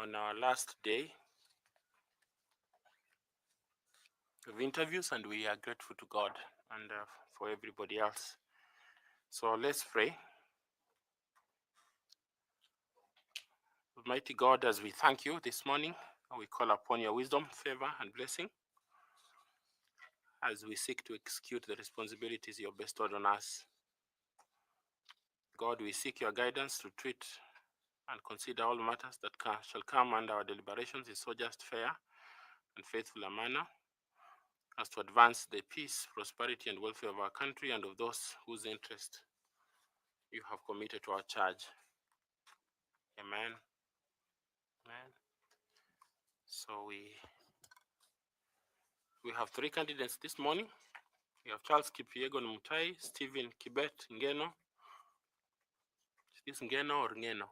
on our last day of interviews, and we are grateful to God and for everybody else. So let's pray. Almighty God, as we thank you this morning, we call upon your wisdom, favor, and blessing as we seek to execute the responsibilities you have bestowed on us. God, we seek your guidance to treat and consider all matters that shall come under our deliberations in so just, fair, and faithful a manner as to advance the peace, prosperity, and welfare of our country and of those whose interest you have committed to our charge. Amen. Amen. So we have three candidates this morning. We have Charles Kipiegon Mutai, Stephen Kibet Ngeno. Is this Ngeno or Ngeno?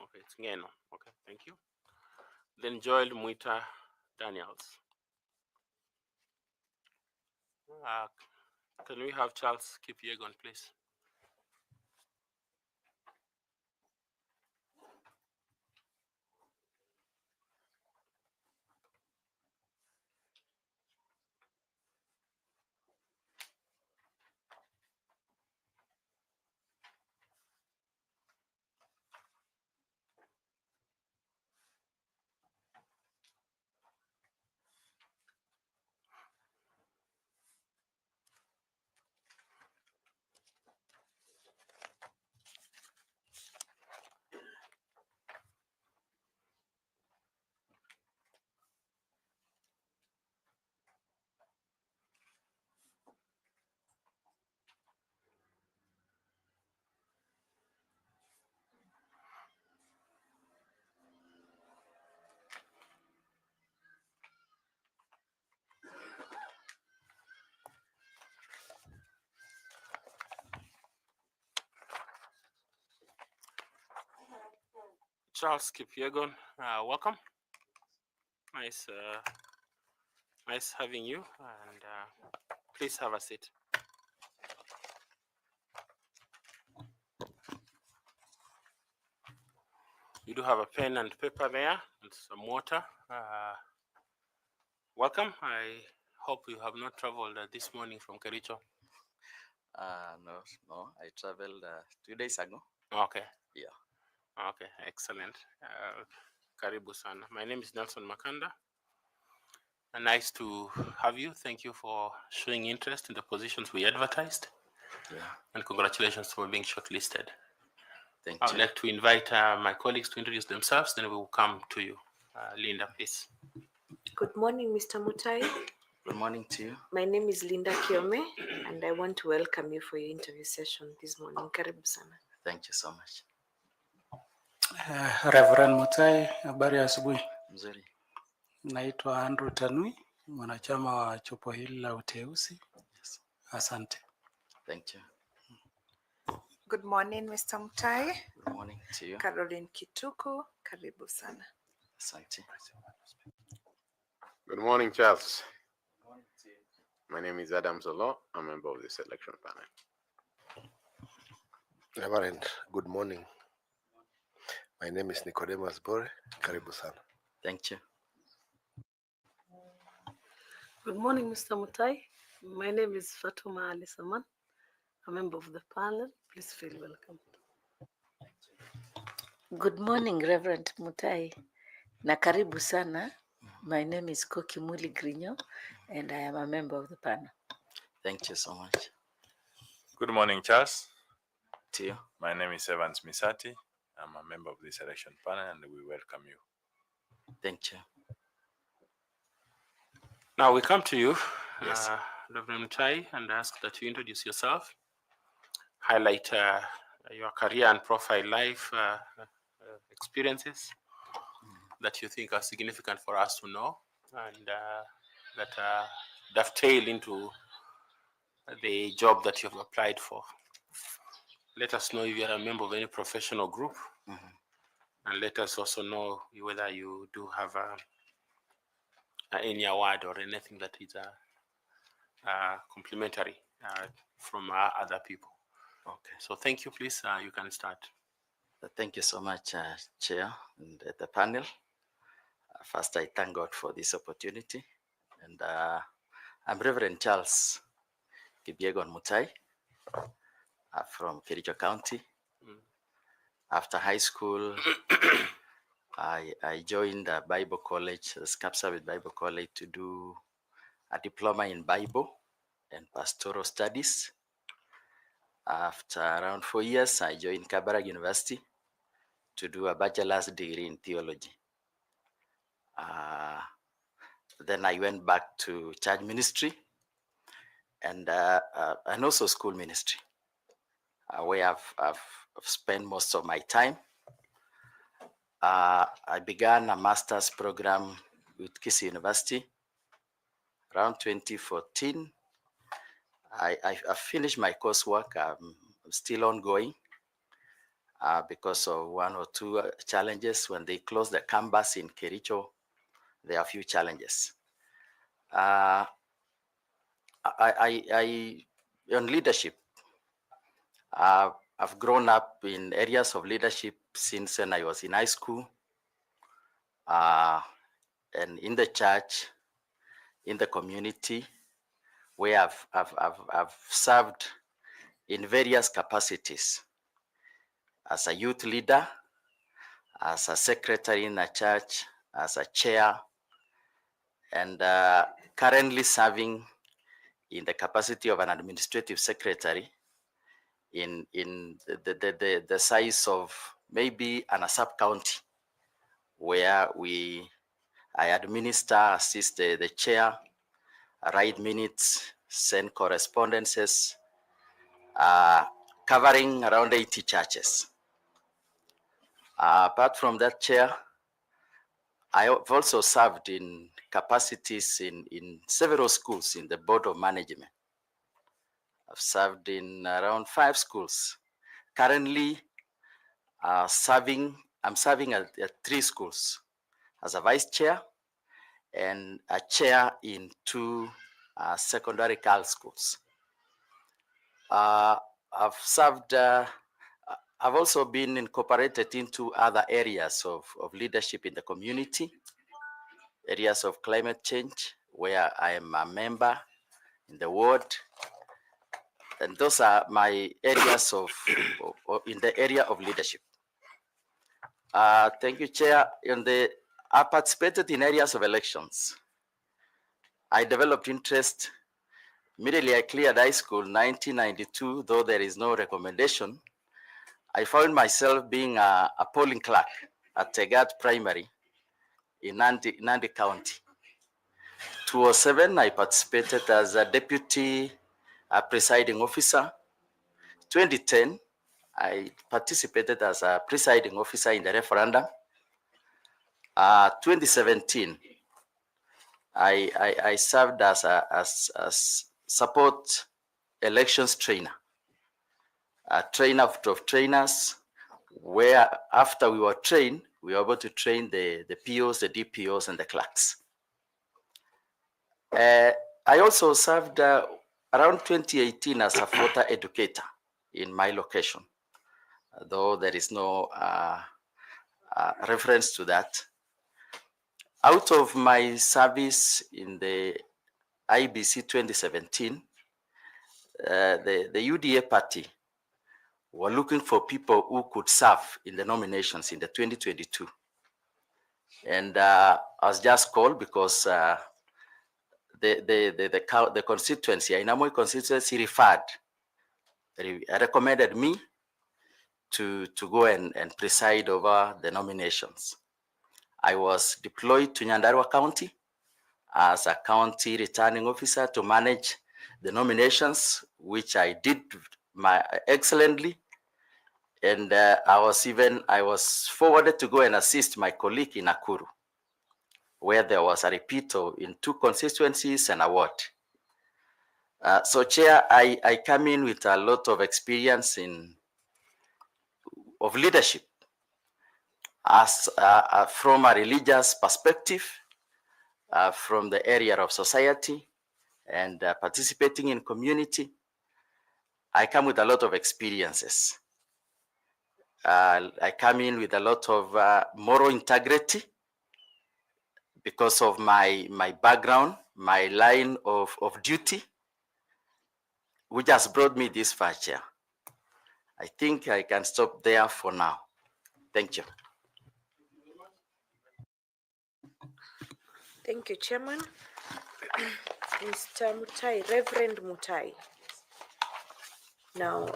Okay, it's Ngeno. Okay, thank you. Then Joel Muita Daniels. Can we have Charles Kipiegon, please? Charles Kipiegon, welcome. Nice having you, and please have a seat. You do have a pen and paper there and some water. Welcome. I hope you have not traveled this morning from Kericho. No, I traveled 2 days ago. Okay. Yeah. Okay, excellent. Karibu sana. My name is Nelson Makanda. Nice to have you. Thank you for showing interest in the positions we advertised. Yeah. And congratulations for being shortlisted. Thank I you. would like to invite my colleagues to introduce themselves, then we will come to you. Linda, please. Good morning, Mr. Mutai. Good morning to you. My name is Linda Kiome, and I want to welcome you for your interview session this morning. Karibu sana. Thank you so much. Reverend Mutai, habari ya asubuhi. Mzuri. Naitwa Andrew Tanui, mwanachama wa jopo hili la uteuzi. Yes. Asante. Thank you. Good morning, Mr. Mutai. Good morning to you. Caroline Kituku, karibu sana. Asante. Good morning, Charles. Good morning to you. My name is Adam Zolo. I'm a member of the selection panel. Reverend, good morning. My name is Nicodemus Bore. Karibu sana. Thank you. Good morning, Mr. Mutai. My name is Fatuma Ali Saman, a member of the panel. Please feel welcome. Good morning, Reverend Mutai. Na karibu sana. My name is Koki Muli Grinyo, and I am a member of the panel. Thank you so much. Good morning, Charles. To you. My name is Evans Misati. I'm a member of the selection panel, and we welcome you. Thank you. Now we come to you, Yes. Reverend Mutai, and ask that you introduce yourself, highlight your career and profile life experiences that you think are significant for us to know, and that dovetail into the job that you have applied for. Let us know if you are a member of any professional group, and let us also know whether you do have any award or anything that is complimentary from other people. Okay. So thank you, please. You can start. Thank you so much, Chair and the panel. First, I thank God for this opportunity. And I'm Reverend Charles Kibiegon Mutai from Kericho County. After high school, I joined Bible College, Kapsabet Bible College, to do a diploma in Bible and pastoral studies. After around 4 years, I joined Kabarak University to do a bachelor's degree in theology. Then I went back to church ministry and also school ministry, where I've spent most of my time. I began a master's program with Kisii University around 2014. I finished my coursework. I'm still ongoing because of one or two challenges. When they closed the campus in Kericho, there are a few challenges. I on leadership, I've grown up in areas of leadership since when I was in high school, and in the church, in the community, where I've served in various capacities as a youth leader, as a secretary in a church, as a chair, and currently serving in the capacity of an administrative secretary in the size of maybe a sub-county, where I administer, assist the chair, write minutes, send correspondences, covering around 80 churches. Apart from that, chair, I have also served in capacities in several schools in the board of management. I've served in around 5 schools. Currently, I'm serving at 3 schools as a vice chair and a chair in 2 secondary girls schools. I've served, I've also been incorporated into other areas of leadership in the community, areas of climate change, where I am a member in the ward. And those are my areas in the area of leadership. Thank you, Chair. I participated in areas of elections. I developed interest. Immediately I cleared high school, 1992, though there is no recommendation. I found myself being a polling clerk at Tegat Primary in Nandi County. 2007, I participated as a deputy presiding officer. 2010, I participated as a presiding officer in the referendum. 2017, I served as support elections trainer, a trainer of trainers, where after we were trained, we were able to train the POs, the DPOs, and the clerks. I also served around 2018 as a voter educator in my location, though there is no reference to that. Out of my service in the Iebc 2017, the UDA party were looking for people who could serve in the nominations in the 2022. And I was just called because the constituency, Inamoi constituency, recommended me to go and preside over the nominations. I was deployed to Nyandarua County as a county returning officer to manage the nominations, which I did excellently. And I was forwarded to go and assist my colleague in Nakuru, where there was a repeat in 2 constituencies and a ward. So, Chair, I come in with a lot of experience of leadership as from a religious perspective, from the area of society, and participating in community. I come with a lot of experiences. I come in with a lot of moral integrity because of my background, my line of duty, which has brought me this far, Chair. I think I can stop there for now. Thank you. Thank you, Chairman. Mr. Mutai, Reverend Mutai. Now,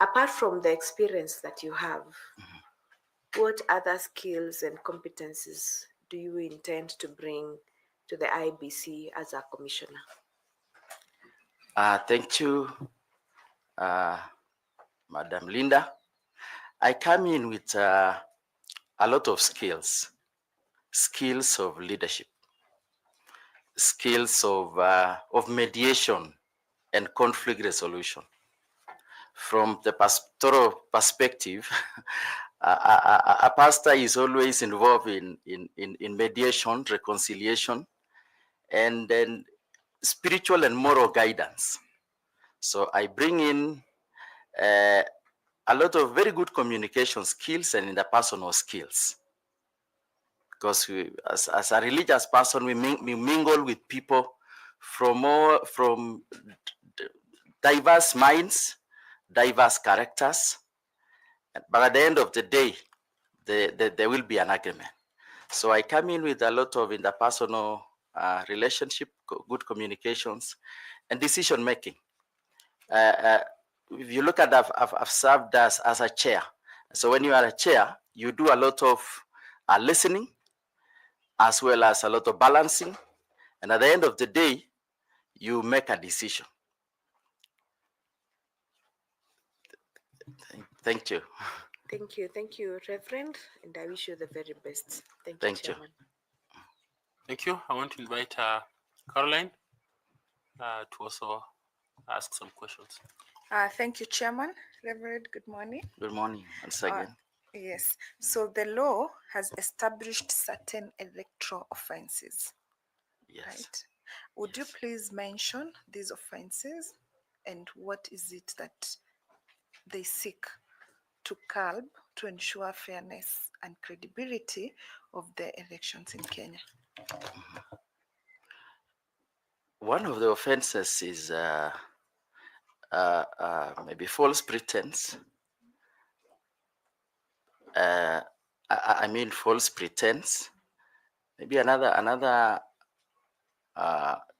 apart from the experience that you have, what other skills and competencies do you intend to bring to the IEBC as a commissioner? Thank you, Madam Linda. I come in with a lot of skills of leadership, skills of mediation and conflict resolution. From the pastoral perspective, a pastor is always involved in mediation, reconciliation, and then spiritual and moral guidance. So I bring in a lot of very good communication skills and interpersonal skills. Because as a religious person, we mingle with people from diverse minds, diverse characters, but at the end of the day, there will be an agreement. So I come in with a lot of interpersonal relationship, good communications, and decision making. If you look at, I've served as a chair. So when you are a chair, you do a lot of listening, as well as a lot of balancing. And at the end of the day, you make a decision. Thank you. Thank you, Reverend, and I wish you the very best. Thank Thank you, you. Chairman. Thank you. I want to invite Caroline to also ask some questions. Thank you, Chairman. Reverend, good morning. Good morning once again. Yes. So the law has established certain electoral offenses. Yes. Right. Would you please mention these offenses and what is it that they seek to curb to ensure fairness and credibility of the elections in Kenya? One of the offenses is maybe false pretense. I mean false pretense. Maybe another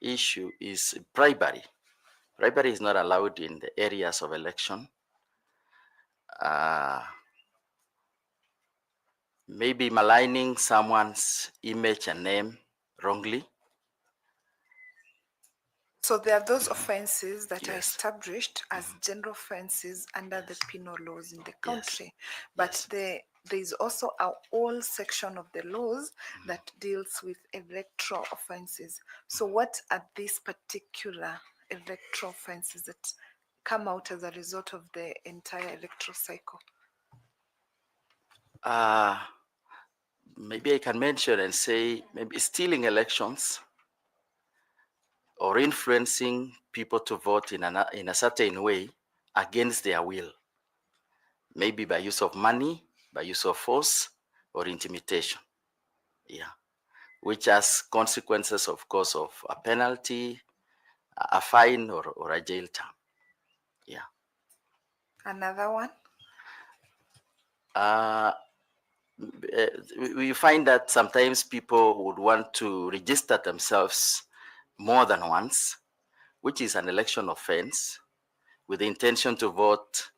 issue is bribery. Bribery is not allowed in the areas of election. Maybe maligning someone's image and name wrongly. So there are those offenses that are Yes. established as general offenses under the penal laws in the country, but there is also a whole section of the laws that deals with electoral offenses. So what are these particular electoral offenses that come out as a result of the entire electoral cycle? Maybe I can mention and say maybe stealing elections or influencing people to vote in a certain way against their will. Maybe by use of money, by use of force, or intimidation. Yeah. Which has consequences, of course, of a penalty, a fine, or a jail term. Yeah. Another one? We find that sometimes people would want to register themselves more than once, which is an election offense, with the intention to vote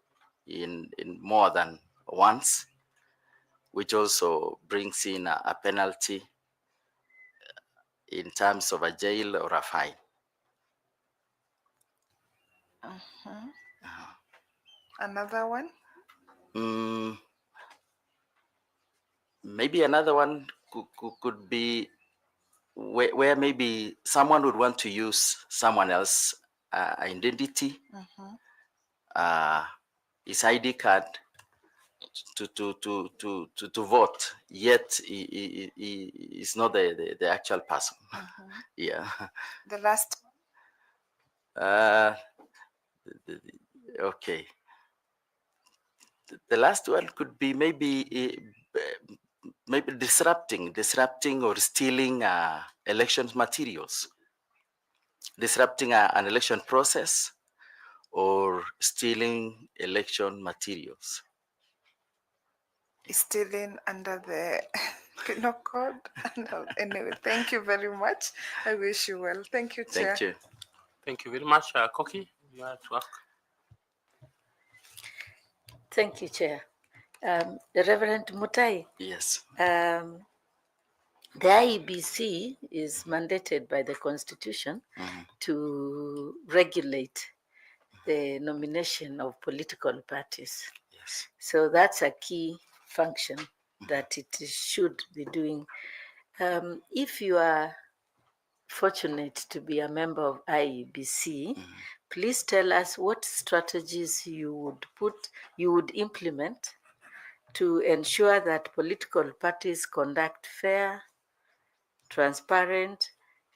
in more than once, which also brings in a penalty in terms of a jail or a fine. Another one? Maybe another one could be where maybe someone would want to use someone else's identity, his ID card to vote, yet he is not the actual person. Yeah. The last. Okay. the last one could be maybe disrupting or stealing elections materials, disrupting an election process or stealing election materials. Stealing under the penal code. Anyway, thank you very much. I wish you well. Thank you, Chair. Thank you. Thank you very much. Koki, you have to ask. Thank you, Chair. Reverend Mutai, Yes. the IEBC is mandated by the Constitution to regulate the nomination of political parties. Yes. So that's a key function that it should be doing. If you are fortunate to be a member of IEBC, please tell us what strategies you would implement to ensure that political parties conduct fair, transparent,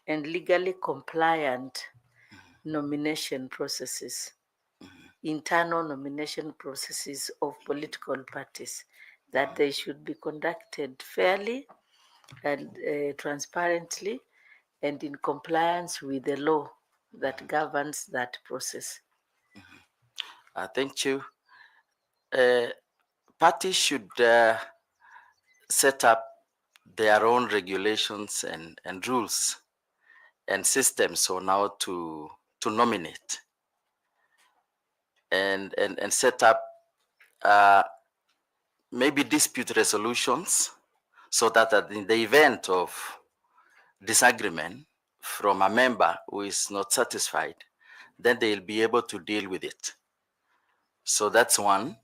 and legally compliant nomination processes, internal nomination processes of political parties, that they should be conducted fairly and transparently and in compliance with the law that governs that process. Thank you. Parties should set up their own regulations and rules and systems on how to nominate and set up maybe dispute resolutions, so that in the event of disagreement from a member who is not satisfied, then they'll be able to deal with it. So that's one.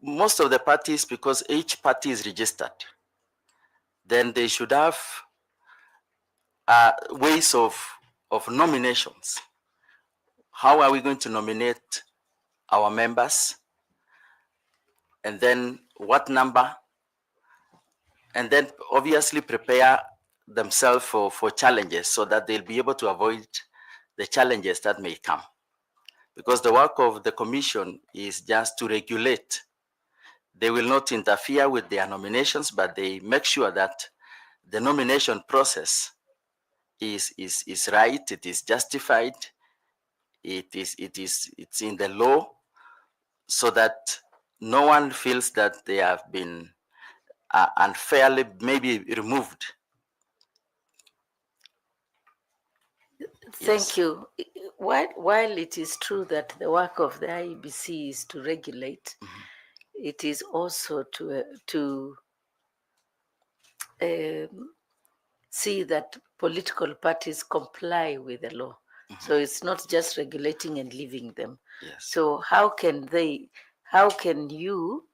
Most of the parties, because each party is registered, then they should have ways of nominations. How are we going to nominate our members? And then what number? And then obviously prepare themselves for challenges, so that they'll be able to avoid the challenges that may come. Because the work of the commission is just to regulate. They will not interfere with their nominations, but they make sure that the nomination process is right, it is justified, it's in the law, so that no one feels that they have been unfairly maybe removed. Thank you. While it is true that the work of the IEBC is to regulate, it is also to see that political parties comply with the law. So it's not just regulating and leaving them. Yes. So how can you,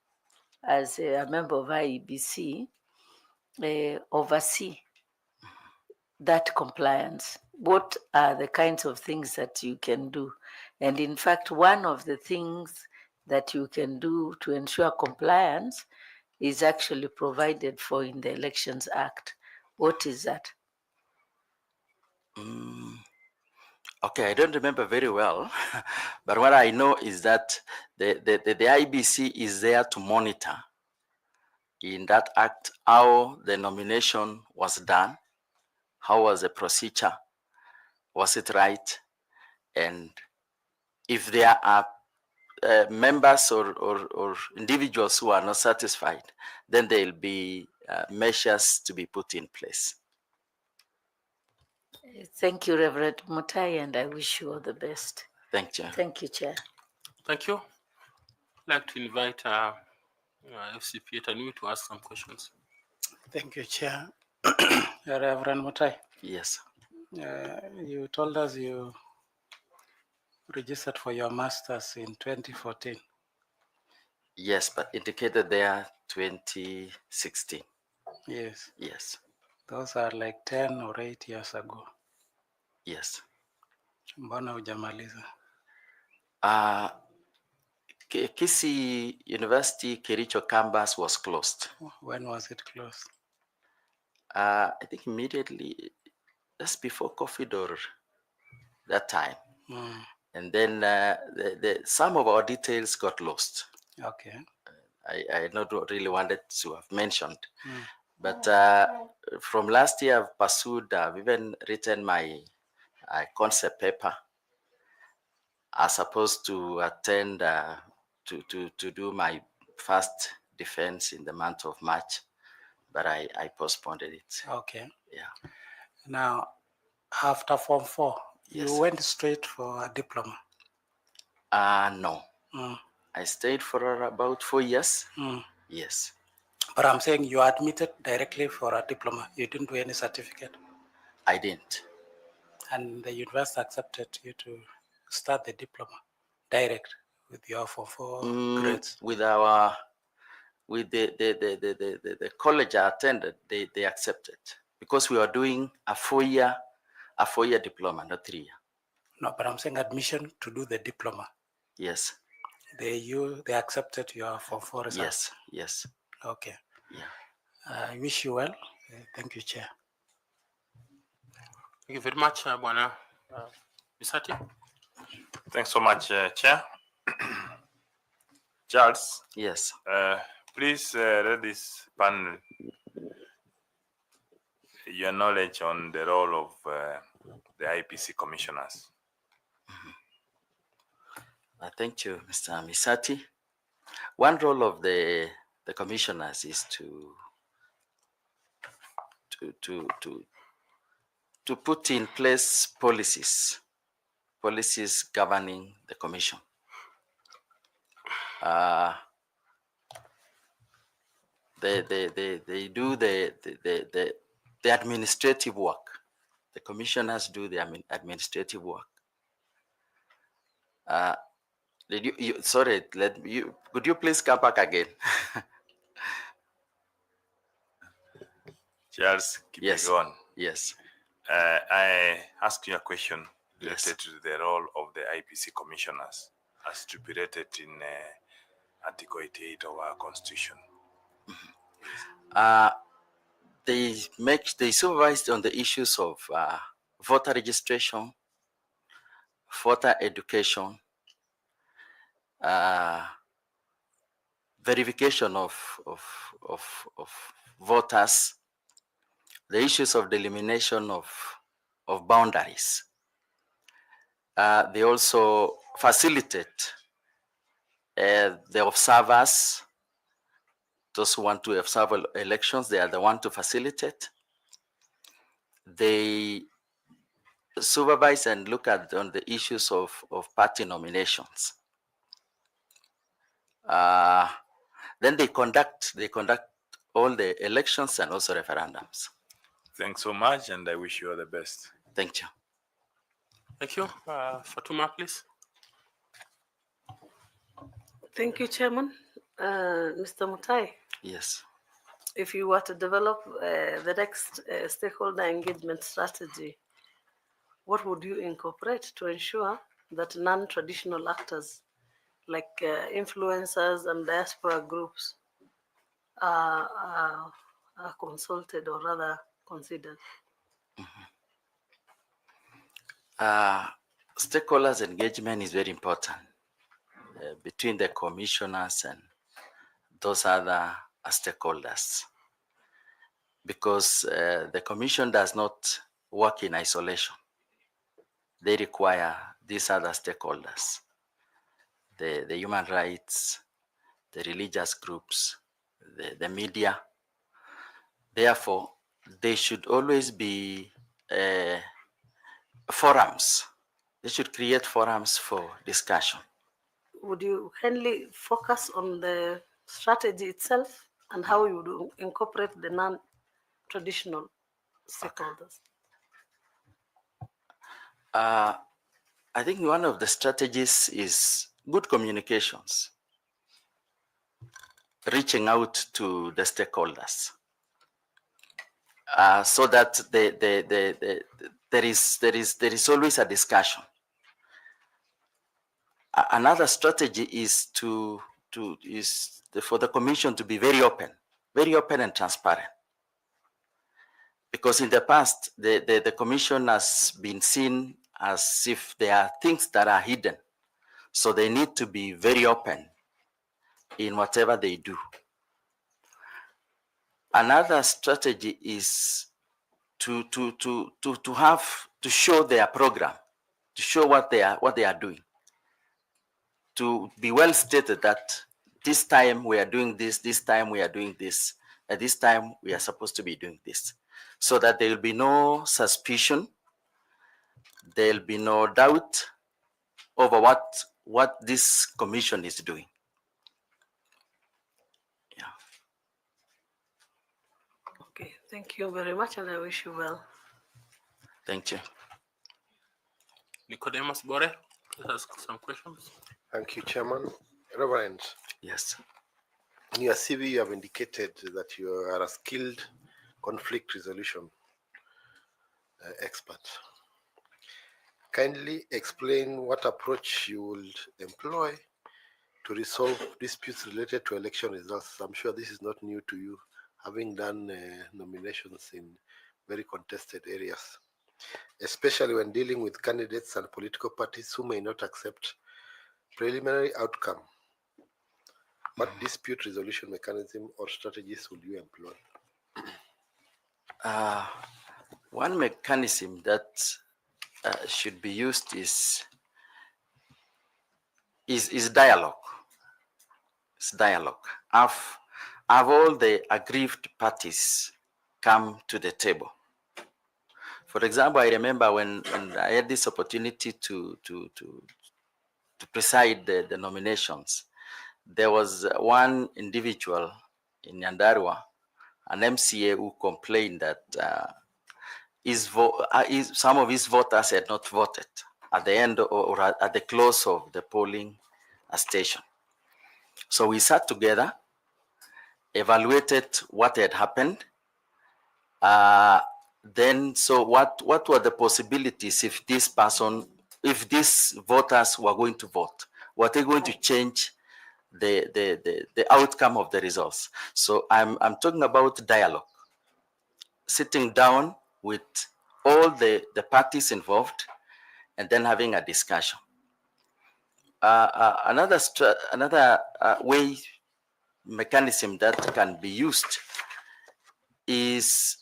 as a member of IEBC, oversee that compliance? What are the kinds of things that you can do? And in fact, one of the things that you can do to ensure compliance is actually provided for in the Elections Act. What is that? Okay, I don't remember very well, but what I know is that the IBC is there to monitor in that act how the nomination was done, how was the procedure, was it right, and if there are members or individuals who are not satisfied, then there will be measures to be put in place. Thank you, Reverend Mutai, and I wish you all the best. Thank you. Thank you, Chair. Thank you. I'd like to invite FCP Tanui to ask some questions. Thank you, Chair. Reverend Mutai. Yes. You told us you registered for your master's in 2014. Yes, but indicated there 2016. Yes. Yes. Those are like 10 or 8 years ago. Yes. Mbona hujamaliza? Kisii University Kericho campus was closed. When was it closed? I think immediately, just before COVID or that time. And then some of our details got lost. Okay. I not really wanted to have mentioned, Mm. but from last year I've pursued, I've even written my concept paper. I was supposed to attend to do my first defense in the month of March, but I postponed it. Okay. Yeah. Now, after Form 4, you Yes. went straight for a diploma. No. Mm. I stayed for about 4 years. Mm. Yes. But I'm saying you admitted directly for a diploma. You didn't do any certificate. I didn't. And the university accepted you to start the diploma direct with your Form 4 grades. With the college I attended, they accepted because we were doing a 4-year diploma, not 3-year. No, but I'm saying admission to do the diploma. Yes. They accepted your Form 4 results. Yes. Okay. Yeah. I wish you well. Thank you, Chair. Thank you very much, Bwana Misati. Thanks so much, Chair. Charles, Yes. please let this panel your knowledge on the role of the IPC commissioners. Thank you, Mr. Misati. One role of the commissioners is to put in place policies governing the commission. They do the administrative work. The commissioners do the administrative work. Sorry, could you please come back again? Charles, keep it Yes. going. Yes. I ask you a question Yes. related to the role of the IPC commissioners as stipulated in Article 88 of our Constitution. They supervise on the issues of voter registration, voter education, verification of voters, the issues of delimitation of boundaries. They also facilitate the observers, those who want to observe elections. They are the one to facilitate. They supervise and look at on the issues of party nominations. Then they conduct all the elections and also referendums. Thanks so much, and I wish you all the best. Thank you. Thank you. Fatuma, please. Thank you, Chairman. Mr. Mutai, Yes. if you were to develop the next stakeholder engagement strategy, what would you incorporate to ensure that non-traditional actors like influencers and diaspora groups are consulted or rather considered? Stakeholders engagement is very important between the commissioners and those other stakeholders, because the commission does not work in isolation. They require these other stakeholders, the human rights, the religious groups, the media. Therefore, they should always be forums. They should create forums for discussion. Would you kindly focus on the strategy itself and how you would incorporate the non-traditional stakeholders? I think one of the strategies is good communications, reaching out to the stakeholders, so that there is always a discussion. Another strategy is for the commission to be very open and transparent. Because in the past, the commission has been seen as if there are things that are hidden. So they need to be very open in whatever they do. Another strategy is to show their program, to show what they are doing, to be well stated that this time we are doing this, this time we are doing this, at this time we are supposed to be doing this, so that there will be no suspicion, there will be no doubt over what this commission is doing. Yeah. Okay, thank you very much, and I wish you well. Thank you. Nicodemus Bore, please ask some questions. Thank you, Chairman. Reverend, Yes. in your CV, you have indicated that you are a skilled conflict resolution expert. Kindly explain what approach you will employ to resolve disputes related to election results. I'm sure this is not new to you, having done nominations in very contested areas, especially when dealing with candidates and political parties who may not accept preliminary outcome. What dispute resolution mechanism or strategies will you employ? One mechanism that should be used is dialogue. It's dialogue. Have all the aggrieved parties come to the table. For example, I remember when I had this opportunity to preside the nominations, there was one individual in Nyandarua, an MCA, who complained that some of his voters had not voted at the end or at the close of the polling station. So we sat together, evaluated what had happened. Then, so what were the possibilities if these voters were going to vote? Were they going to change the outcome of the results? So I'm talking about dialogue, sitting down with all the parties involved and then having a discussion. Another way mechanism that can be used is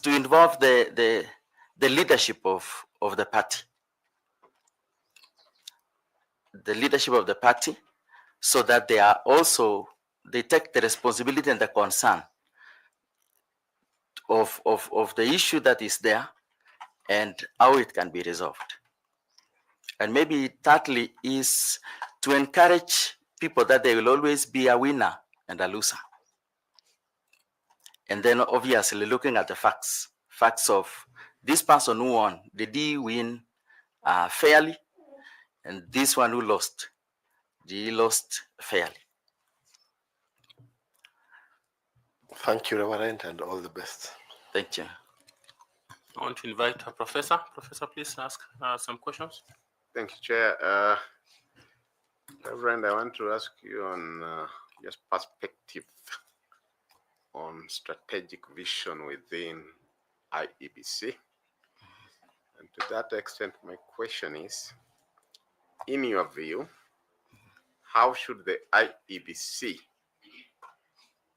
to involve the leadership of the party. The leadership of the party, so that they take the responsibility and the concern of the issue that is there and how it can be resolved. And maybe thirdly is to encourage people that there will always be a winner and a loser. And then obviously looking at the facts of this person who won, did he win fairly? And this one who lost, did he lost fairly? Thank you, Reverend, and all the best. Thank you. I want to invite a professor. Professor, please ask some questions. Thank you, Chair. Reverend, I want to ask you on just perspective on strategic vision within IEBC. And to that extent, my question is, in your view, how should the IEBC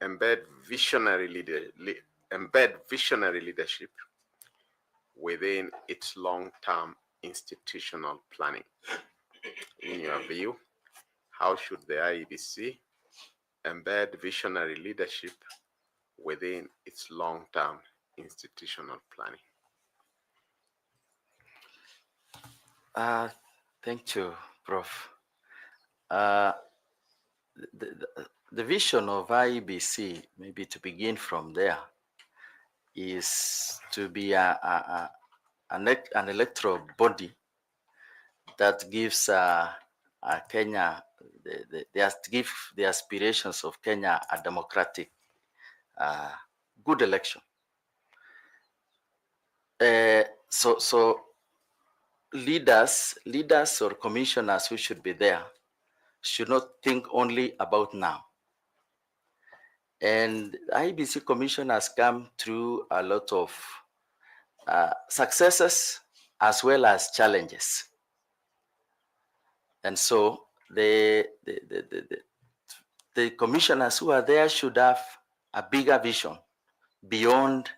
embed visionary leadership within its long-term institutional planning? In your view, how should the IEBC embed visionary leadership within its long-term institutional planning? Thank you, Prof. The vision of IEBC, maybe to begin from there, is to be an electoral body that gives Kenya, give the aspirations of Kenya a democratic, good election. So leaders or commissioners who should be there should not think only about now. And the IEBC Commission has come through a lot of successes as well as challenges. And so the commissioners who are there should have a bigger vision beyond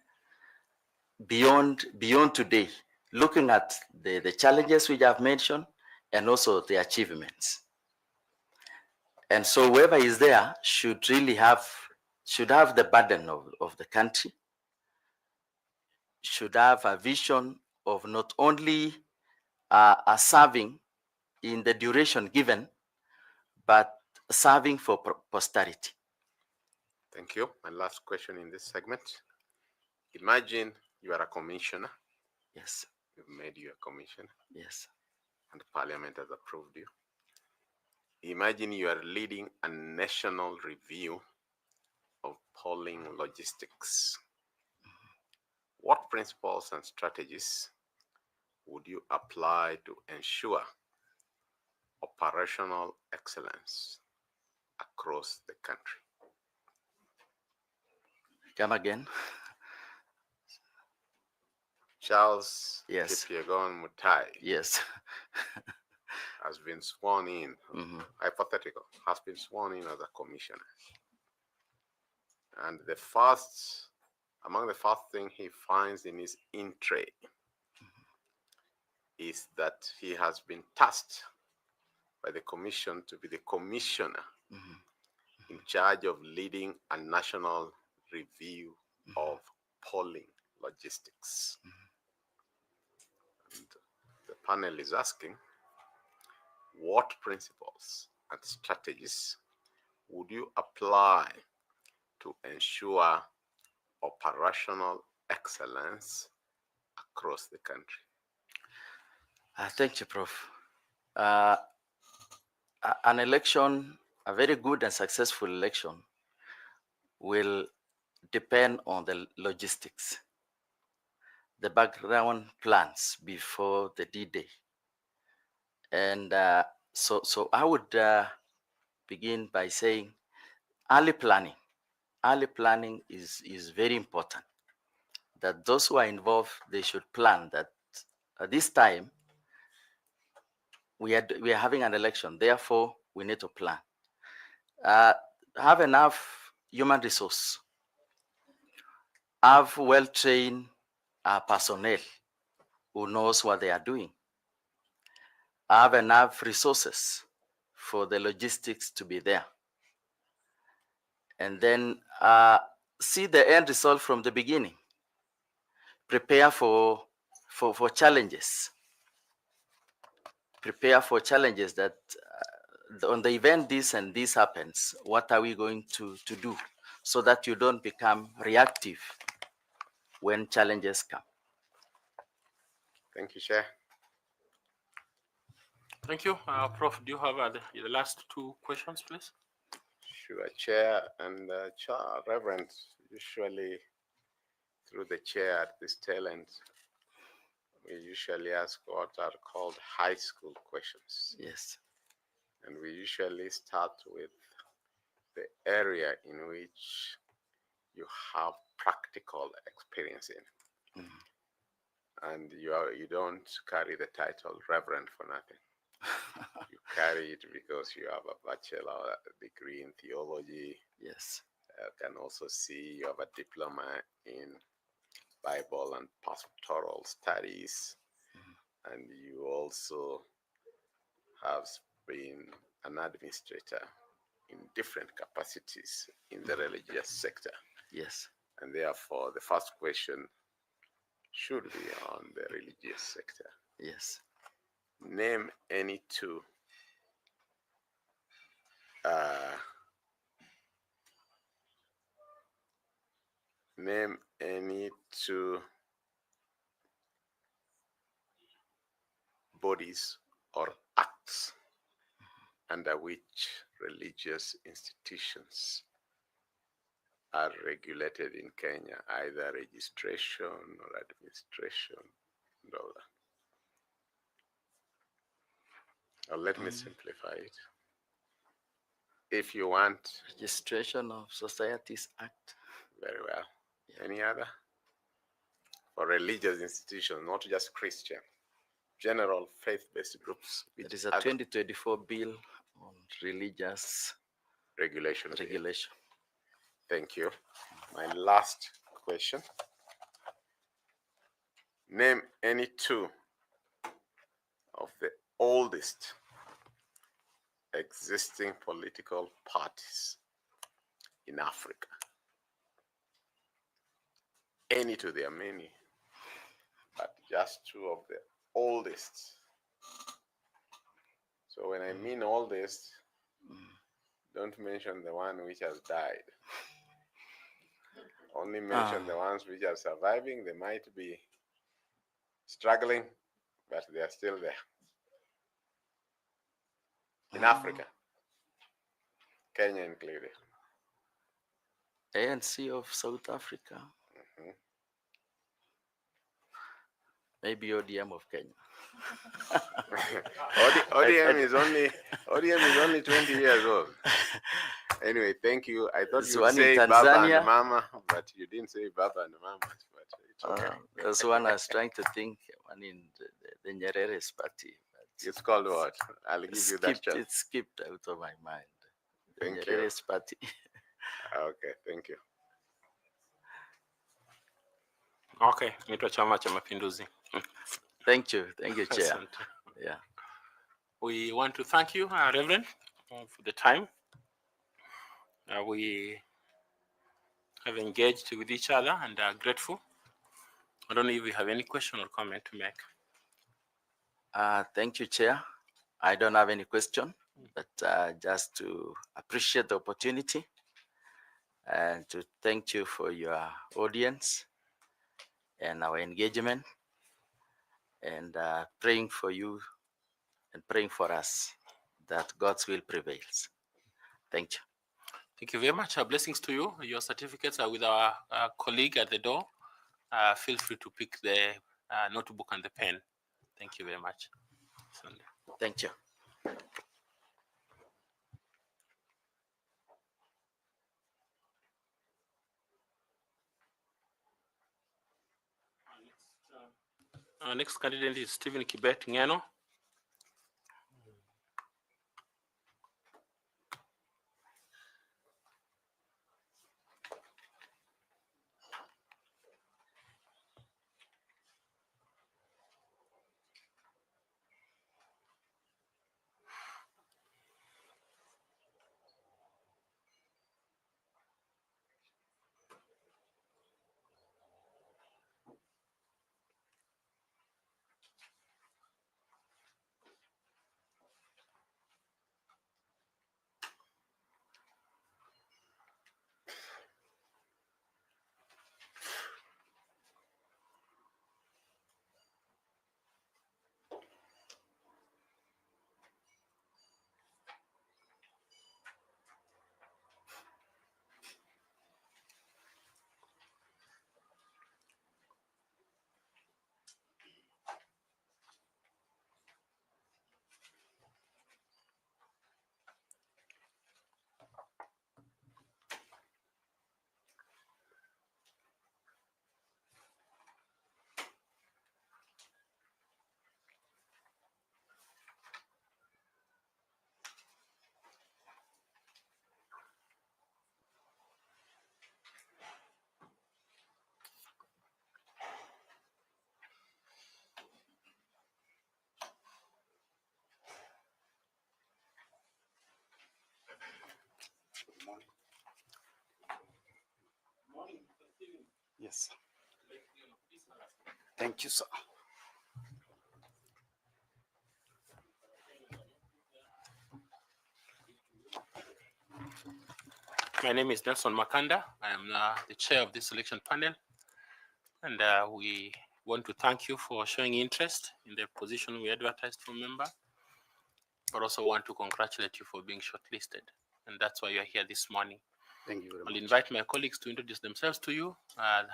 today, looking at the challenges which I've mentioned and also the achievements. And so whoever is there should really have the burden of the country, should have a vision of not only serving in the duration given, but serving for posterity. Thank you. My last question in this segment. Imagine you are a commissioner. Yes. We've made you a commissioner. Yes. And Parliament has approved you. Imagine you are leading a national review of polling logistics. What principles and strategies would you apply to ensure operational excellence across the country? Come again. Charles Yes. Kipyegon Mutai Yes. has been sworn in, hypothetical, has been sworn in as a commissioner. And among the first thing he finds in his in tray is that he has been tasked by the commission to be the commissioner in charge of leading a national review of polling logistics. And the panel is asking, what principles and strategies would you apply to ensure operational excellence across the country? Thank you, Prof. An election, a very good and successful election, will depend on the logistics, the background plans before the D-Day. And so I would begin by saying early planning. Early planning is very important. That those who are involved, they should plan that at this time we are having an election. Therefore, we need to plan. Have enough human resource. Have well-trained personnel who knows what they are doing. Have enough resources for the logistics to be there. And then see the end result from the beginning. Prepare for challenges. Prepare for challenges that on the event this and this happens, what are we going to do so that you don't become reactive when challenges come. Thank you, Chair. Thank you. Prof, do you have the last two questions, please? Sure, Chair and Reverend, usually through the chair at this tail end, we usually ask what are called high school questions. Yes. And we usually start with the area in which you have practical experience in. And you don't carry the title Reverend for nothing. You carry it because you have a bachelor degree in theology. Yes. You can also see you have a diploma in Bible and pastoral studies. And you also have been an administrator in different capacities in the religious sector. Yes. And therefore, the first question should be on the religious sector. Yes. Name any two bodies or acts under which religious institutions are regulated in Kenya, either registration or administration and all that. Or let me simplify it. If you want. Registration of Societies Act. Very well. Yeah. Any other? For religious institutions, not just Christian. general faith-based groups. There which is a are 2024 bill on religious regulation. regulation. Thank you. My last question. Name any two of the oldest existing political parties in Africa. Any two, there are many, but just two of the oldest. So when I mean oldest, don't mention the one which has died. Only mention the ones which are surviving. They might be struggling, but they are still there. In Africa, Kenya included. ANC of South Africa. Maybe ODM of Kenya. ODM is only 20 years old. Anyway, thank you. I thought There's you'd one in say Baba Tanzania. and Mama, but you didn't say Baba and Mama. But it's okay. There's one I was trying to think, one in the Nyerere's party. But It's called what? I'll give you that chance. It skipped out of my mind. The Thank you. Nyerere's party. Okay, thank you. Okay, naitwa Chama cha Mapinduzi. Thank you, Chair. Asante. Yeah. We want to thank you, Reverend, for the time. We have engaged with each other and are grateful. I don't know if you have any question or comment to make. Thank you, Chair. I don't have any question, but just to appreciate the opportunity and to thank you for your audience and our engagement, and praying for you and praying for us that God's will prevails. Thank you. Thank you very much. Blessings to you. Your certificates are with our colleague at the door. Feel free to pick the notebook and the pen. Thank you very much. Thank you. Our next candidate is Stephen Kibet Ngeno. Yes. Thank you, sir. My name is Nelson Makanda. I am the chair of this selection panel. And we want to thank you for showing interest in the position we advertised for member, but also want to congratulate you for being shortlisted. And that's why you're here this morning. Thank you very much. I'll invite my colleagues to introduce themselves to you.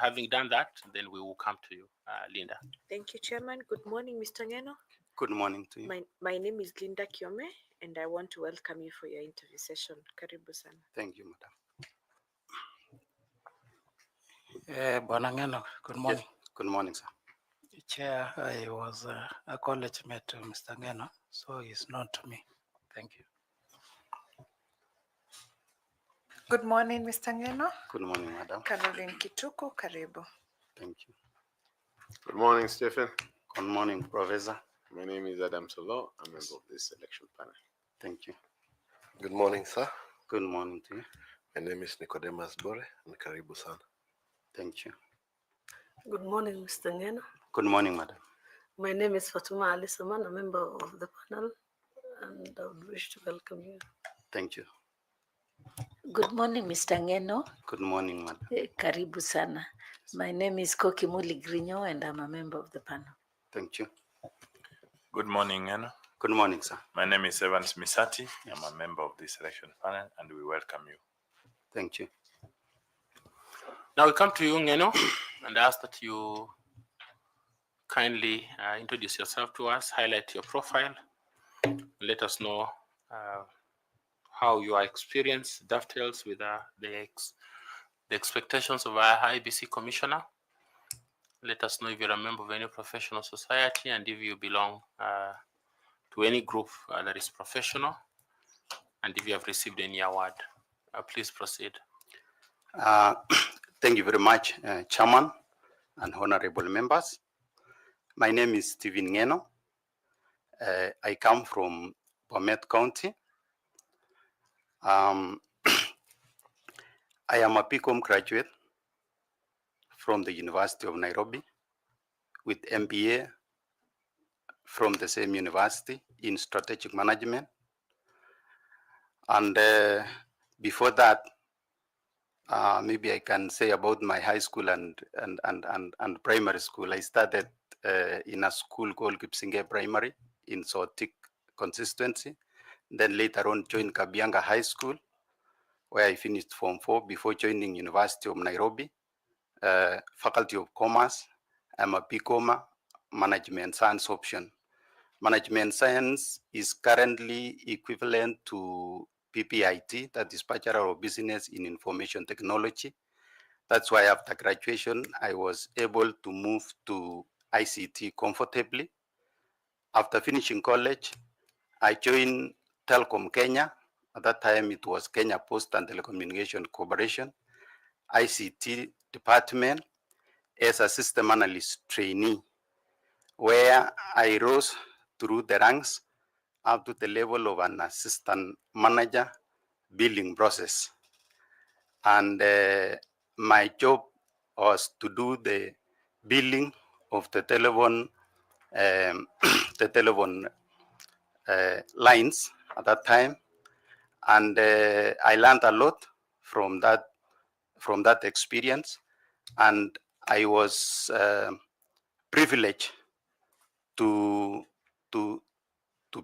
Having done that, then we will come to you, Linda. Thank you, Chairman. Good morning, Mr. Ngeno. Good morning to you. My name is Linda Kiome, and I want to welcome you for your interview session. Karibu sana. Thank you, madam. Bwana Ngeno, good morning. Yes. Good morning, sir. Chair, I was a college mate to Mr. Ngeno, so he's known to me. Thank you. Good morning, Mr. Ngeno. Good morning, madam. Caroline Kituku, karibu. Thank you. Good morning, Stephen. Good morning, Professor. My name is Adam Solo. I'm a member of this selection panel. Thank you. Good morning, sir. Good morning to you. My name is Nicodemus Bore and karibu sana. Thank you. Good morning, Mr. Ngeno. Good morning, madam. My name is Fatuma Ali Saman, a member of the panel, and I would wish to welcome you. Thank you. Good morning, Mr. Ngeno. Good morning, madam. Karibu sana. My name is Koki Muli Grinyo, and I'm a member of the panel. Thank you. Good morning, Ngeno. Good morning, sir. My name is Evans Misati. I'm a member of this selection panel, and we welcome you. Thank you. Now we come to you, Ngeno, and ask that you kindly introduce yourself to us, highlight your profile, let us know how your experience dovetails with the expectations of our IEBC commissioner. Let us know if you're a member of any professional society and if you belong to any group that is professional, and if you have received any award. Please proceed. Thank you very much, Chairman and honorable members. My name is Stephen Ngeno. I come from Bomet County. I am a PCOM graduate from the University of Nairobi with MBA from the same university in strategic management. And before that, maybe I can say about my high school and primary school. I started in a school called Kipsinge Primary in Sotik constituency. Then later on joined Kabianga High School, where I finished Form 4 before joining University of Nairobi, Faculty of Commerce. I'm a BCom, Management Science option. Management Science is currently equivalent to PPIT, that is Bachelor of Business in Information Technology. That's why after graduation, I was able to move to ICT comfortably. After finishing college, I joined Telcom Kenya. At that time, it was Kenya Post and Telecommunication Corporation, ICT department, as a system analyst trainee, where I rose through the ranks up to the level of an assistant manager billing process. And my job was to do the billing of the telephone, the telephone lines at that time. And I learned a lot from that experience. And I was privileged to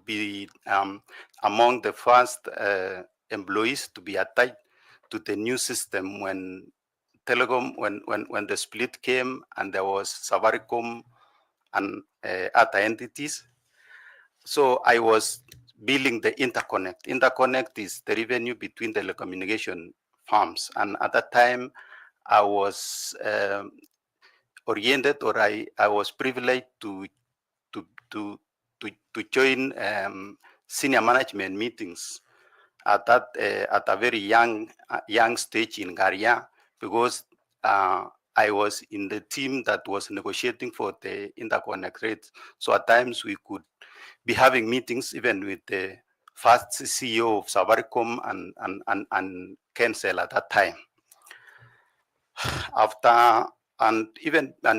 be among the first employees to be attached to the new system when telecom, when the split came and there was Safaricom and other entities. So I was building the interconnect. Interconnect is the revenue between the telecommunication firms. And at that time, I was oriented, or I was privileged to join senior management meetings at a very young stage in Garia, because I was in the team that was negotiating for the interconnect rates. So at times we could be having meetings even with the first CEO of Safaricom and Kensel at that time.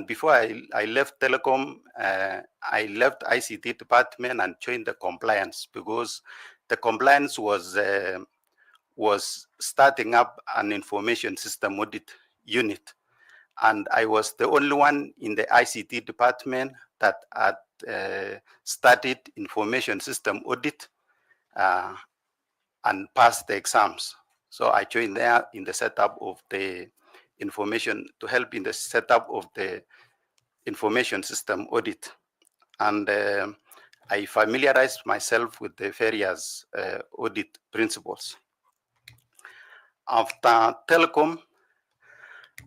Before I left Telecom, I left ICT department and joined the compliance, because the compliance was starting up an information system audit unit. And I was the only one in the ICT department that had studied information system audit and passed the exams. So I joined there in the setup of the information, to help in the setup of the information system audit. And I familiarized myself with the various audit principles. After Telecom,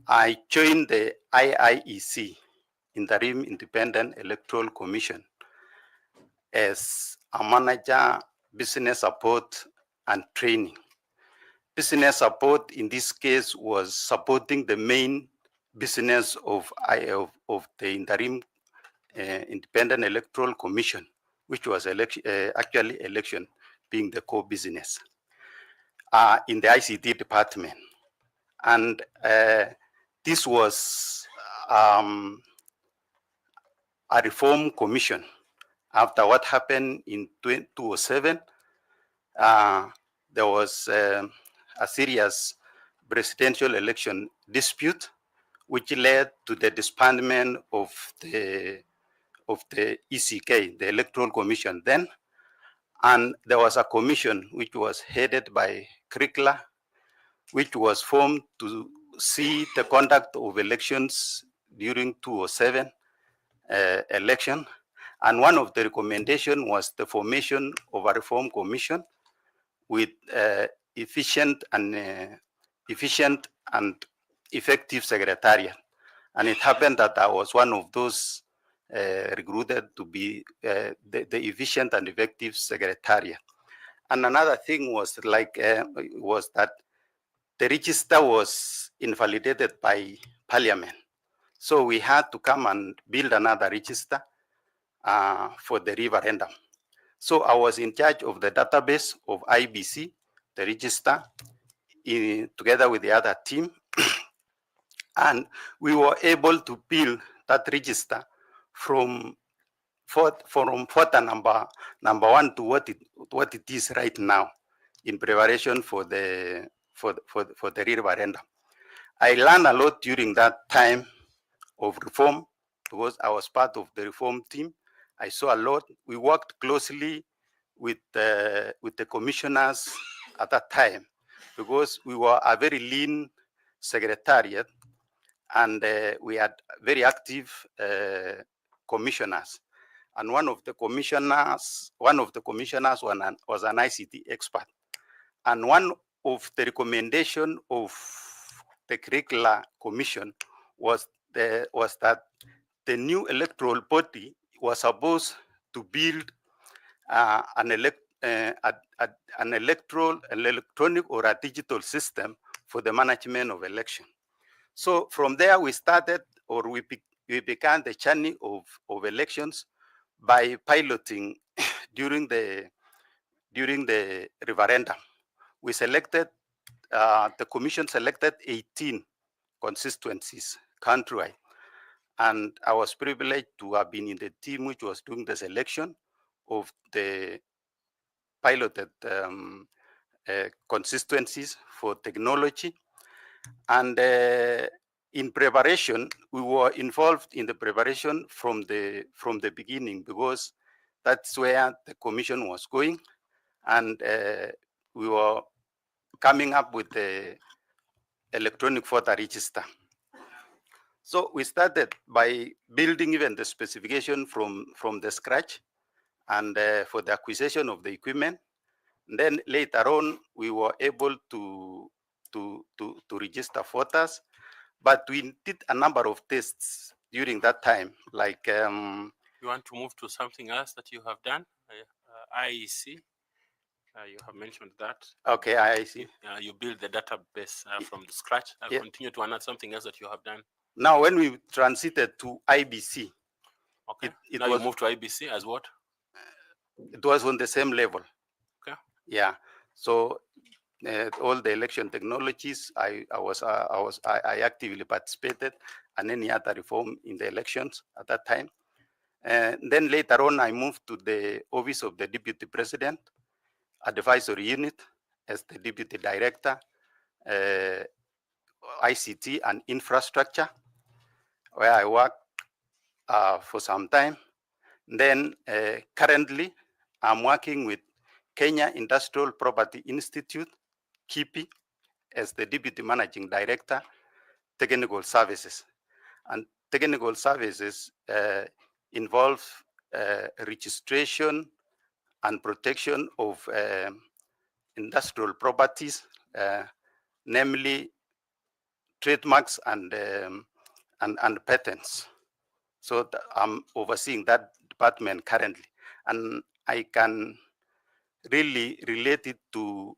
I joined the IIEC, Interim Independent Electoral Commission as a manager, business support, and training. Business support in this case was supporting the main business of the Interim Independent Electoral Commission, which was actually election being the core business in the ICT department. And this was a reform commission. After what happened in 2007, there was a serious presidential election dispute, which led to the disbandment of the ECK, the Electoral Commission then. And there was a commission which was headed by Krikla, which was formed to see the conduct of elections during 2007 election. And one of the recommendations was the formation of a reform commission with efficient and effective secretariat. And it happened that I was one of those recruited to be the efficient and effective secretariat. And another thing was that the register was invalidated by Parliament. So we had to come and build another register for the referendum. So I was in charge of the database of IBC, the register, together with the other team. And we were able to build that register from photo number one to what it is right now in preparation for the referendum. I learned a lot during that time of reform because I was part of the reform team. I saw a lot. We worked closely with the commissioners at that time because we were a very lean secretariat and we had very active commissioners. And one of the commissioners was an ICT expert. And one of the recommendations of the curricular commission was that the new electoral body was supposed to build an electronic or a digital system for the management of election. So from there we started, or we began the journey of elections by piloting during the referendum. We selected, the commission selected 18 constituencies countrywide. And I was privileged to have been in the team which was doing the selection of the piloted constituencies for technology. And in preparation, we were involved in the preparation from the beginning because that's where the commission was going. And we were coming up with the electronic voter register. So we started by building even the specification from the scratch and for the acquisition of the equipment. And then later on, we were able to register voters, but we did a number of tests during that time. Like you want to move to something else that you have done, IEC. You have mentioned that. Okay, IEC. You build the database from the scratch. I'll continue to announce something else that you have done. Now, when we transited to IBC, okay, now you moved to IBC as what? It was on the same level. Okay. Yeah. So all the election technologies, I actively participated, and any other reform in the elections at that time. Then later on, I moved to the office of the Deputy President, Advisory Unit, as the Deputy Director, ICT and Infrastructure, where I worked for some time. Then currently, I'm working with Kenya Industrial Property Institute, KIPI, as the Deputy Managing Director, Technical Services. And technical services involve registration and protection of industrial properties, namely trademarks and patents. So I'm overseeing that department currently, and I can really relate it to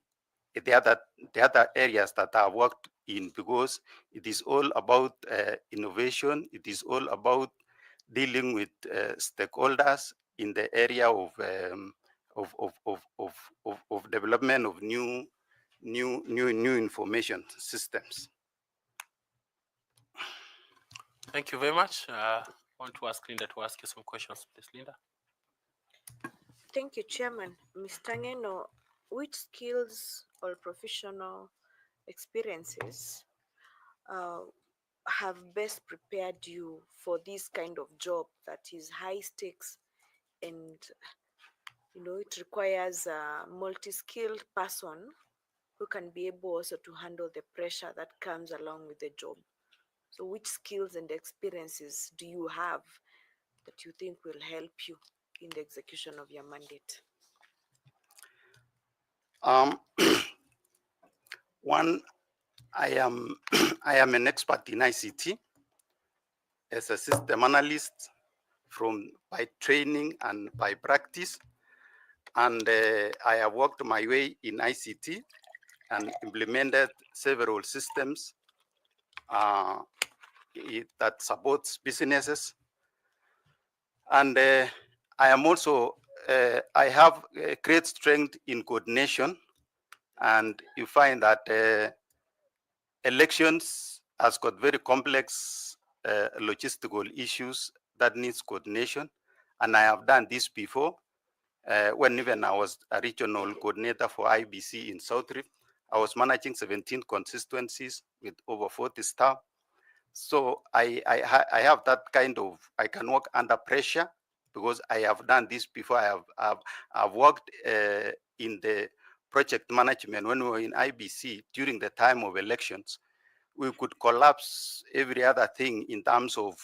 the other areas that I worked in, because it is all about innovation. It is all about dealing with stakeholders in the area of development of new information systems. Thank you very much. I want to ask Linda to ask you some questions, please, Linda. Thank you, Chairman. Mr. Ngeno, which skills or professional experiences have best prepared you for this kind of job that is high stakes, and it requires a multi-skilled person who can be able also to handle the pressure that comes along with the job? So which skills and experiences do you have that you think will help you in the execution of your mandate? One, I am I am an expert in ICT as a system analyst by training and by practice, and I have worked my way in ICT and implemented several systems that supports businesses. And I am also I have a great strength in coordination, and you find that elections has got very complex logistical issues that needs coordination, and I have done this before. When even I was a regional coordinator for IBC in South Rift, I was managing 17 constituencies with over 40 staff. So I have that kind of, I can work under pressure because I have done this before. I've worked in the project management when we were in IBC during the time of elections. We could collapse every other thing in terms of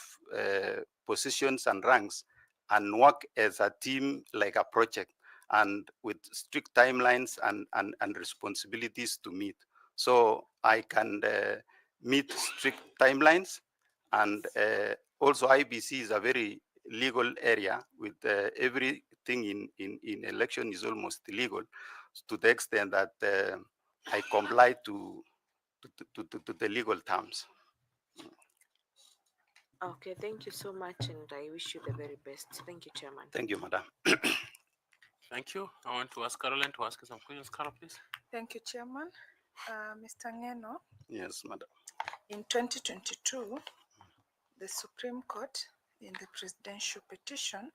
positions and ranks and work as a team like a project, and with strict timelines and responsibilities to meet. So I can meet strict timelines, and also IBC is a very legal area with everything in election is almost illegal, to the extent that I comply to the legal terms. Okay, thank you so much, and I wish you the very best. Thank you, Chairman. Thank you, Madam. Thank you. I want to ask Caroline to ask you some questions. Carol, please. Thank you, Chairman. Mr. Ngeno, Yes, Madam. in 2022, the Supreme Court, in the presidential petition,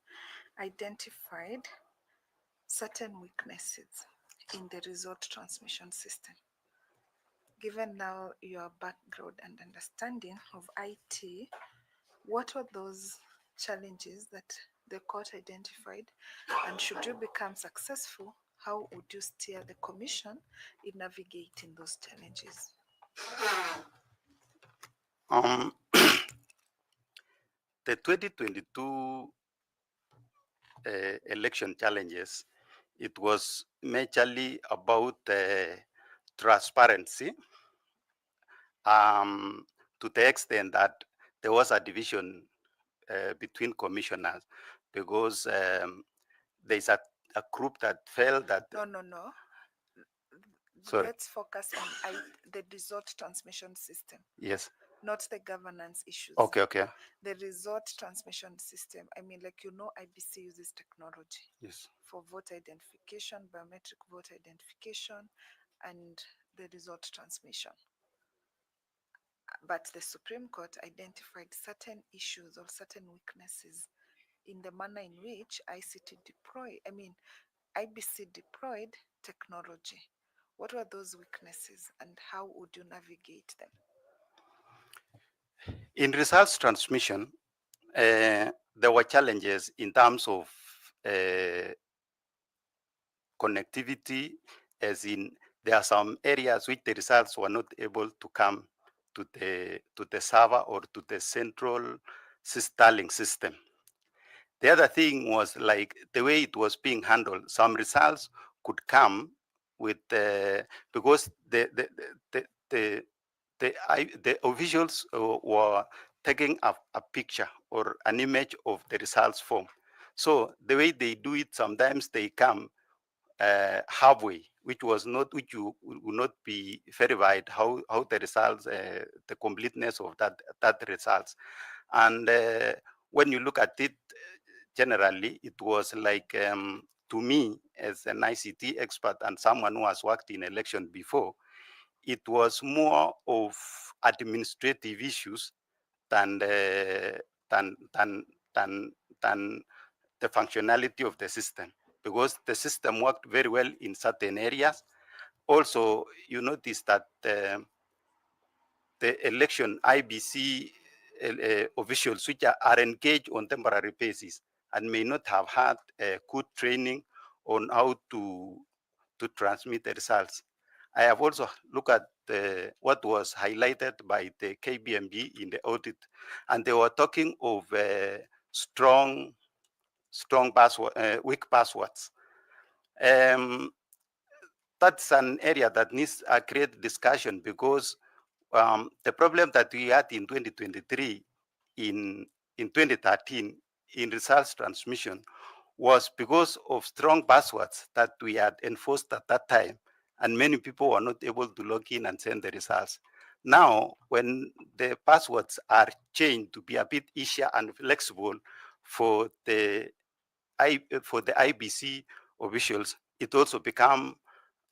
identified certain weaknesses in the result transmission system. Given now your background and understanding of IT, what were those challenges that the court identified? And should you become successful, how would you steer the commission in navigating those challenges? The 2022 election challenges, it was majorly about transparency, to the extent that there was a division between commissioners, because there's a group that felt that. No. Sorry. Let's focus on the result transmission system. Yes. Not the governance issues. Okay. The result transmission system. I mean, IBC uses technology. Yes. For voter identification, biometric voter identification, and the result transmission. But the Supreme Court identified certain issues or certain weaknesses in the manner in which IBC deployed technology. What were those weaknesses, and how would you navigate them? In results transmission, there were challenges in terms of connectivity, as in there are some areas which the results were not able to come to the server or to the central Starlink system. The other thing was like the way it was being handled. Some results could come with because the officials were taking a picture or an image of the results form. So the way they do it, sometimes they come halfway, which you will not be verified how the results, the completeness of that results. And when you look at it, generally, it was like, to me, as an ICT expert and someone who has worked in election before, it was more of administrative issues than the, than than the functionality of the system, because the system worked very well in certain areas. Also, you notice that the election IBC officials which are engaged on temporary basis and may not have had good training on how to transmit the results. I have also looked at what was highlighted by the KBMB in the audit, and they were talking of strong password, weak passwords. That's an area that needs a great discussion, because the problem that we had in 2023, in 2013, in results transmission, was because of strong passwords that we had enforced at that time, and many people were not able to log in and send the results. Now, when the passwords are changed to be a bit easier and flexible for the IBC officials, it also become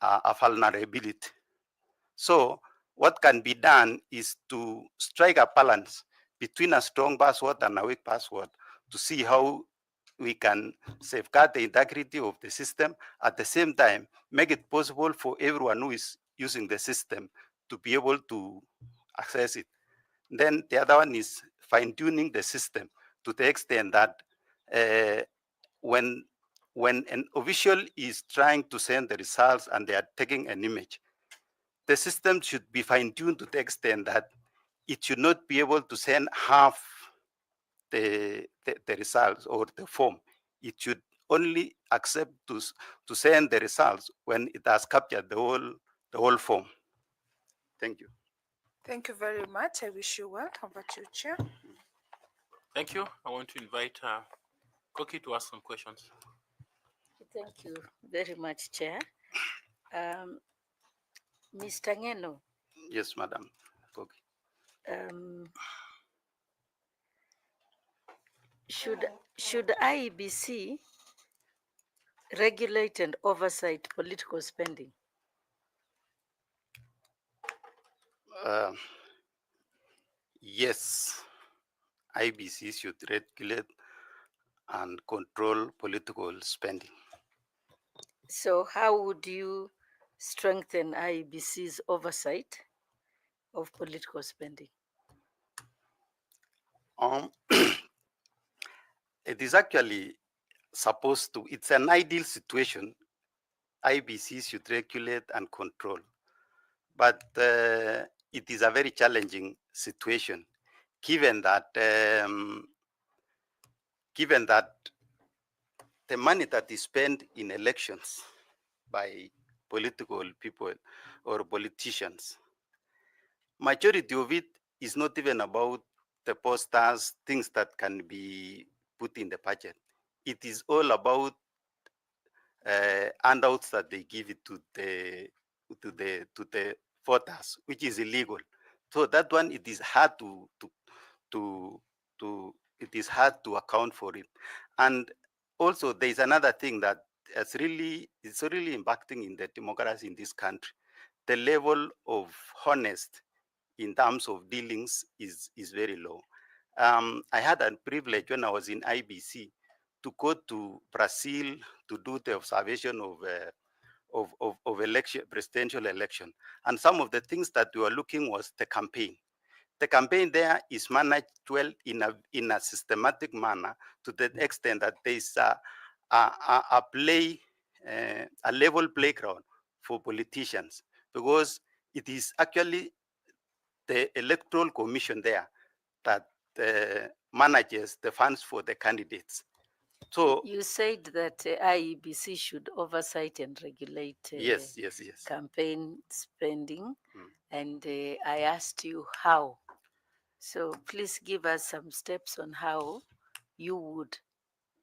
a vulnerability. So what can be done is to strike a balance between a strong password and a weak password to see how we can safeguard the integrity of the system, at the same time make it possible for everyone who is using the system to be able to access it. Then the other one is fine-tuning the system to the extent that when an official is trying to send the results and they are taking an image, the system should be fine-tuned to the extent that it should not be able to send half the results or the form. It should only accept to send the results when it has captured the whole form. Thank you. Thank you very much. I wish you well. Over to you, Chair. Thank you. I want to invite Koki to ask some questions. Thank you very much, Chair. Mr. Ngeno. Yes, Madam. Okay. Should IEBC regulate and oversight political spending? Yes, IBC should regulate and control political spending. So how would you strengthen IEBC's oversight of political spending? It is actually supposed to, it's an ideal situation. IBC should regulate and control, but it is a very challenging situation, given that the money that is spent in elections by political people or politicians, majority of it is not even about the posters, things that can be put in the budget. It is all about handouts that they give it to the voters, which is illegal. So that one, it is hard it is hard to account for it. And also, there is another thing that it's really impacting in the democracy in this country. The level of honest in terms of dealings is very low. I had a privilege when I was in IBC to go to Brazil to do the observation of election, presidential election. And some of the things that we were looking was the campaign. The campaign there is managed well in a systematic manner, to the extent that there is a level playground for politicians, because it is actually the electoral commission there that manages the funds for the candidates. So you said that IEBC should oversight and regulate yes. campaign spending, and I asked you how. So please give us some steps on how you would.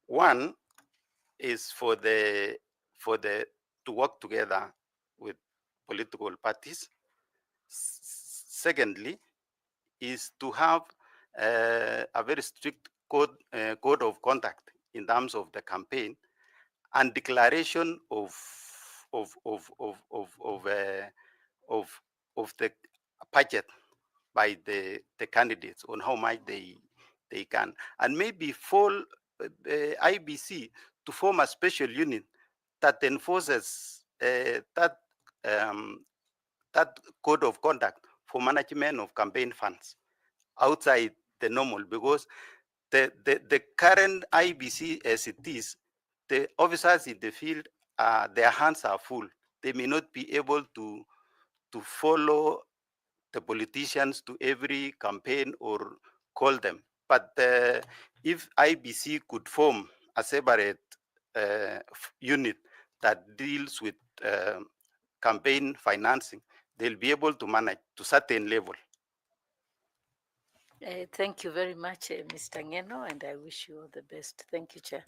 One is for the to work together with political parties. Secondly, is to have a very strict code of conduct in terms of the campaign and declaration of of of of of of, uh, of the budget by the candidates on how much they can, and maybe for IBC to form a special unit that enforces um, that code of conduct for management of campaign funds outside the normal, because the current IBC as it is, the officers in the field, their hands are full. They may not be able to follow the politicians to every campaign or call them. But if IBC could form a separate unit that deals with campaign financing, they'll be able to manage to certain level. Thank you very much, Mr. Ngeno, and I wish you all the best. Thank you, Chair.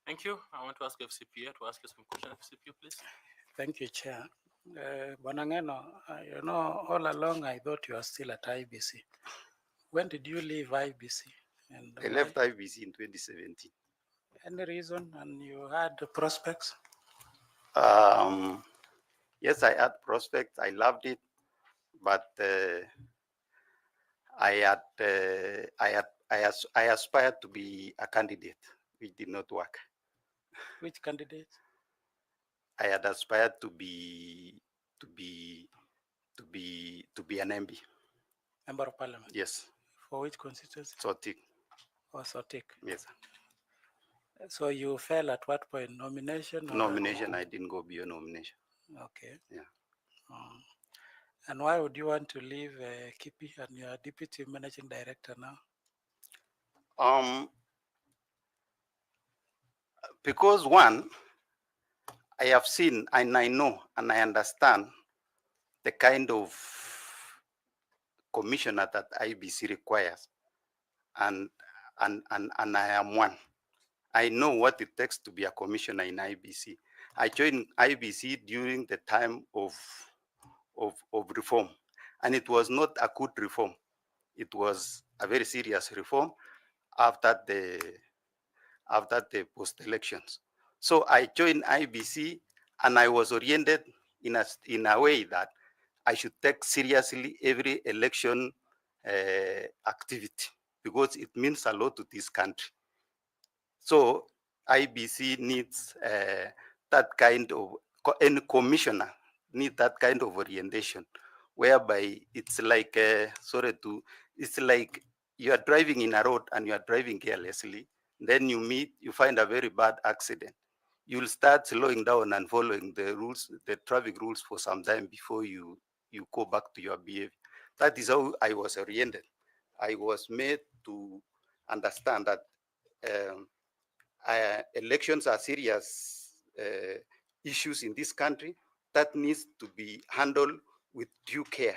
Thank you. I want to ask FCPA to ask you some questions. FCPA, please. Thank you, Chair. Bwana Ngeno, all along I thought you were still at IBC. When did you leave IBC? And I left IBC in 2017. Any reason? And you had the prospects? Yes, I had prospects. I loved it, but I aspired to be a candidate, which did not work. Which candidate? I had aspired to be an MB. Member of Parliament? Yes. For which constituency? Sotik. Or Sotik? Yes. So you fell at what point? Nomination? Nomination, I didn't go beyond nomination. Okay. Yeah. And why would you want to leave Kipi, and you are deputy managing director now? Because one, I have seen and I know and I understand the kind of commissioner that IBC requires, and I am one. I know what it takes to be a commissioner in IBC. I joined IBC during the time of reform, and it was not a good reform. It was a very serious reform after the post-elections. So I joined IBC, and I was oriented in a way that I should take seriously every election activity, because it means a lot to this country. So IBC needs that kind of, any commissioner need that kind of orientation, whereby it's like, it's like you are driving in a road and you are driving carelessly, then you find a very bad accident. You'll start slowing down and following the rules, the traffic rules for some time before you go back to your behavior. That is how I was oriented. I was made to understand that elections are serious issues in this country that needs to be handled with due care,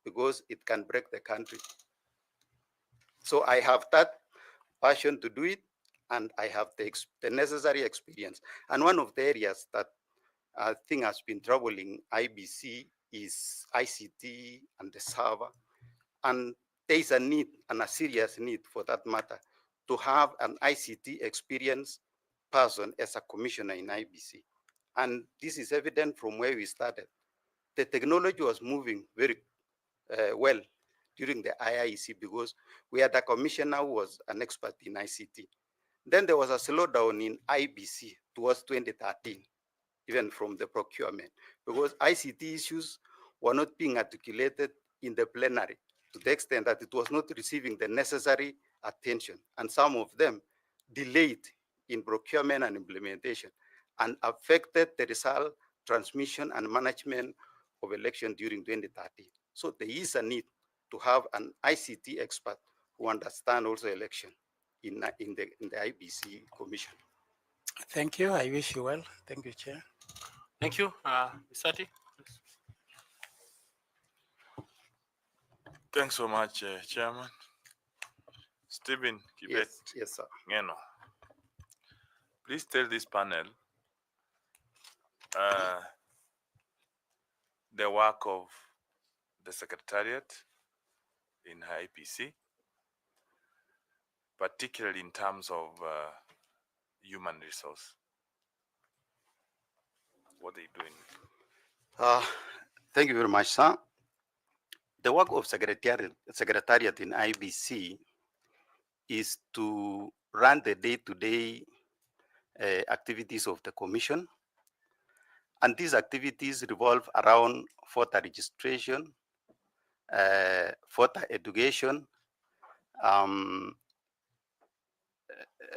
because it can break the country. So I have that passion to do it, and I have the necessary experience. And one of the areas that I think has been troubling IBC is ICT and the server. And there is a need, and a serious need for that matter, to have an ICT experienced person as a commissioner in IBC. And this is evident from where we started. The technology was moving very well during the IIEC, because we had a commissioner who was an expert in ICT. Then there was a slowdown in IBC towards 2013, even from the procurement, because ICT issues were not being articulated in the plenary to the extent that it was not receiving the necessary attention. And some of them delayed in procurement and implementation and affected the result, transmission, and management of election during 2013. So there is a need to have an ICT expert who understand also election in the IBC Commission. Thank you. I wish you well. Thank you, Chair. Thank you. Isati. Thanks so much, Chairman. Stephen Kibet Yes, sir. Ngeno, please tell this panel the work of the Secretariat in IPC, particularly in terms of human resource. What are you doing? Thank you very much, sir. The work of Secretariat in IBC is to run the day-to-day activities of the Commission. And these activities revolve around voter registration, voter education, um,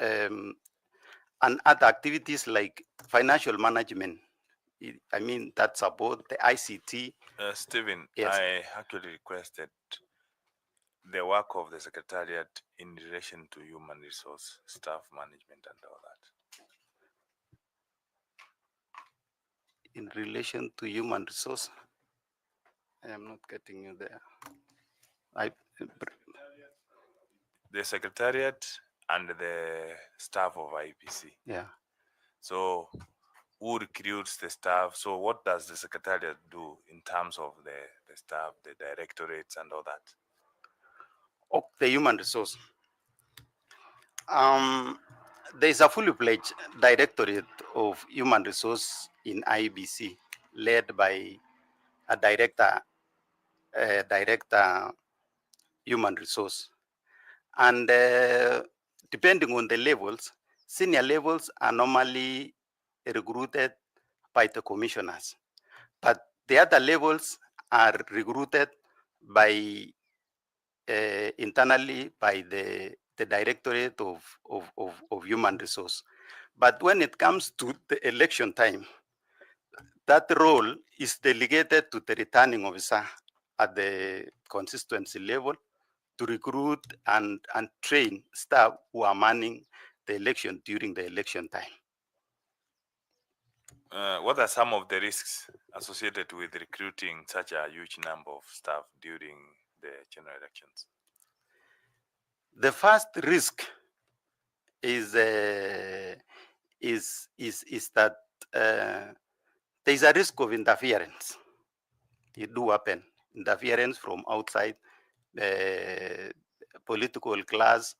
and other activities like financial management. I mean, that's about the ICT. Stephen, Yes. I actually requested the work of the Secretariat in relation to human resource, staff management, and all that. In relation to human resource, I am not getting you there. The Secretariat and the staff of IPC. Yeah. So who recruits the staff? So what does the Secretariat do in terms of the staff, the directorates and all that? Of the human resource. There is a fully fledged directorate of human resource in IBC led by a director human resource. And depending on the levels, senior levels are normally recruited by the commissioners, but the other levels are recruited by internally by the directorate of human resource. But when it comes to the election time, that role is delegated to the returning officer at the constituency level to recruit and train staff who are manning the election during the election time. What are some of the risks associated with recruiting such a huge number of staff during the general elections? The first risk is that there is a risk of interference. It do happen, interference from outside the political class,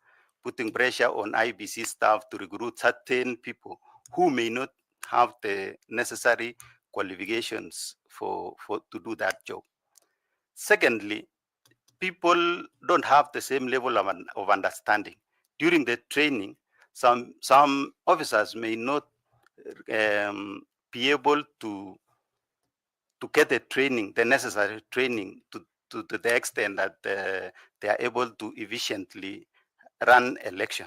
putting pressure on IBC staff to recruit certain people who may not have the necessary qualifications to do that job. Secondly, people don't have the same level of understanding. During the training, some officers may not be able to get the training, the necessary training to the extent that they are able to efficiently run election.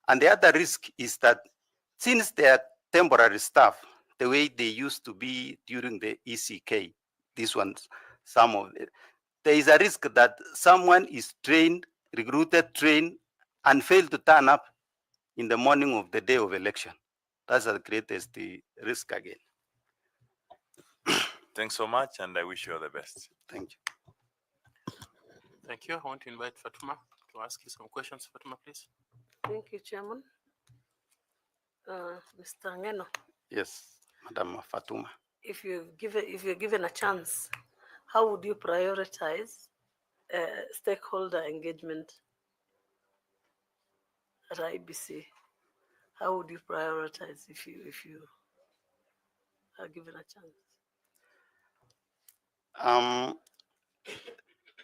And the other risk is that since they are temporary staff, the way they used to be during the ECK, these ones, some of it, there is a risk that someone is trained, recruited, trained, and fail to turn up in the morning of the day of election. That's the greatest risk again. Thanks so much, and I wish you all the best. Thank you. Thank you. I want to invite Fatuma to ask you some questions. Fatuma, please. Thank you, Chairman. Mr. Ngeno. Yes, Madam Fatuma. If you're given a chance, how would you prioritize stakeholder engagement at IBC? How would you prioritize if you are given a chance?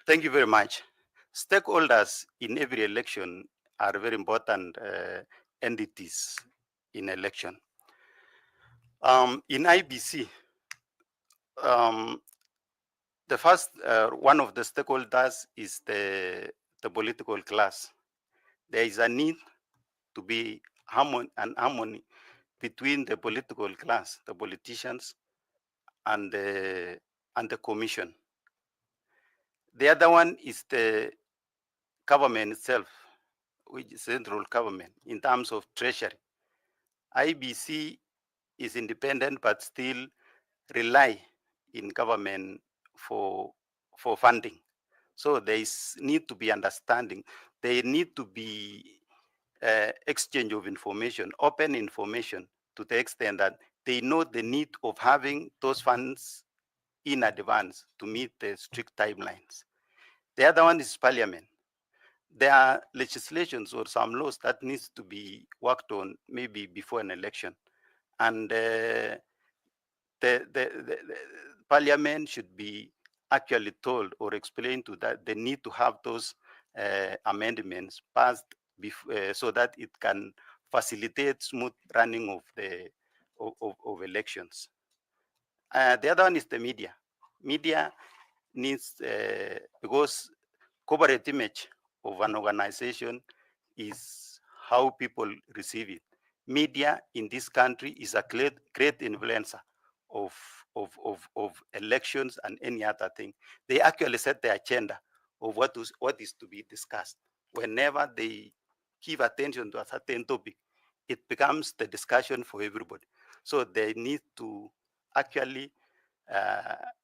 Thank you very much. Stakeholders in every election are very important entities in election. In IBC, the first one of the stakeholders is the political class. There is a need to be harmony between the political class, the politicians, and the commission. The other one is the government itself, which is central government in terms of treasury. IBC is independent but still rely in government for funding. So there is need to be understanding. there need to be exchange of information, open information, to the extent that they know the need of having those funds in advance to meet the strict timelines. The other one is parliament. There are legislations or some laws that needs to be worked on maybe before an election. And the parliament should be actually told or explained to that they need to have those amendments passed so that it can facilitate smooth running of the of elections. The other one is the media. Media needs because corporate image of an organization is how people receive it. Media in this country is a great influencer of elections and any other thing. They actually set the agenda of what is to be discussed. Whenever they give attention to a certain topic, it becomes the discussion for everybody. So they need to actually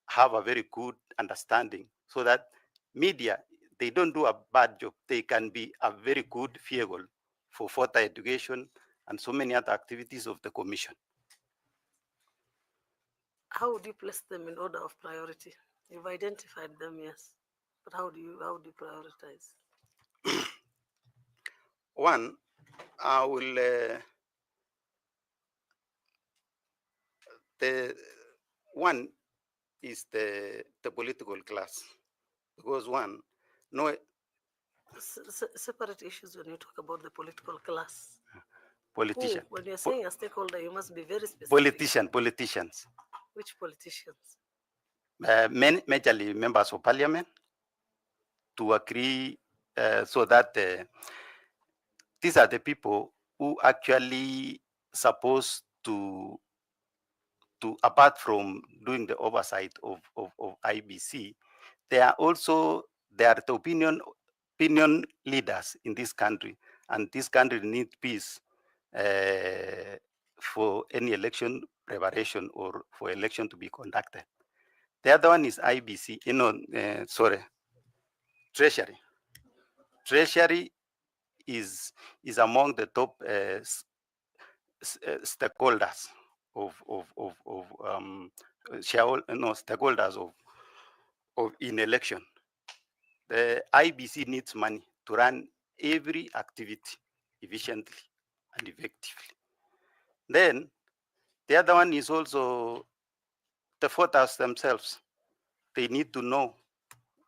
have a very good understanding so that media, they don't do a bad job. They can be a very good vehicle for further education and so many other activities of the commission. How would you place them in order of priority? You've identified them, yes, but how do you prioritize? One, I will the one is the political class, because one, no Separate issues when you talk about the political class. politician. Who? When you're saying a stakeholder, you must be very specific. Politicians. Which politicians? Majorly members of parliament, to agree so that these are the people who actually supposed to apart from doing the oversight of IBC, they are the opinion leaders in this country, and this country needs peace for any election preparation or for election to be conducted. The other one is IBC, Treasury. Treasury is among the top stakeholders stakeholders of in election. The IBC needs money to run every activity efficiently and effectively. Then the other one is also the voters themselves. They need to know,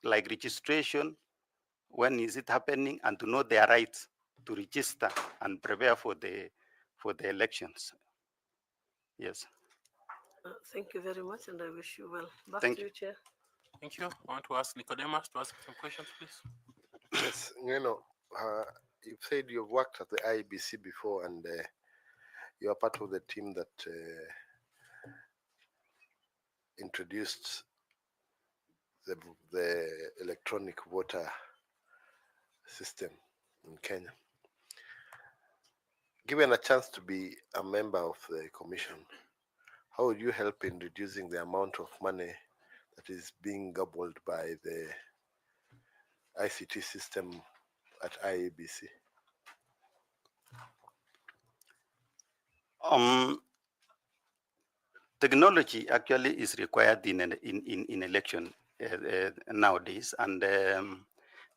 like registration, when is it happening, and to know their rights to register and prepare for the elections. Yes. Thank you very much, and I wish you well. Back Thank to you, Chair. Thank you. I want to ask Nicodemus to ask some questions, please. Yes, you've said you've worked at the IEBC before, and you are part of the team that introduced the electronic voter system in Kenya. Given a chance to be a member of the commission, how would you help in reducing the amount of money that is being gobbled by the ICT system at IEBC? Technology actually is required in election nowadays, and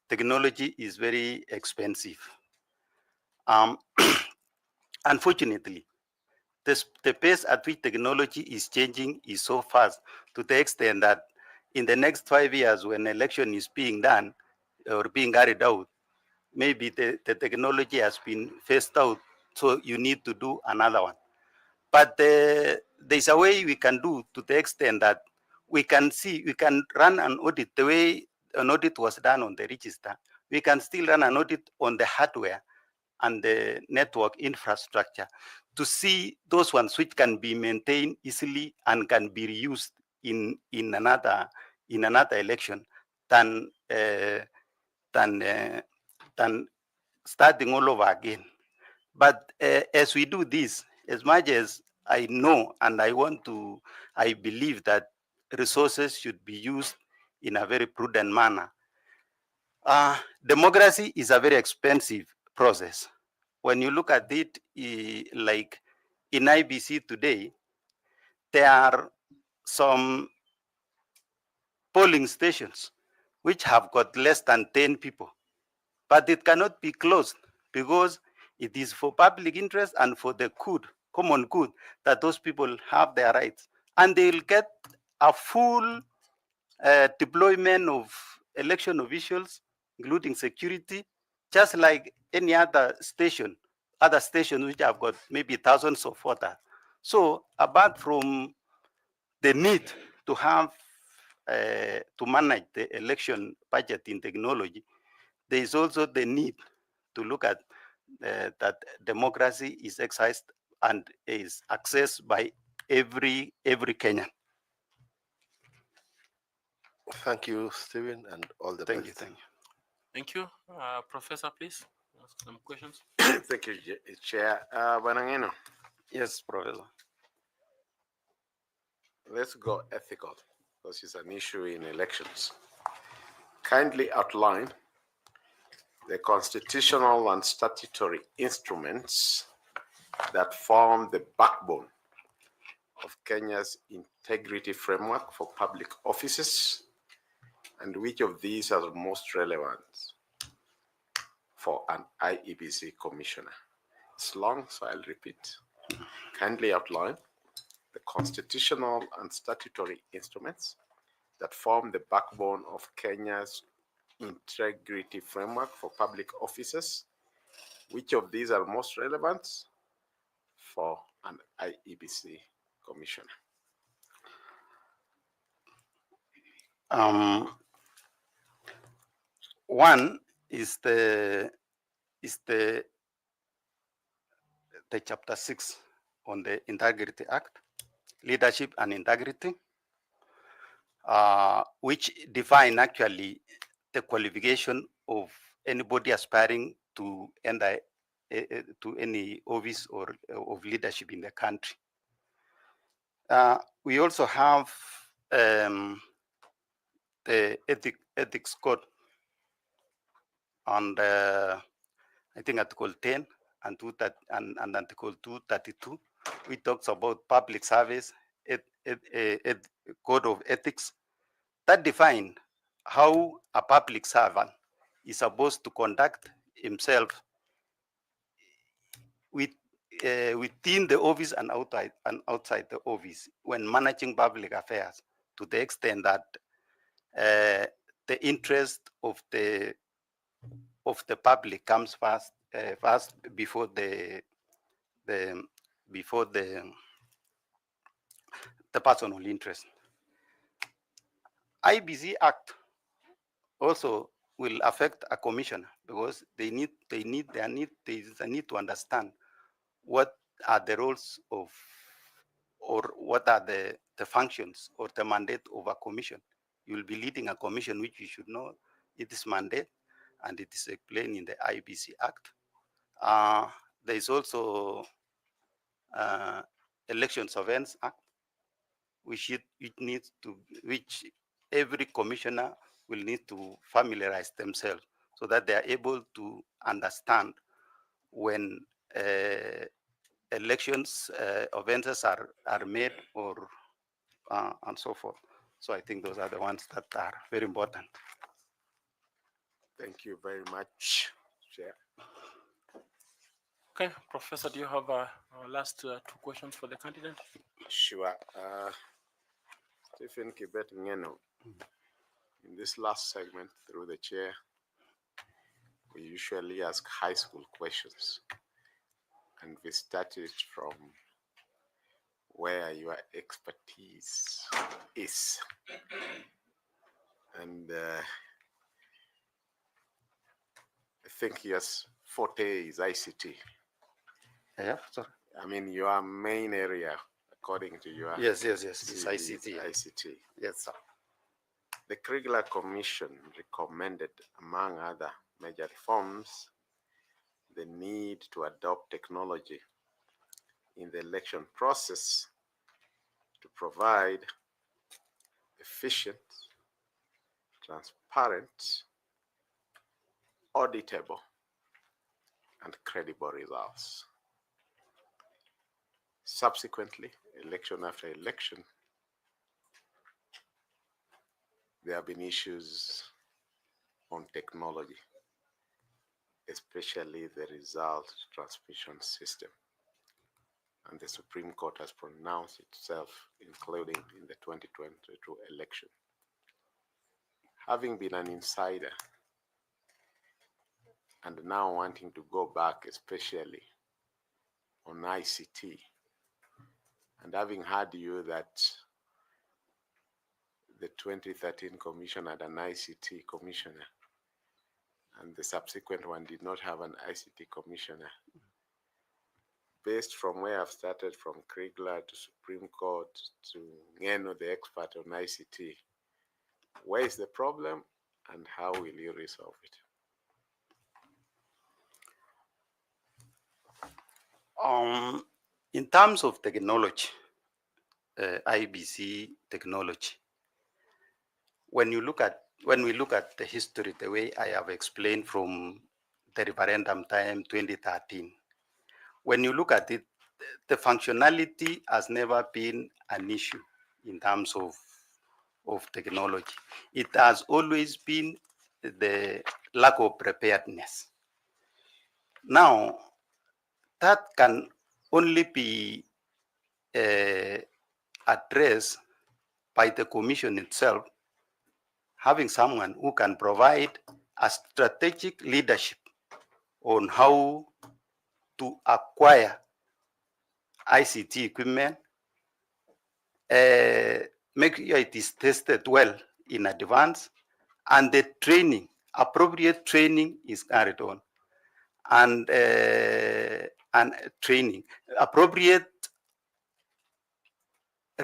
technology is very expensive. Unfortunately, the pace at which technology is changing is so fast, to the extent that in the next 5 years, when election is being done or being carried out, maybe the technology has been phased out, so you need to do another one. But there's a way we can do, to the extent that we can run an audit the way an audit was done on the register. We can still run an audit on the hardware and the network infrastructure to see those ones which can be maintained easily and can be reused in another election than starting all over again. But as we do this, as much as I know and I believe that resources should be used in a very prudent manner. Democracy is a very expensive process. When you look at it, like in IBC today, there are some polling stations which have got less than 10 people, but it cannot be closed because it is for public interest and for the good, common good, that those people have their rights. And they'll get a full deployment of election officials, including security, just like any other station, other stations which have got maybe thousands of voters. So apart from the need to have to manage the election budget in technology, there is also the need to look at that democracy is exercised and is accessed by every Kenyan. Thank you, Stephen, and all the Thank you, best. thank you. Thank you. Professor, please ask some questions. Thank you, Chair. Banangeno, Yes, Professor. let's go ethical, because it's an issue in elections. Kindly outline the constitutional and statutory instruments that form the backbone of Kenya's integrity framework for public offices, and which of these are most relevant for an IEBC commissioner. It's long, so I'll repeat. Kindly outline the constitutional and statutory instruments that form the backbone of Kenya's integrity framework for public offices. Which of these are most relevant for an IEBC commissioner? One is the chapter 6 on the Integrity Act, Leadership and Integrity, which define actually the qualification of anybody aspiring to enter to any office or of leadership in the country. We also have the ethics code, and I think Article 10 and Article 232, which talks about public service, code of ethics, that define how a public servant is supposed to conduct himself within the office and outside the office when managing public affairs, to the extent that the interest of the public comes first before the personal interest. IBC Act also will affect a commissioner because there is a need to understand what are the roles of, or what are the functions or the mandate of a commission. You will be leading a commission, which you should know its mandate, and it is explained in the IBC Act. There is also Election Surveillance Act, which every commissioner will need to familiarize themselves so that they are able to understand when elections offenses are made, or and so forth. So I think those are the ones that are very important. Thank you very much, Chair. Okay, Professor, do you have last two questions for the candidate? Sure. Stephen Kibet Ngeno, in this last segment through the chair, we usually ask high school questions, and we started from where your expertise is. And I think yes, forte is ICT. Yeah, sorry. I mean, your main area, according to your Yes, it's CV, ICT. ICT. Yes, sir. The Kriegler Commission recommended, among other major reforms, the need to adopt technology in the election process to provide efficient, transparent, auditable and credible results. Subsequently, election after election, there have been issues on technology, especially the result transmission system. And the Supreme Court has pronounced itself, including in the 2022 election. Having been an insider and now wanting to go back, especially on ICT, and having heard you that the 2013 commission had an ICT commissioner, and the subsequent one did not have an ICT commissioner. Based from where I've started, from Kriegler to Supreme Court to Ngeno, the expert on ICT, where is the problem and how will you resolve it? In terms of technology, IBC technology, when we look at the history, the way I have explained from the referendum time 2013, when you look at it, the functionality has never been an issue in terms of technology. It has always been the lack of preparedness. Now, that can only be addressed by the commission itself, having someone who can provide a strategic leadership on how to acquire ICT equipment, make sure it is tested well in advance, and the training, appropriate training is carried on, and training, appropriate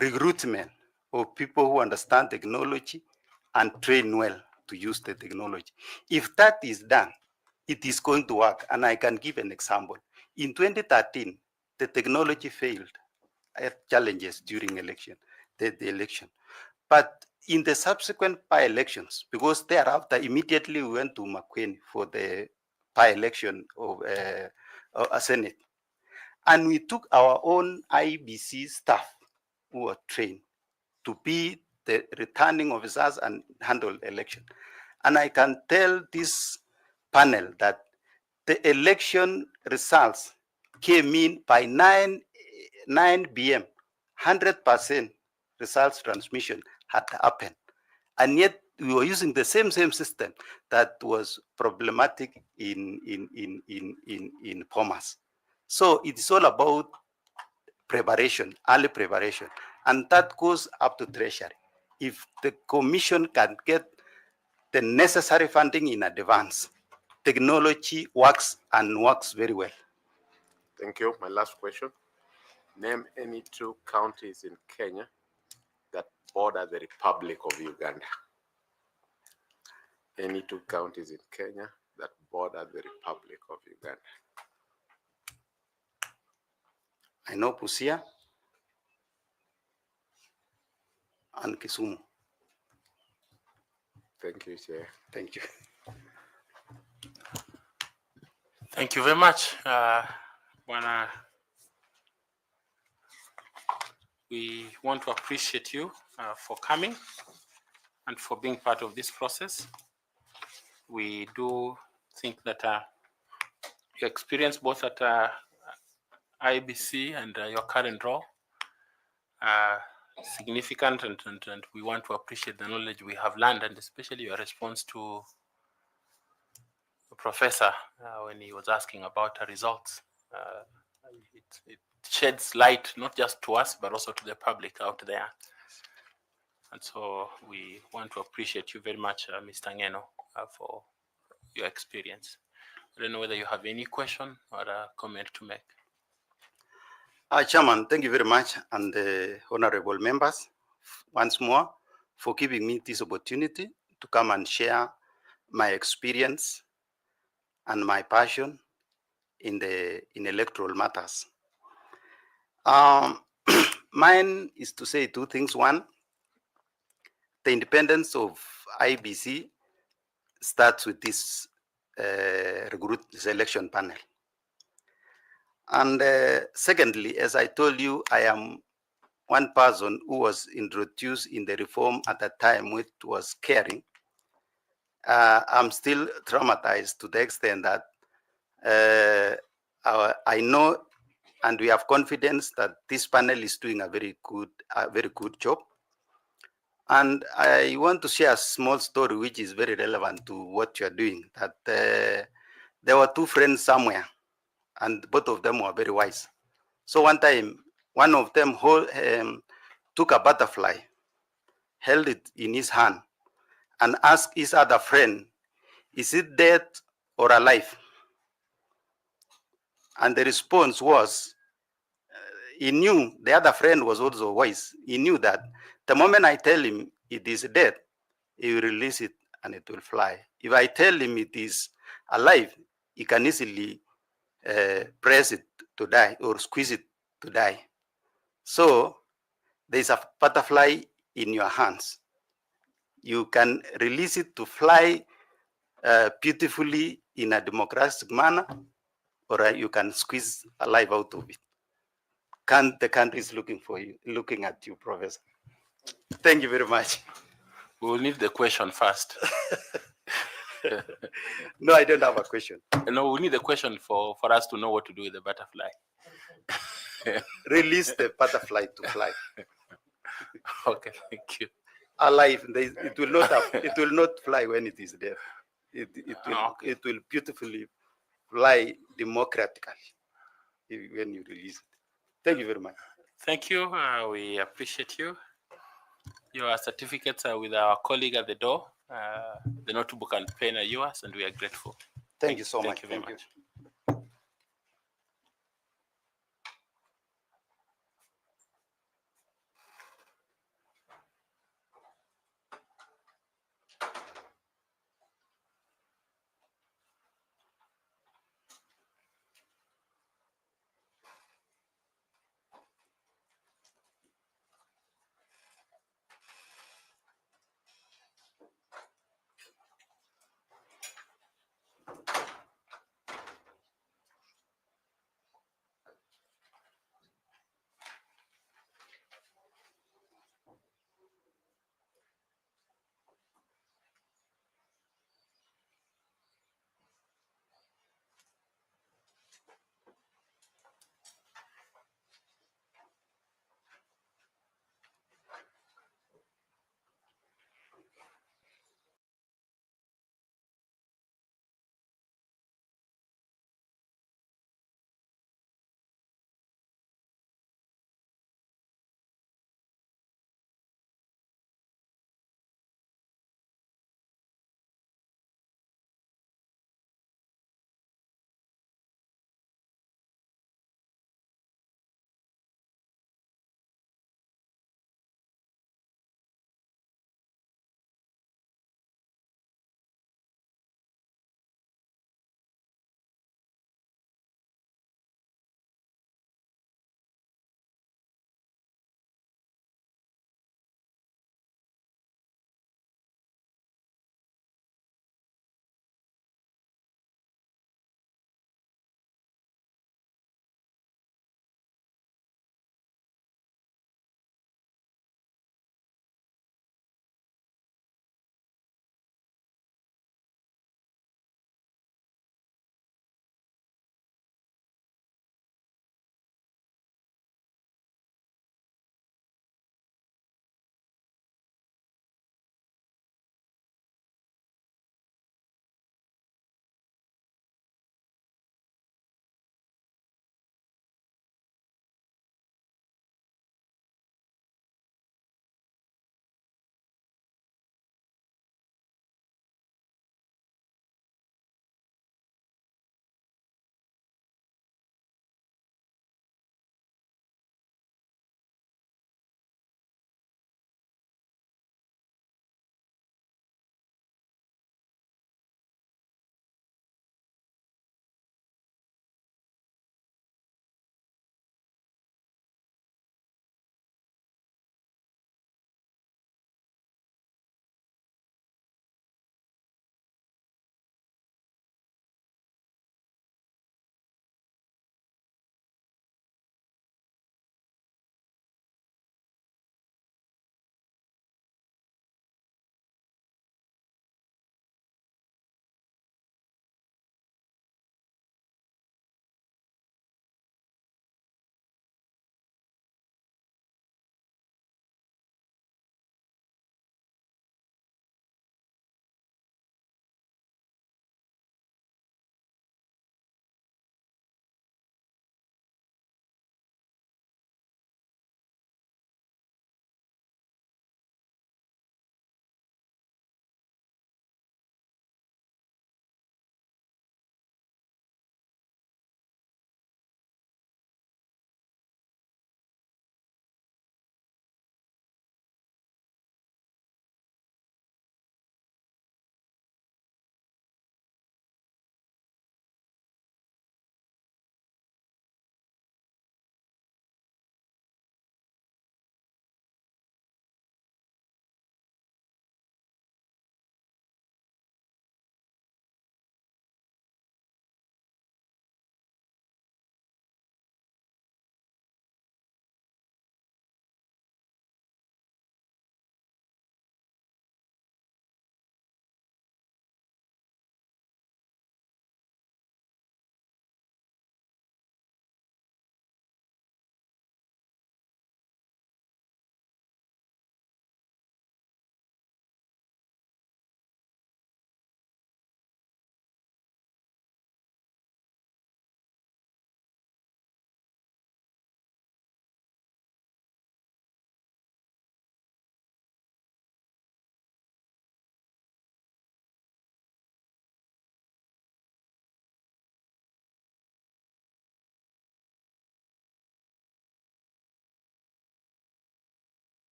recruitment of people who understand technology and train well to use the technology. If that is done, it is going to work. And I can give an example. In 2013, the technology failed. I had challenges during election, the election. But in the subsequent by-elections, because thereafter immediately we went to McQueen for the by-election of a Senate. And we took our own IBC staff who were trained to be the returning officers and handle election. And I can tell this panel that the election results came in by 9 p.m. 100% results transmission had happened. And yet we were using the same system that was problematic in Pomas. So it's all about preparation, early preparation, and that goes up to Treasury. If the commission can get the necessary funding in advance, technology works and works very well. Thank you. My last question. Name any 2 counties in Kenya that border the Republic of Uganda. Any 2 counties in Kenya that border the Republic of Uganda. I know Busia and Kisumu. Thank you, Chair. Thank you. Thank you very much, Bwana. We want to appreciate you for coming and for being part of this process. We do think that your experience both at IBC and your current role significant, and we want to appreciate the knowledge we have learned, and especially your response to the professor when he was asking about the results. It sheds light not just to us but also to the public out there. And so we want to appreciate you very much, Mr. Ngeno, for your experience. I don't know whether you have any question or a comment to make. Chairman, thank you very much, and the honorable members, once more, for giving me this opportunity to come and share my experience and my passion in electoral matters. Mine is to say 2 things. One, the independence of IBC starts with this recruit selection panel. And secondly, as I told you, I am one person who was introduced in the reform at that time, which was caring. I'm still traumatized to the extent that I know and we have confidence that this panel is doing a very good job. And I want to share a small story which is very relevant to what you are doing. That there were two friends somewhere, and both of them were very wise. So one time, one of them took a butterfly, held it in his hand, and asked his other friend, "Is it dead or alive?" And the response was, he knew, the other friend was also wise. He knew that the moment I tell him it is dead, he will release it and it will fly. If I tell him it is alive, he can easily press it to die or squeeze it to die. So there is a butterfly in your hands. You can release it to fly beautifully in a democratic manner, or you can squeeze a life out of it. The country is looking at you, Professor. Thank you very much. We will need the question first. No, I don't have a question. No, we need the question for us to know what to do with the butterfly. Release the butterfly to fly. Okay, thank you. Alive, it will not fly when it is dead. It will beautifully fly democratically when you release it. Thank you very much. Thank you. We appreciate you. Your certificates are with our colleague at the door. The notebook and pen are yours, and we are grateful. Thank you so much. Thank you very much.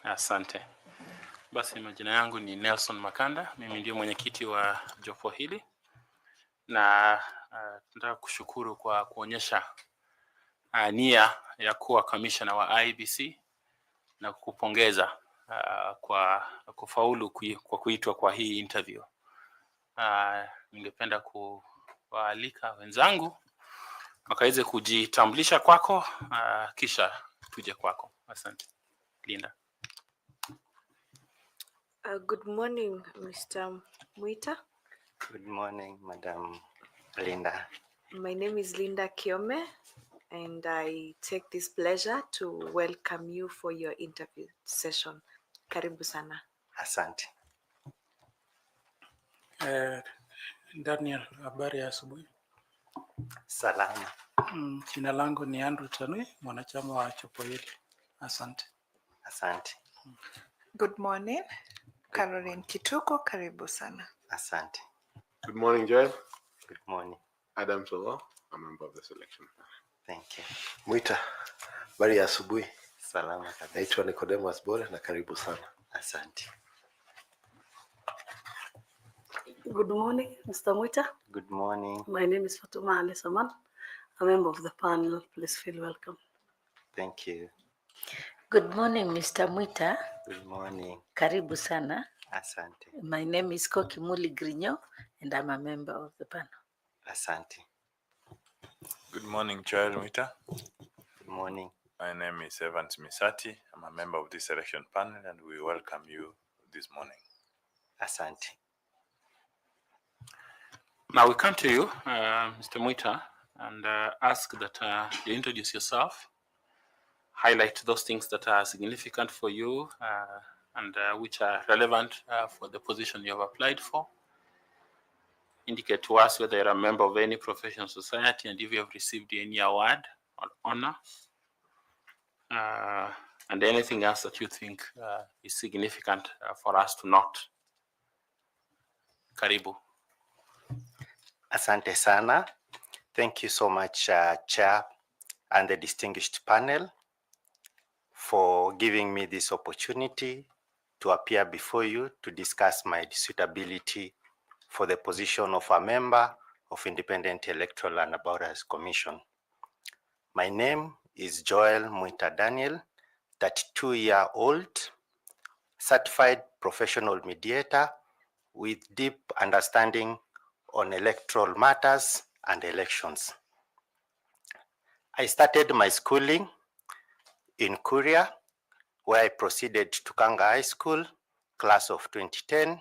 Asante. Basi majina yangu ni Nelson Makanda, mimi ndio mwenyekiti wa jopo hili na tunataka kushukuru kwa kuonyesha nia ya kuwa kamishna wa IEBC na kukupongeza kwa kufaulu kwa kuitwa kwa hii interview. Ningependa kuwaalika wenzangu wakaweze kujitambulisha kwako, kisha tuje kwako. Asante. Linda. Good morning, Mr. Mwita. Good morning, Madam Linda. My name is Linda Kiome, and I take this pleasure to welcome you for your interview session. Karibu sana. Asante. Daniel, habari ya asubuhi. Salama. Jina langu ni Andrew Tanui, mwanachama wa jopo hili. Asante. Asante. Good morning, Caroline Kituko, karibu sana. Asante. Good morning, Joel. Good morning. Adam Solo, a member of the selection. Thank you. Mwita, habari ya asubuhi. Salama kabisa. Naitwa Nicodemus Bore na karibu sana. Asante. Good morning, Mr. Mwita. Good morning. My name is Fatuma Ali Saman, a member of the panel. Please feel welcome. Thank you. Good morning, Mr. Mwita. Good morning. Karibu sana. Asante. My name is Koki Muli Grinyo, and I'm a member of the panel. Asante. Good morning, Joel Mwita. Good morning. My name is Evans Misati. I'm a member of this selection panel, and we welcome you this morning. Asante. Now we come to you, Mr. Mwita, and ask that you introduce yourself, highlight those things that are significant for you and which are relevant for the position you have applied for. Indicate to us whether you're a member of any professional society and if you have received any award or honor, and anything else that you think is significant for us to note. Karibu. Asante sana. Thank you so much, Chair and the distinguished panel, for giving me this opportunity to appear before you to discuss my suitability for the position of a member of Independent Electoral and Borders Commission. My name is Joel Mwita Daniel, 32-year-old, certified professional mediator with deep understanding on electoral matters and elections. I started my schooling in Kuria, where I proceeded to Kanga High School, class of 2010,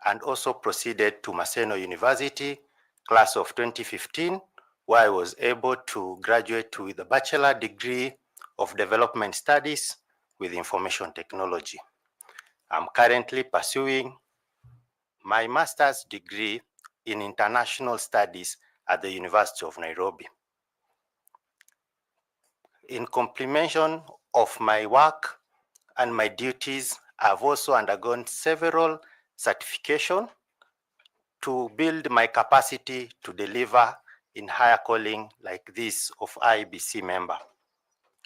and also proceeded to Maseno University, class of 2015, where I was able to graduate with a bachelor degree of development studies with information technology. I'm currently pursuing my master's degree in international studies at the University of Nairobi. In complementation of my work and my duties, I've also undergone several certifications to build my capacity to deliver in higher calling like this of IEBC member.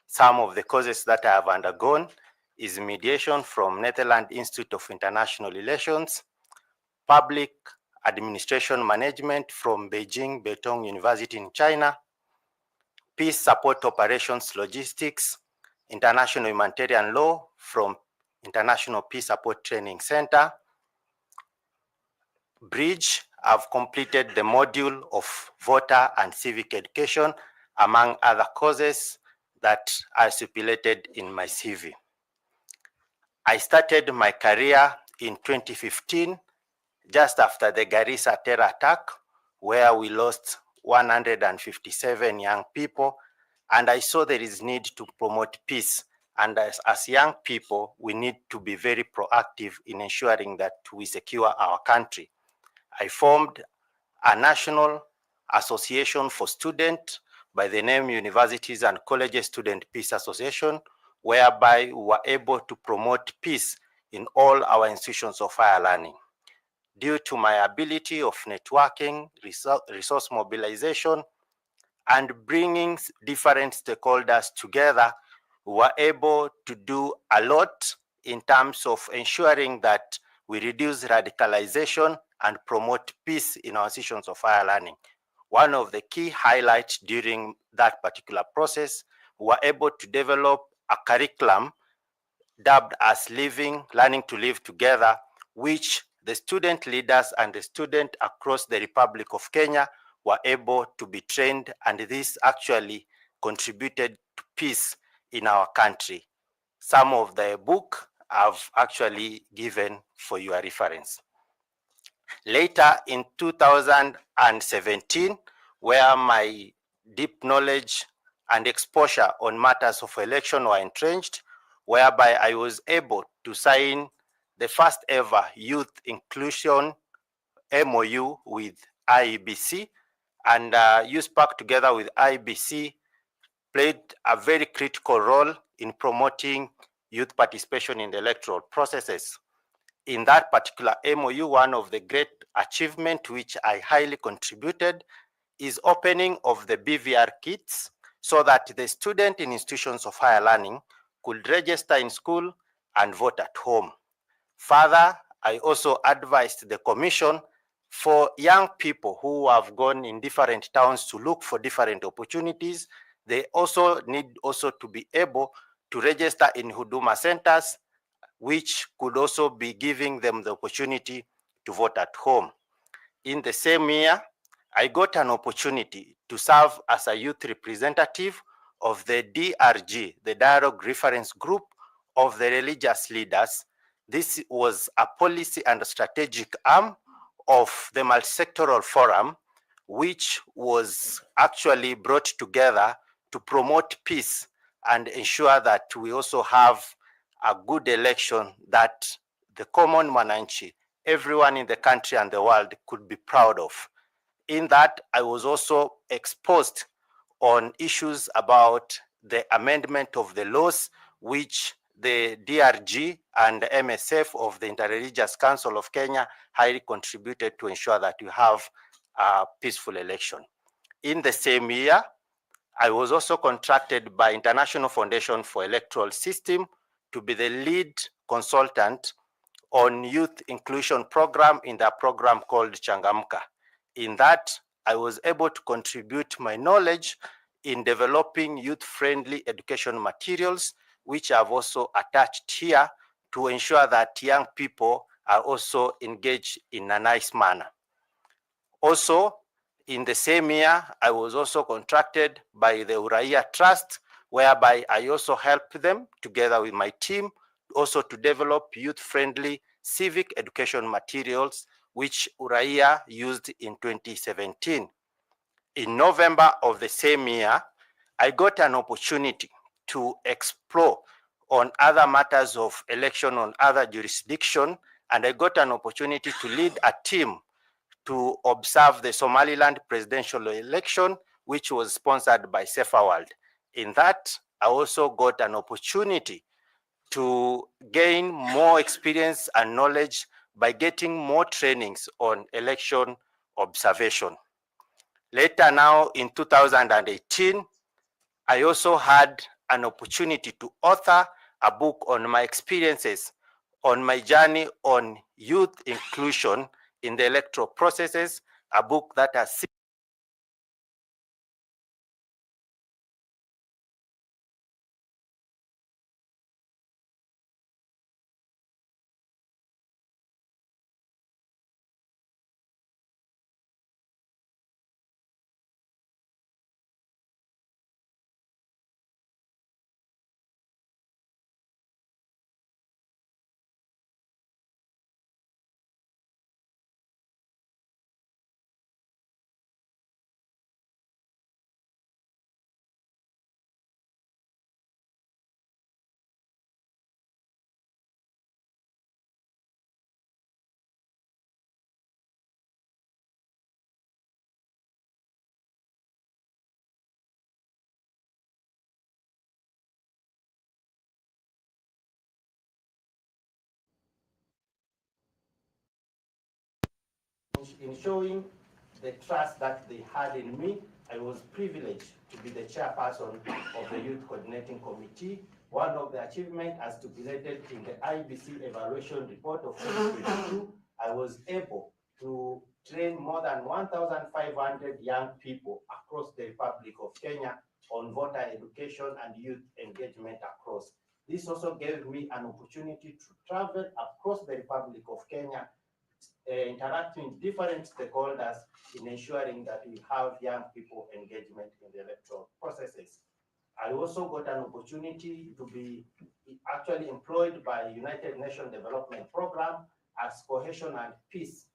Some of the courses that I have undergone is mediation from Netherlands Institute of International Relations, public administration management from Beijing Beitong University in China, peace support operations logistics, international humanitarian law from International Peace Support Training Center. Bridge, I've completed the module of voter and civic education, among other courses that are stipulated in my CV. I started my career in 2015, just after the Garissa terror attack, where we lost 157 young people, and I saw there is need to promote peace. And as young people, we need to be very proactive in ensuring that we secure our country. I formed a national association for students by the name Universities and Colleges Student Peace Association, whereby we were able to promote peace in all our institutions of higher learning. Due to my ability of networking, resource mobilization, and bringing different stakeholders together, we were able to do a lot in terms of ensuring that we reduce radicalization and promote peace in our institutions of higher learning. One of the key highlights during that particular process, we were able to develop a curriculum dubbed as Learning to Live Together, which the student leaders and the students across the Republic of Kenya were able to be trained, and this actually contributed to peace in our country. Some of the book I've actually given for your reference. Later in 2017, where my deep knowledge and exposure on matters of election were entrenched, whereby I was able to sign the first ever youth inclusion MOU with Iebc, and USPAC together with Iebc played a very critical role in promoting youth participation in the electoral processes. In that particular MOU, one of the great achievements which I highly contributed is opening of the BVR kits so that the student in institutions of higher learning could register in school and vote at home. Further, I also advised the commission for young people who have gone in different towns to look for different opportunities. They also need to be able to register in Huduma centers, which could also be giving them the opportunity to vote at home. In the same year, I got an opportunity to serve as a youth representative of the DRG, the Dialogue Reference Group of the religious leaders. This was a policy and strategic arm of the multisectoral forum, which was actually brought together to promote peace and ensure that we also have a good election that the common mwananchi, everyone in the country and the world could be proud of. In that, I was also exposed on issues about the amendment of the laws, which the DRG and the MSF of the Interreligious Council of Kenya highly contributed to ensure that we have a peaceful election. In the same year, I was also contracted by International Foundation for Electoral System to be the lead consultant on youth inclusion program in the program called Changamka. In that, I was able to contribute my knowledge in developing youth-friendly education materials, which I've also attached here to ensure that young people are also engaged in a nice manner. Also, in the same year, I was also contracted by the Uraia Trust, whereby I also helped them together with my team also to develop youth-friendly civic education materials, which Uraia used in 2017. In November of the same year, I got an opportunity to explore on other matters of election on other jurisdictions, and I got an opportunity to lead a team to observe the Somaliland presidential election, which was sponsored by World. In that, I also got an opportunity to gain more experience and knowledge by getting more trainings on election observation. Later now in 2018, I also had an opportunity to author a book on my experiences on my journey on youth inclusion in the electoral processes, a book that has in showing the trust that they had in me I was privileged to be the chairperson of the Youth Coordinating Committee. One of the achievements, as stipulated in the IEBC evaluation report of 2022, I was able to train more than 1,500 young people across the Republic of Kenya on voter education and youth engagement across. This also gave me an opportunity to travel across the Republic of Kenya, interacting with different stakeholders in ensuring that we have young people engagement in the electoral processes. I also got an opportunity to be actually employed by United Nations Development Program as Cohesion and Peace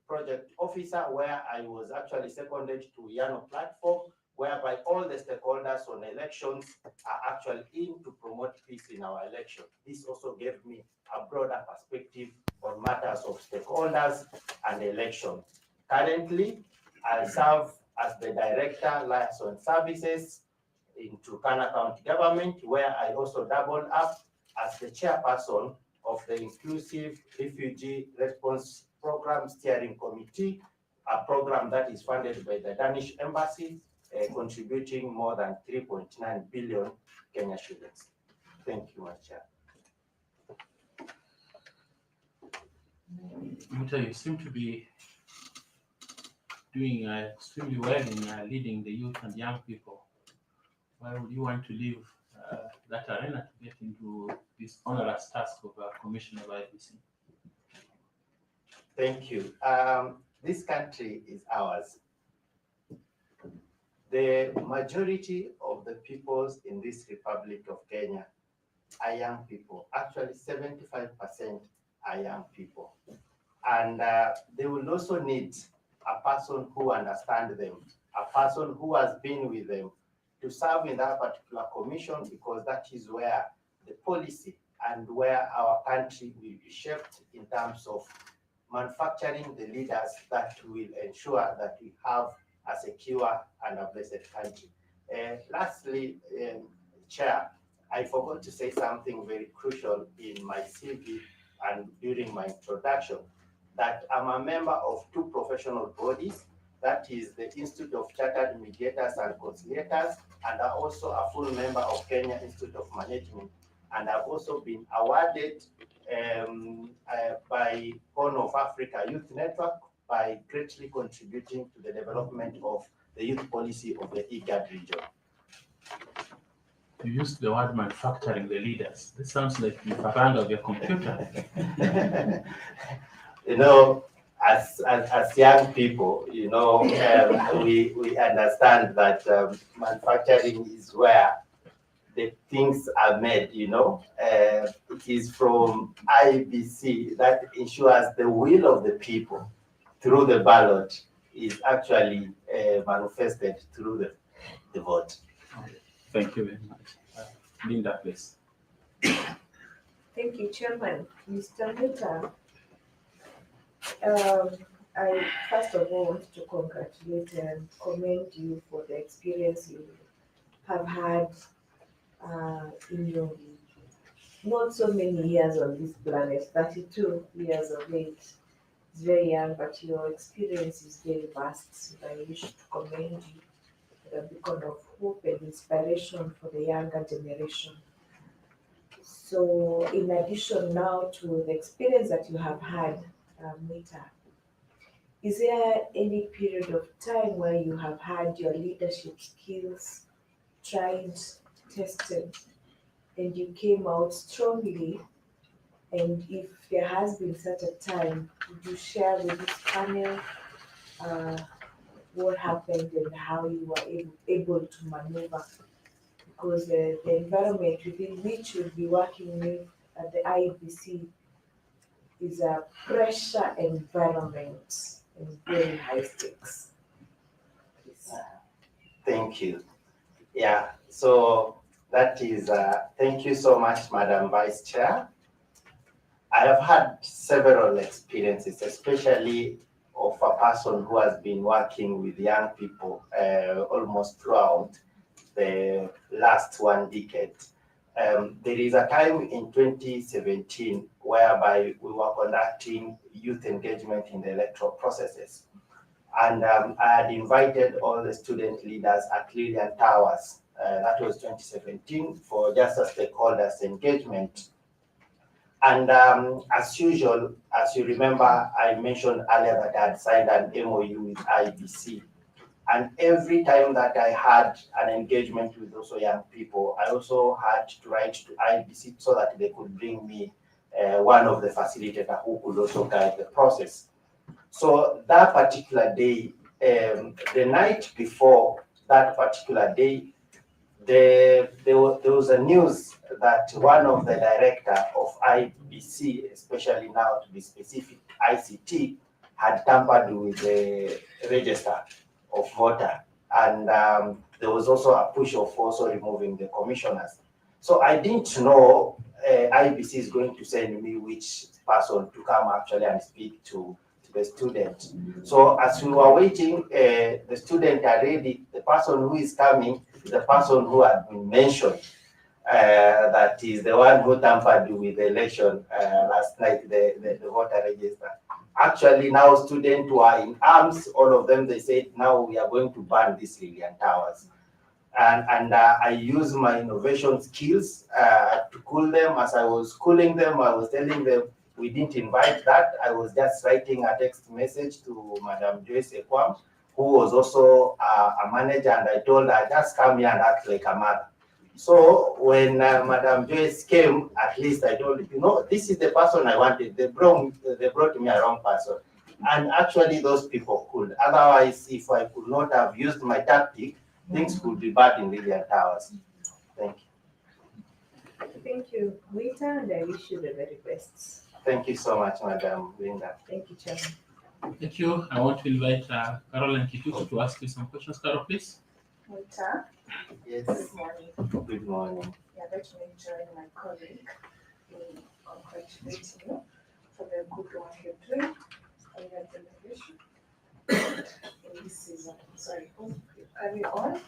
Project Officer, where I was actually seconded to YANO platform, whereby all the stakeholders on elections are actually in to promote peace in our election. This also gave me a broader perspective on matters of stakeholders and election. Currently, I serve as the Director, Liaison Services in Turkana County Government, where I also doubled up as the chairperson of the Inclusive Refugee Response Program Steering Committee, a program that is funded by the Danish Embassy, contributing more than 3.9 billion Kenya shillings. Thank you, Chair. You seem to be doing extremely well in leading the youth and young people. Why would you want to leave that arena to get into this onerous task of Commissioner of IEBC? Thank you. This country is ours. The majority of the peoples in this Republic of Kenya are young people. Actually, 75% are young people. And they will also need a person who understands them, a person who has been with them to serve in that particular commission, because that is where the policy and where our country will be shaped in terms of manufacturing the leaders that will ensure that we have a secure and a blessed country. Lastly, Chair, I forgot to say something very crucial in my CV and during my introduction, that I'm a member of two professional bodies, that is the Institute of Chartered Mediators and Conciliators, and I'm also a full member of Kenya Institute of Management. And I've also been awarded by Horn of Africa Youth Network by greatly contributing to the development of the youth policy of the Iebc region. You used the word manufacturing the leaders. This sounds like you've run of your computer. You know, as young people, you know, we understand that manufacturing is where the things are made, you know. It is from IEBC that ensures the will of the people through the ballot is actually manifested through the vote. Thank you very much. Linda, please. Thank you, Chairman. Mr. Mita, I first of all want to congratulate and commend you for the experience you have had in your not so many years on this planet, 32 years of age. It's very young, but your experience is very vast. I wish to commend you for a beacon of hope and inspiration for the younger generation. So in addition now to the experience that you have had, Mita, is there any period of time where you have had your leadership skills tried, tested, and you came out strongly? And if there has been such a time, would you share with this panel what happened and how you were able to maneuver? Because the environment within which you'll be working with at the IEBC is a pressure environment and very high stakes. Thank you. Yeah, so that is, thank you so much, Madam Vice Chair. I have had several experiences, especially of a person who has been working with young people almost throughout the last 1 decade. There is a time in 2017 whereby we were conducting youth engagement in the electoral processes. And I had invited all the student leaders at Lillian Towers. That was 2017 for just a stakeholders engagement. And as usual, as you remember, I mentioned earlier that I had signed an MOU with IEBC. And every time that I had an engagement with also young people, I also had to write to IEBC so that they could bring me one of the facilitators who could also guide the process. So that particular day, the night before that particular day, there was a news that one of the director of IBC, especially now to be specific, ICT, had tampered with the register of voter. And there was also a push of also removing the commissioners. So I didn't know IBC is going to send me which person to come actually and speak to the student. So as we were waiting, the student are ready. The person who is coming is the person who had been mentioned. That is the one who tampered with the election last night, the voter register. Actually, now students were in arms. All of them, they said, now we are going to ban these Lillian Towers. And I use my innovation skills to cool them. As I was cooling them, I was telling them, we didn't invite that. I was just writing a text message to Madam Joyce Ekwam, who was also a manager, and I told her, just come here and act like a mother. So when Madam Joyce came, at least I told her, this is the person I wanted. They brought me a wrong person. And actually those people could. Otherwise, if I could not have used my tactic, things could be bad in Lillian Towers. Thank you. Thank you, Rita, and I wish you the very best. Thank you so much, Madam Linda. Thank you, Chairman. Thank you. I want to invite Carol and Kitutu to ask you some questions. Carol, please. Rita. Yes. Good morning. Good morning. Yeah, let me join my colleague in congratulating you for the good work you're doing on your delegation in this season. So I hope you carry on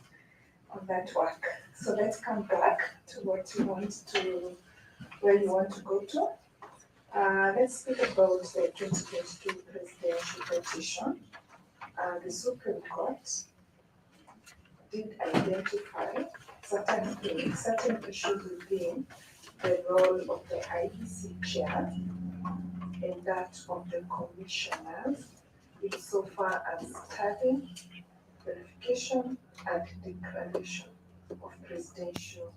that work. So let's come back to what you want to, where you want to go to. Let's speak about the 2022 presidential petition. The Supreme Court did identify certain things, certain issues within the role of the IEBC chair and that of the commissioners insofar as studying, verification, and declaration of presidential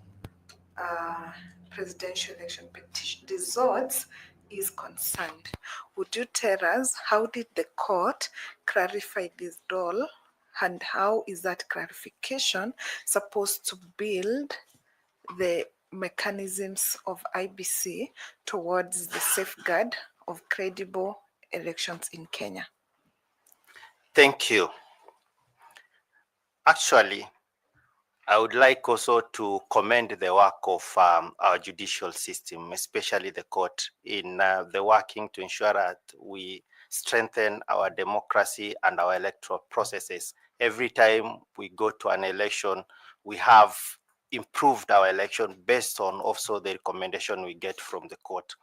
election petition results is concerned. Would you tell us how did the court clarify this role and how is that clarification supposed to build the mechanisms of IBC towards the safeguard of credible elections in Kenya? Thank you. Actually, I would like also to commend the work of our judicial system, especially the court, in the working to ensure that we strengthen our democracy and our electoral processes. Every time we go to an election, we have improved our election based on also the recommendation we get from the court.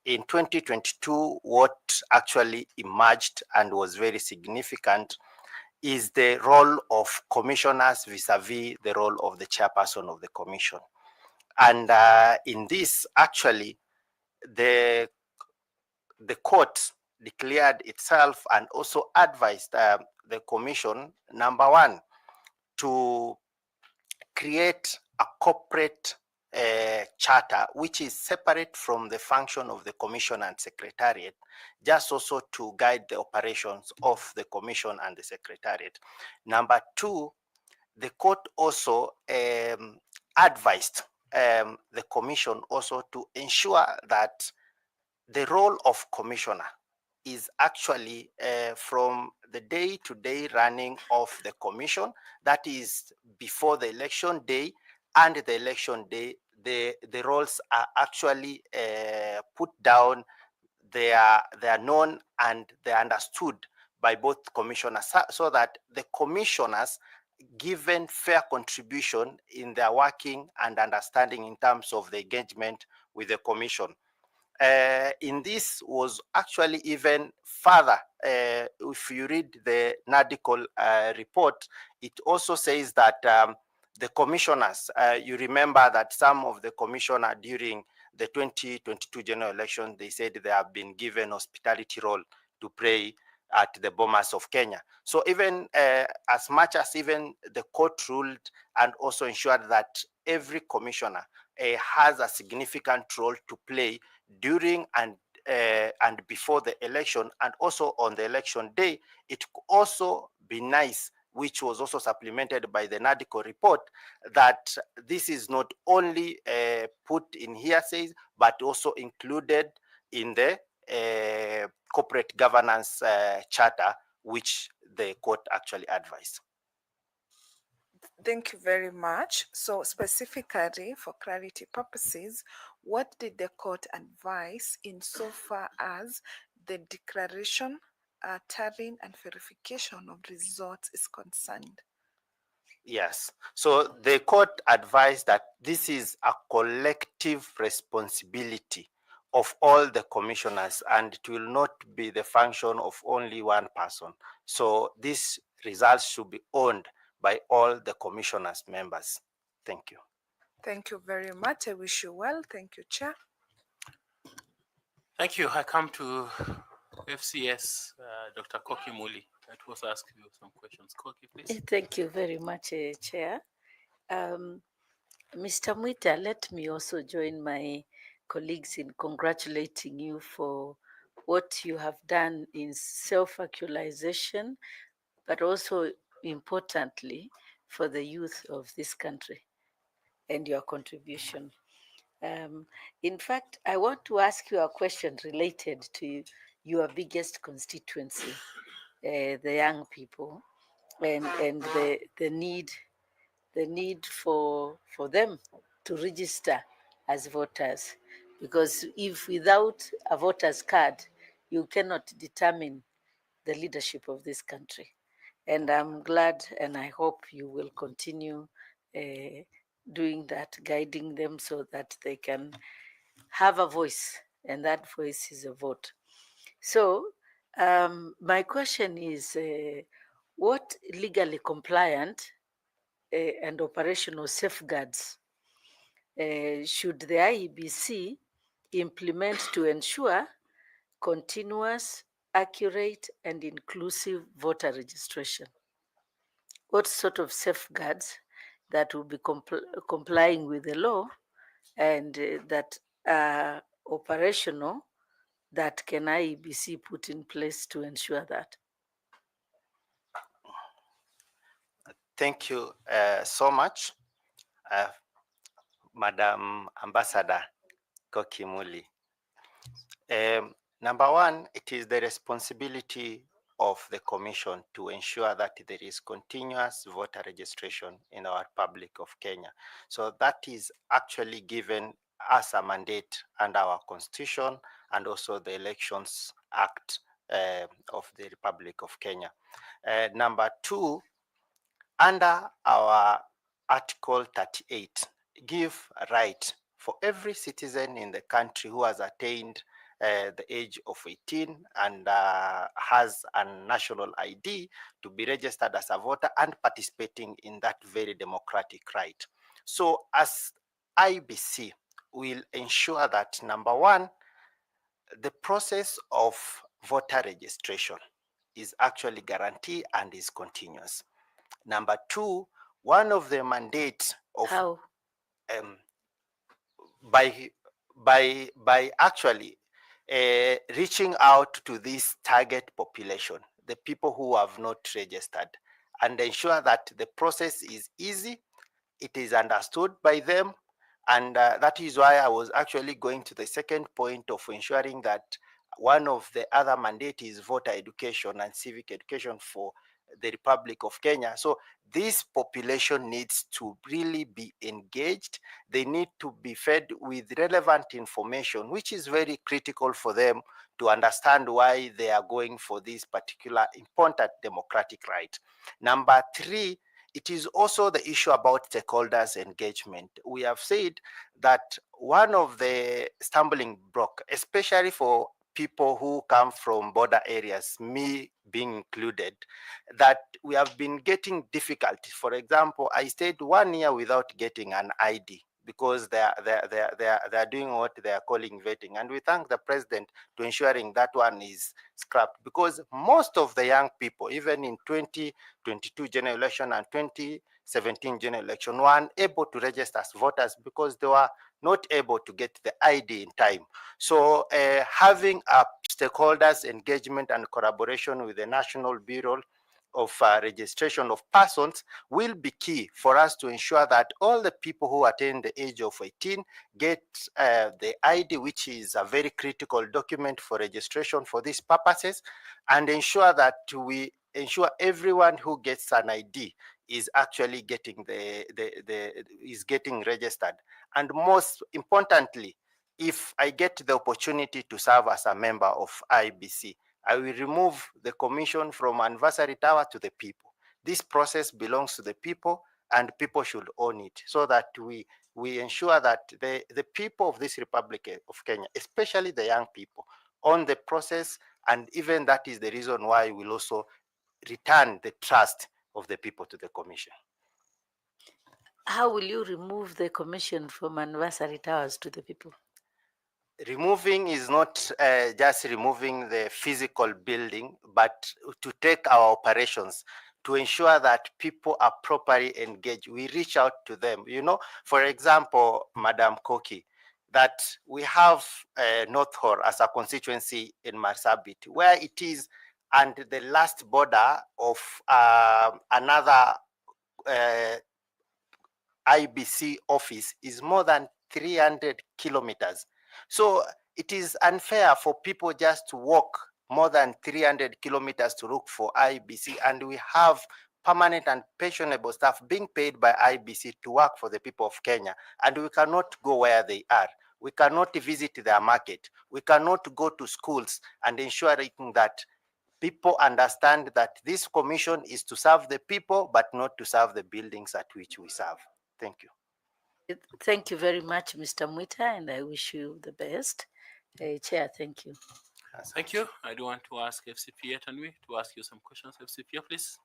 In 2022, what actually emerged and was very significant is the role of commissioners vis-a-vis the role of the chairperson of the commission. And in this, actually, the court declared itself and also advised the commission, number one, to create a corporate charter which is separate from the function of the commission and secretariat, just also to guide the operations of the commission and the secretariat. Number two, the court also advised the commission also to ensure that the role of commissioner is actually from the day-to-day running of the commission, that is before the election day and the election day, the roles are actually put down, they are known and they are understood by both commissioners, so that the commissioners given fair contribution in their working and understanding in terms of the engagement with the commission. in this was actually even further. If you read the NADICOL report, it also says that the commissioners, you remember that some of the commissioners during the 2022 general election, they said they have been given hospitality role to play at the Bomas of Kenya. So even as much as even the court ruled and also ensured that every commissioner has a significant role to play during and before the election, and also on the election day, it could also be nice, which was also supplemented by the NADICO report, that this is not only put in hearsays, but also included in the corporate governance charter, which the court actually advised. Thank you very much. So specifically for clarity purposes, what did the court advise insofar as the declaration, tallying and verification of results is concerned? Yes. So the court advised that this is a collective responsibility of all the commissioners, and it will not be the function of only one person. So these results should be owned by all the commissioners members. Thank you. Thank you very much. I wish you well. Thank you, Chair. Thank you. I come to FCS, Dr. Koki Muli. That was ask you some questions. Koki, please. Thank you very much, Chair. Mr. Mwita, let me also join my colleagues in congratulating you for what you have done in self-actualization, but also importantly for the youth of this country and your contribution. In fact, I want to ask you a question related to your biggest constituency, the young people, and the need for them to register as voters, because if without a voter's card, you cannot determine the leadership of this country. And I'm glad, and I hope you will continue doing that, guiding them so that they can have a voice, and that voice is a vote. So my question is, what legally compliant and operational safeguards should the IEBC implement to ensure continuous, accurate, and inclusive voter registration? What sort of safeguards that will be complying with the law and that are operational that can IEBC put in place to ensure that? Thank you so much, Madam Ambassador Koki Muli. Number one, it is the responsibility of the Commission to ensure that there is continuous voter registration in our Republic of Kenya. So that is actually given as a mandate under our Constitution and also the Elections Act of the Republic of Kenya. Number two, under our Article 38, give a right for every citizen in the country who has attained the age of 18 and has a national ID to be registered as a voter and participating in that very democratic right. So as IBC will ensure that, number one, the process of voter registration is actually guaranteed and is continuous. Number two, one of the mandates of How? By actually reaching out to this target population, the people who have not registered, and ensure that the process is easy, it is understood by them, and that is why I was actually going to the second point of ensuring that one of the other mandates is voter education and civic education for the Republic of Kenya. So this population needs to really be engaged. They need to be fed with relevant information, which is very critical for them to understand why they are going for this particular important democratic right. Number three, it is also the issue about stakeholders engagement. We have said that one of the stumbling block, especially for people who come from border areas, me being included, that we have been getting difficulty. For example, I stayed 1 year without getting an ID because they are doing what they are calling vetting. And we thank the president to ensuring that one is scrapped, because most of the young people, even in 2022 general election and 2017 general election, were unable to register as voters because they were not able to get the ID in time. So having a stakeholders engagement and collaboration with the National Bureau of registration of persons will be key for us to ensure that all the people who attain the age of 18 get the ID, which is a very critical document for registration for these purposes, and ensure that we ensure everyone who gets an ID is actually getting is getting registered. And most importantly, if I get the opportunity to serve as a member of IEBC, I will remove the commission from anniversary tower to the people. This process belongs to the people, and people should own it, so that we ensure that the people of this Republic of Kenya, especially the young people, own the process. And even that is the reason why we'll also return the trust of the people to the commission. How will you remove the commission from anniversary towers to the people? Removing is not just removing the physical building, but to take our operations to ensure that people are properly engaged. We reach out to them. You know, for example, Madam Koki, that we have North Hor as a constituency in Marsabit, where it is and the last border of another IBC office is more than 300 kilometers. So it is unfair for people just to walk more than 300 kilometers to look for IBC, and we have permanent and pensionable staff being paid by IBC to work for the people of Kenya, and we cannot go where they are. We cannot visit their market. We cannot go to schools and ensuring that people understand that this commission is to serve the people, but not to serve the buildings at which we serve. Thank you. Thank you very much, Mr. Mwita, and I wish you the best. Chair, thank you. Thank you. I do want to ask FCPA Tanwi to ask you some questions. FCPA, please.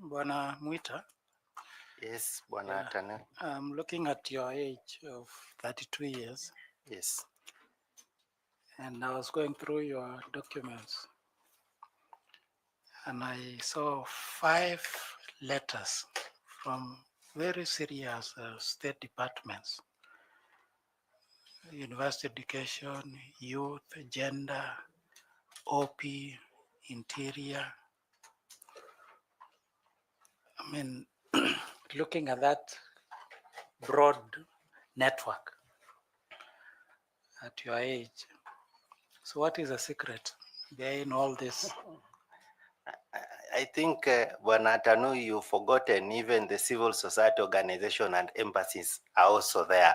Bwana Mwita. Yes, Bwana Tane. I'm looking at your age of 32 years. Yes. And I was going through your documents, and I saw 5 letters from very serious state departments: university education, youth, gender, OP, interior. I mean, looking at that broad network at your age, so what is the secret behind all this? I think, Bwana Tanu, you've forgotten even the civil society organization and embassies are also there.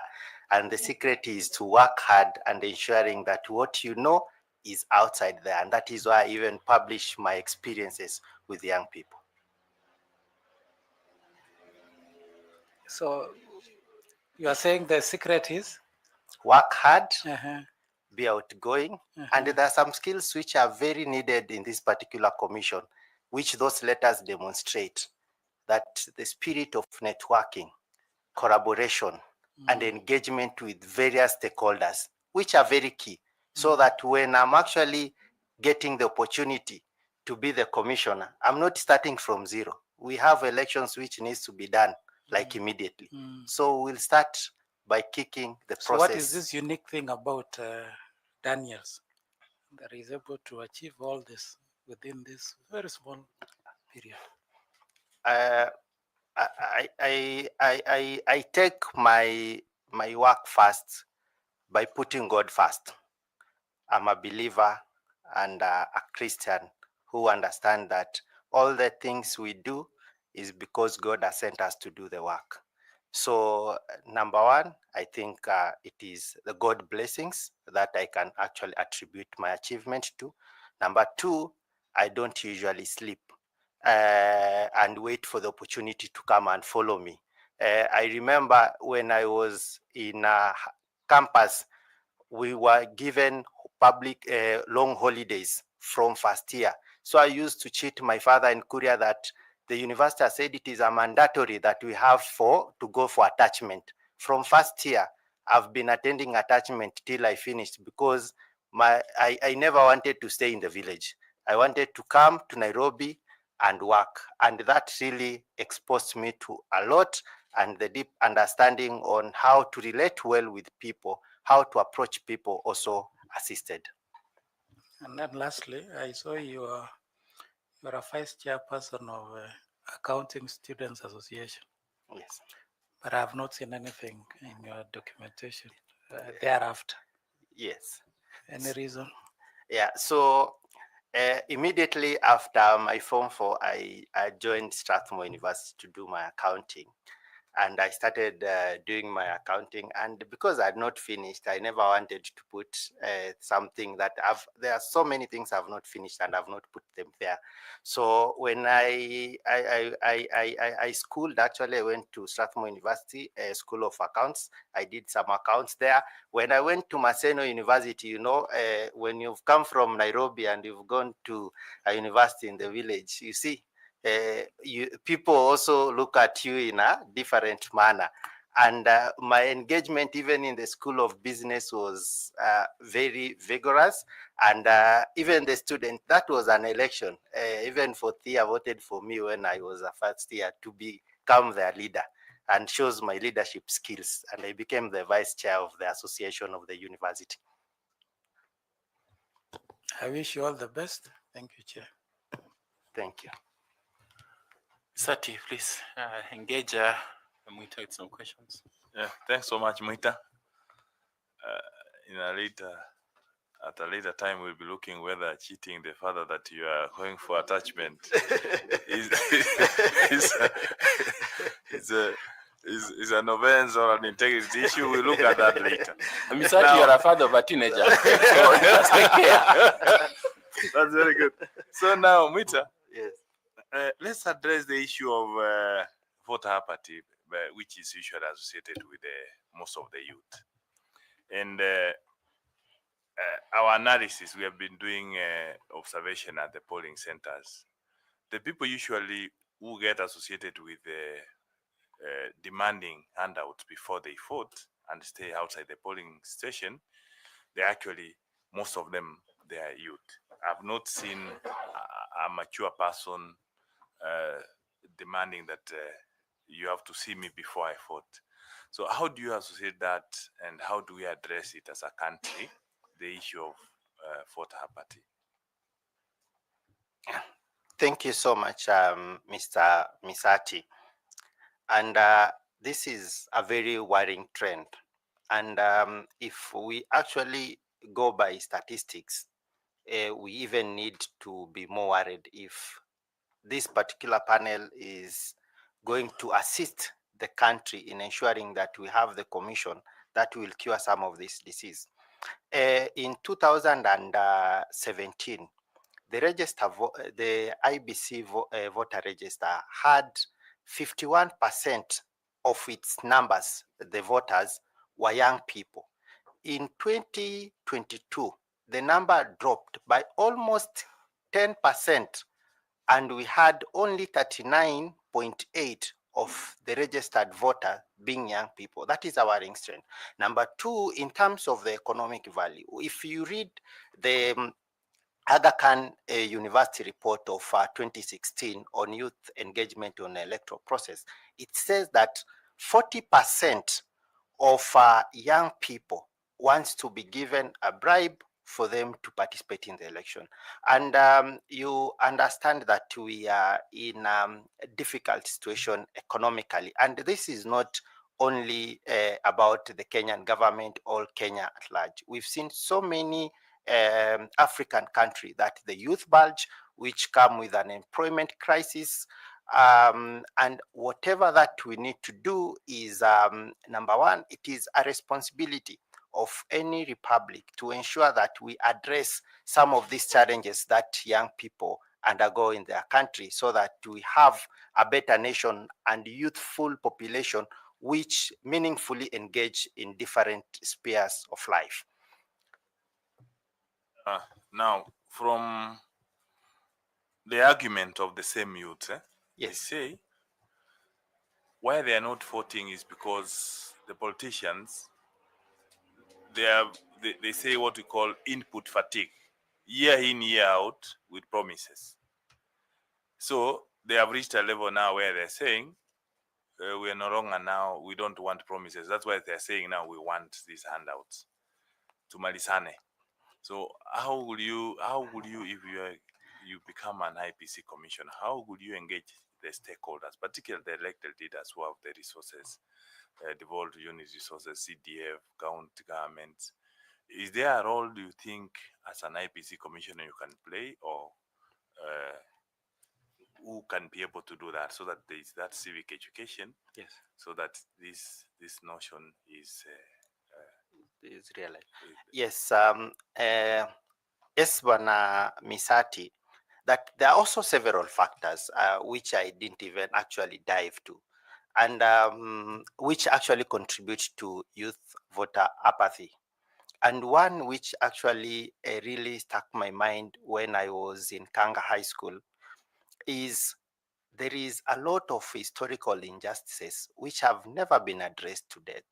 And the secret is to work hard and ensuring that what you know is outside there. And that is why I even publish my experiences with young people. So you are saying the secret is? Work hard, be outgoing, and there are some skills which are very needed in this particular commission, which those letters demonstrate that the spirit of networking, collaboration, and engagement with various stakeholders, which are very key, so that when I'm actually getting the opportunity to be the commissioner, I'm not starting from zero. We have elections which needs to be done like immediately. So we'll start by kicking the process. So what is this unique thing about Daniels that is able to achieve all this within this very small period? I take my work first by putting God first. I'm a believer and a Christian who understand that all the things we do is because God has sent us to do the work. So number one, I think it is the God blessings that I can actually attribute my achievement to. Number two, I don't usually sleep and wait for the opportunity to come and follow me. I remember when I was in campus, we were given public long holidays from first year. So I used to cheat my father in Korea that the university said it is a mandatory that we have to go for attachment. From first year, I've been attending attachment till I finished because I never wanted to stay in the village. I wanted to come to Nairobi and work. And that really exposed me to a lot, and the deep understanding on how to relate well with people, how to approach people also assisted. And then lastly, I saw you're a vice chairperson of Accounting Students Association. Yes. But I have not seen anything in your documentation thereafter. Yes. Any reason? Yeah, so immediately after my Form 4, I joined Strathmore University to do my accounting. And I started doing my accounting. And because I had not finished, I never wanted to put something that there are so many things I've not finished and I've not put them there. So when I schooled, actually, I went to Strathmore University, School of Accounts. I did some accounts there. When I went to Maseno University, you know, when you've come from Nairobi and you've gone to a university in the village, you see, people also look at you in a different manner. And my engagement, even in the School of Business, was very vigorous. And even the student, that was an election. Even for Thea voted for me when I was a first year to become their leader, and shows my leadership skills. And I became the vice chair of the association of the university. I wish you all the best. Thank you, Chair. Thank you. Sati, please engage Mwita with some questions. Yeah, thanks so much, Mwita. At a later time, we'll be looking whether cheating the father that you are going for attachment is an offense or an integrity issue. We'll look at that later. I'm sorry, you're a father of a teenager. That's very good. So now, Mwita, yes. Let's address the issue of voter apathy, which is usually associated with most of the youth. And our analysis, we have been doing observation at the polling centers. The people usually who get associated with demanding handouts before they vote and stay outside the polling station, they actually, most of them, they are youth. I've not seen a mature person demanding that you have to see me before I vote. So how do you associate that, and how do we address it as a country, the issue of voter apathy? Thank you so much, Mr. Misati. And this is a very worrying trend. And if we actually go by statistics, we even need to be more worried if this particular panel is going to assist the country in ensuring that we have the commission that will cure some of this disease. In 2017, the Iebc voter register had 51% of its numbers, the voters, were young people. In 2022, the number dropped by almost 10%, and we had only 39.8 of the registered voter being young people. That is our worrying trend. Number two, in terms of the economic value, if you read the Aga Khan University report of 2016 on youth engagement on the electoral process, it says that 40% of young people wants to be given a bribe for them to participate in the election. And you understand that we are in a difficult situation economically. And this is not only about the Kenyan government or Kenya at large. We've seen so many African countries that the youth bulge, which come with an employment crisis. And whatever that we need to do is, number one, it is a responsibility of any republic to ensure that we address some of these challenges that young people undergo in their country, so that we have a better nation and youthful population which meaningfully engage in different spheres of life. Now, from the argument of the same youth, they Yes. say why they are not voting is because the politicians, they say what we call input fatigue, year in, year out with promises. So they have reached a level now where they're saying, we are no longer now, we don't want promises. That's why they're saying now we want these handouts to Malisane. So how would you, if you become an IPC commissioner, how would you engage the stakeholders, particularly the elected leaders who have the resources, devolved unit resources, CDF, county governments? Is there a role, do you think, as an IPC commissioner you can play, or who can be able to do that, so that there is that civic education? Yes. So that this notion is realized. Yes, yes, Bwana Misati, that there are also several factors which I didn't even actually dive to, and which actually contribute to youth voter apathy. And one which actually really stuck my mind when I was in Kanga High School is there is a lot of historical injustices which have never been addressed to date.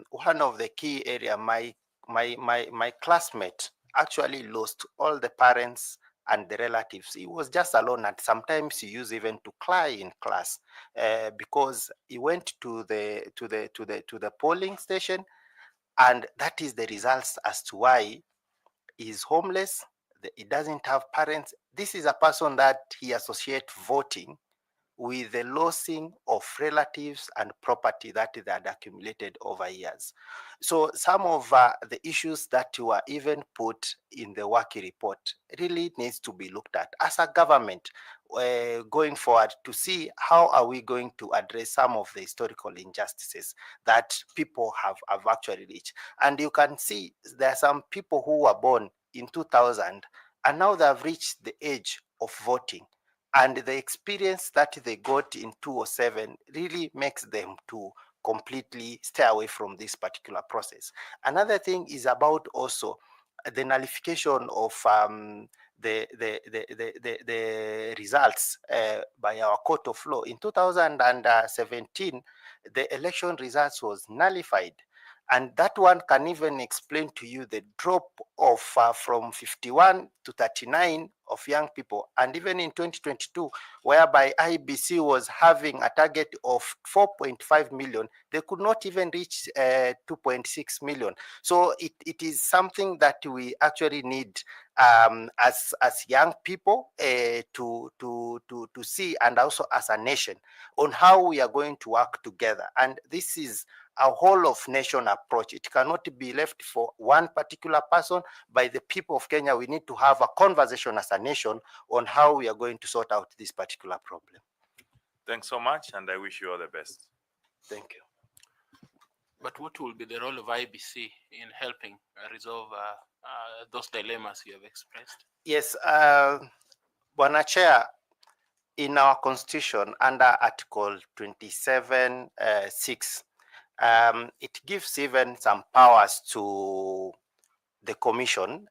One of the key area, my classmate actually lost all the parents and the relatives. He was just alone, and sometimes he used even to cry in class because he went to the polling station, and that is the results as to why he's homeless. He doesn't have parents. This is a person that he associates voting with the losing of relatives and property that they had accumulated over years. So some of the issues that were even put in the Waki report really needs to be looked at as a government going forward, to see how are we going to address some of the historical injustices that people have actually reached. And you can see there are some people who were born in 2000 and now they have reached the age of voting, and the experience that they got in 2007 really makes them to completely stay away from this particular process. Another thing is about also the nullification of the results by our court of law. In 2017, the election results was nullified. And that one can even explain to you the drop of from 51 to 39 of young people. And even in 2022, whereby IBC was having a target of 4.5 million, they could not even reach 2.6 million. So it is something that we actually need as young people to see, and also as a nation, on how we are going to work together. And this is a whole of nation approach. It cannot be left for one particular person. By the people of Kenya, we need to have a conversation as a nation on how we are going to sort out this particular problem. Thanks so much, and I wish you all the best. Thank you. But what will be the role of IBC in helping resolve those dilemmas you have expressed? Yes, Bwana Chair, in our constitution under Article 27(6), it gives even some powers to the commission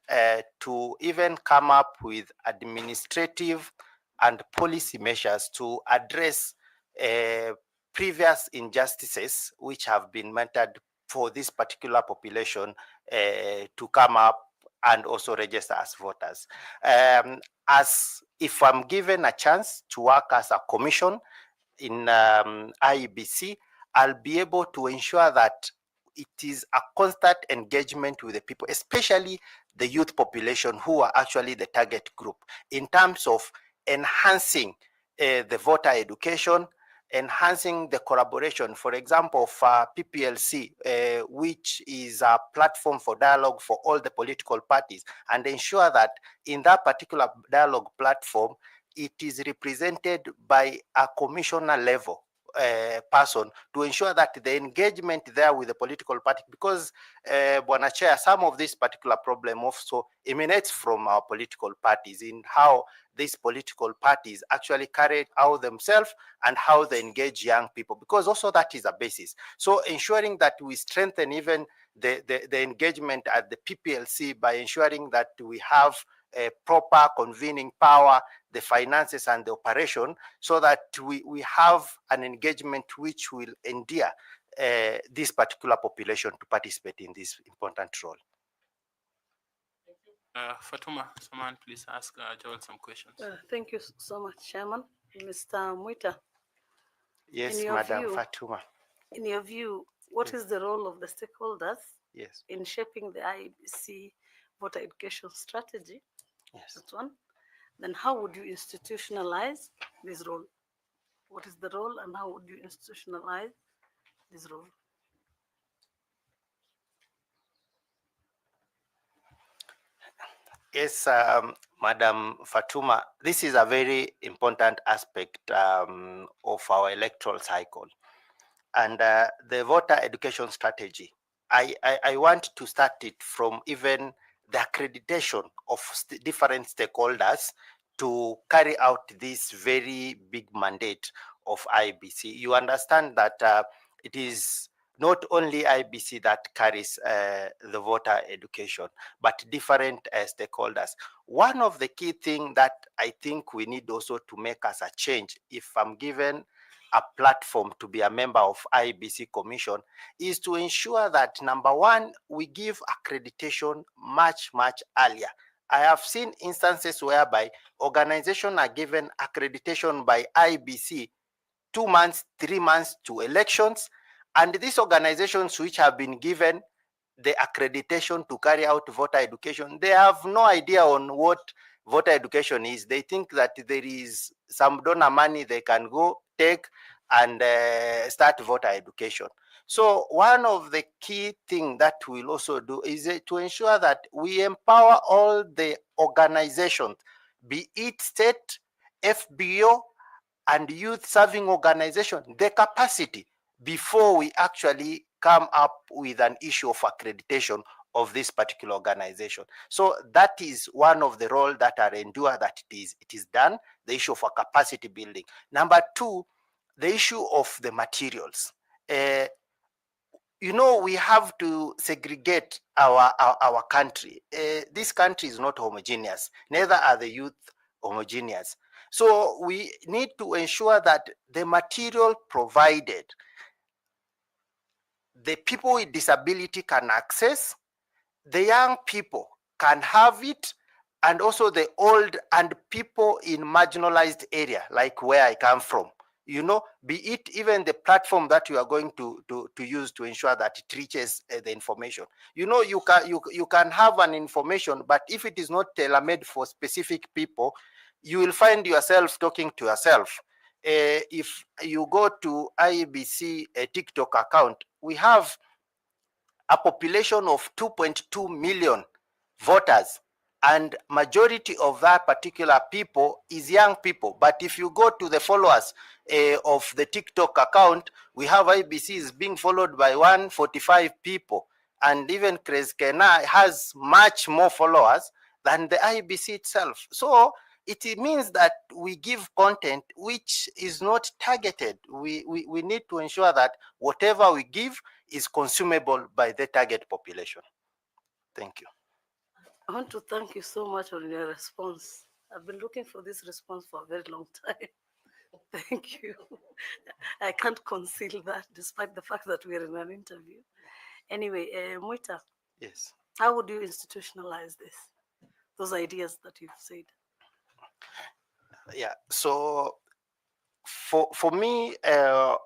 to even come up with administrative and policy measures to address previous injustices which have been meted for this particular population to come up and also register as voters. As if I'm given a chance to work as a commission in IEBC, I'll be able to ensure that it is a constant engagement with the people, especially the youth population, who are actually the target group, in terms of enhancing the voter education, enhancing the collaboration, for example, for PPLC, which is a platform for dialogue for all the political parties, and ensure that in that particular dialogue platform, it is represented by a commissioner level person to ensure that the engagement there with the political party, because Bwana Chair, some of this particular problem also emanates from our political parties in how these political parties actually carry out themselves and how they engage young people, because also that is a basis. So ensuring that we strengthen even the engagement at the PPLC by ensuring that we have a proper convening power, the finances and the operation, so that we have an engagement which will endear this particular population to participate in this important role. Fatuma, someone please ask Joel some questions. Thank you so much, Chairman. Mr. Mwita. Yes, Madam Fatuma. In your view, what is the role of the stakeholders in shaping the IEBC voter education strategy? Yes. That's one. Then how would you institutionalize this role? What is the role and how would you institutionalize this role? Yes, Madam Fatuma, this is a very important aspect of our electoral cycle. And the voter education strategy, I want to start it from even the accreditation of different stakeholders to carry out this very big mandate of IBC. You understand that it is not only IBC that carries the voter education, but different stakeholders. One of the key things that I think we need also to make as a change, if I'm given a platform to be a member of IBC Commission, is to ensure that, number one, we give accreditation much earlier. I have seen instances whereby organizations are given accreditation by IBC 2 months, 3 months to elections, and these organizations which have been given the accreditation to carry out voter education, they have no idea on what voter education is. They think that there is some donor money they can go take and start voter education. So one of the key things that we'll also do is to ensure that we empower all the organizations, be it state, FBO, and youth serving organization, the capacity before we actually come up with an issue of accreditation of this particular organization. So that is one of the roles that are endure that it is done, the issue of a capacity building. Number two, the issue of the materials. You know, we have to segregate our country. This country is not homogeneous, neither are the youth homogeneous. So we need to ensure that the material provided, the people with disability can access, the young people can have it, and also the old and people in marginalized area, like where I come from. You know, be it even the platform that you are going to use to ensure that it reaches the information. You know, you can have an information, but if it is not tailor-made for specific people, you will find yourself talking to yourself. If you go to IEBC TikTok account, we have a population of 2.2 million voters, and majority of that particular people is young people. But if you go to the followers of the TikTok account, we have IBC is being followed by 145 people, and even Kreskena has much more followers than the IBC itself. So it means that we give content which is not targeted. We need to ensure that whatever we give is consumable by the target population. Thank you. I want to thank you so much for your response. I've been looking for this response for a very long time. Thank you. I can't conceal that despite the fact that we're in an interview. Anyway, Mwita. Yes. How would you institutionalize this? Those ideas that you've said. Yeah, so for me,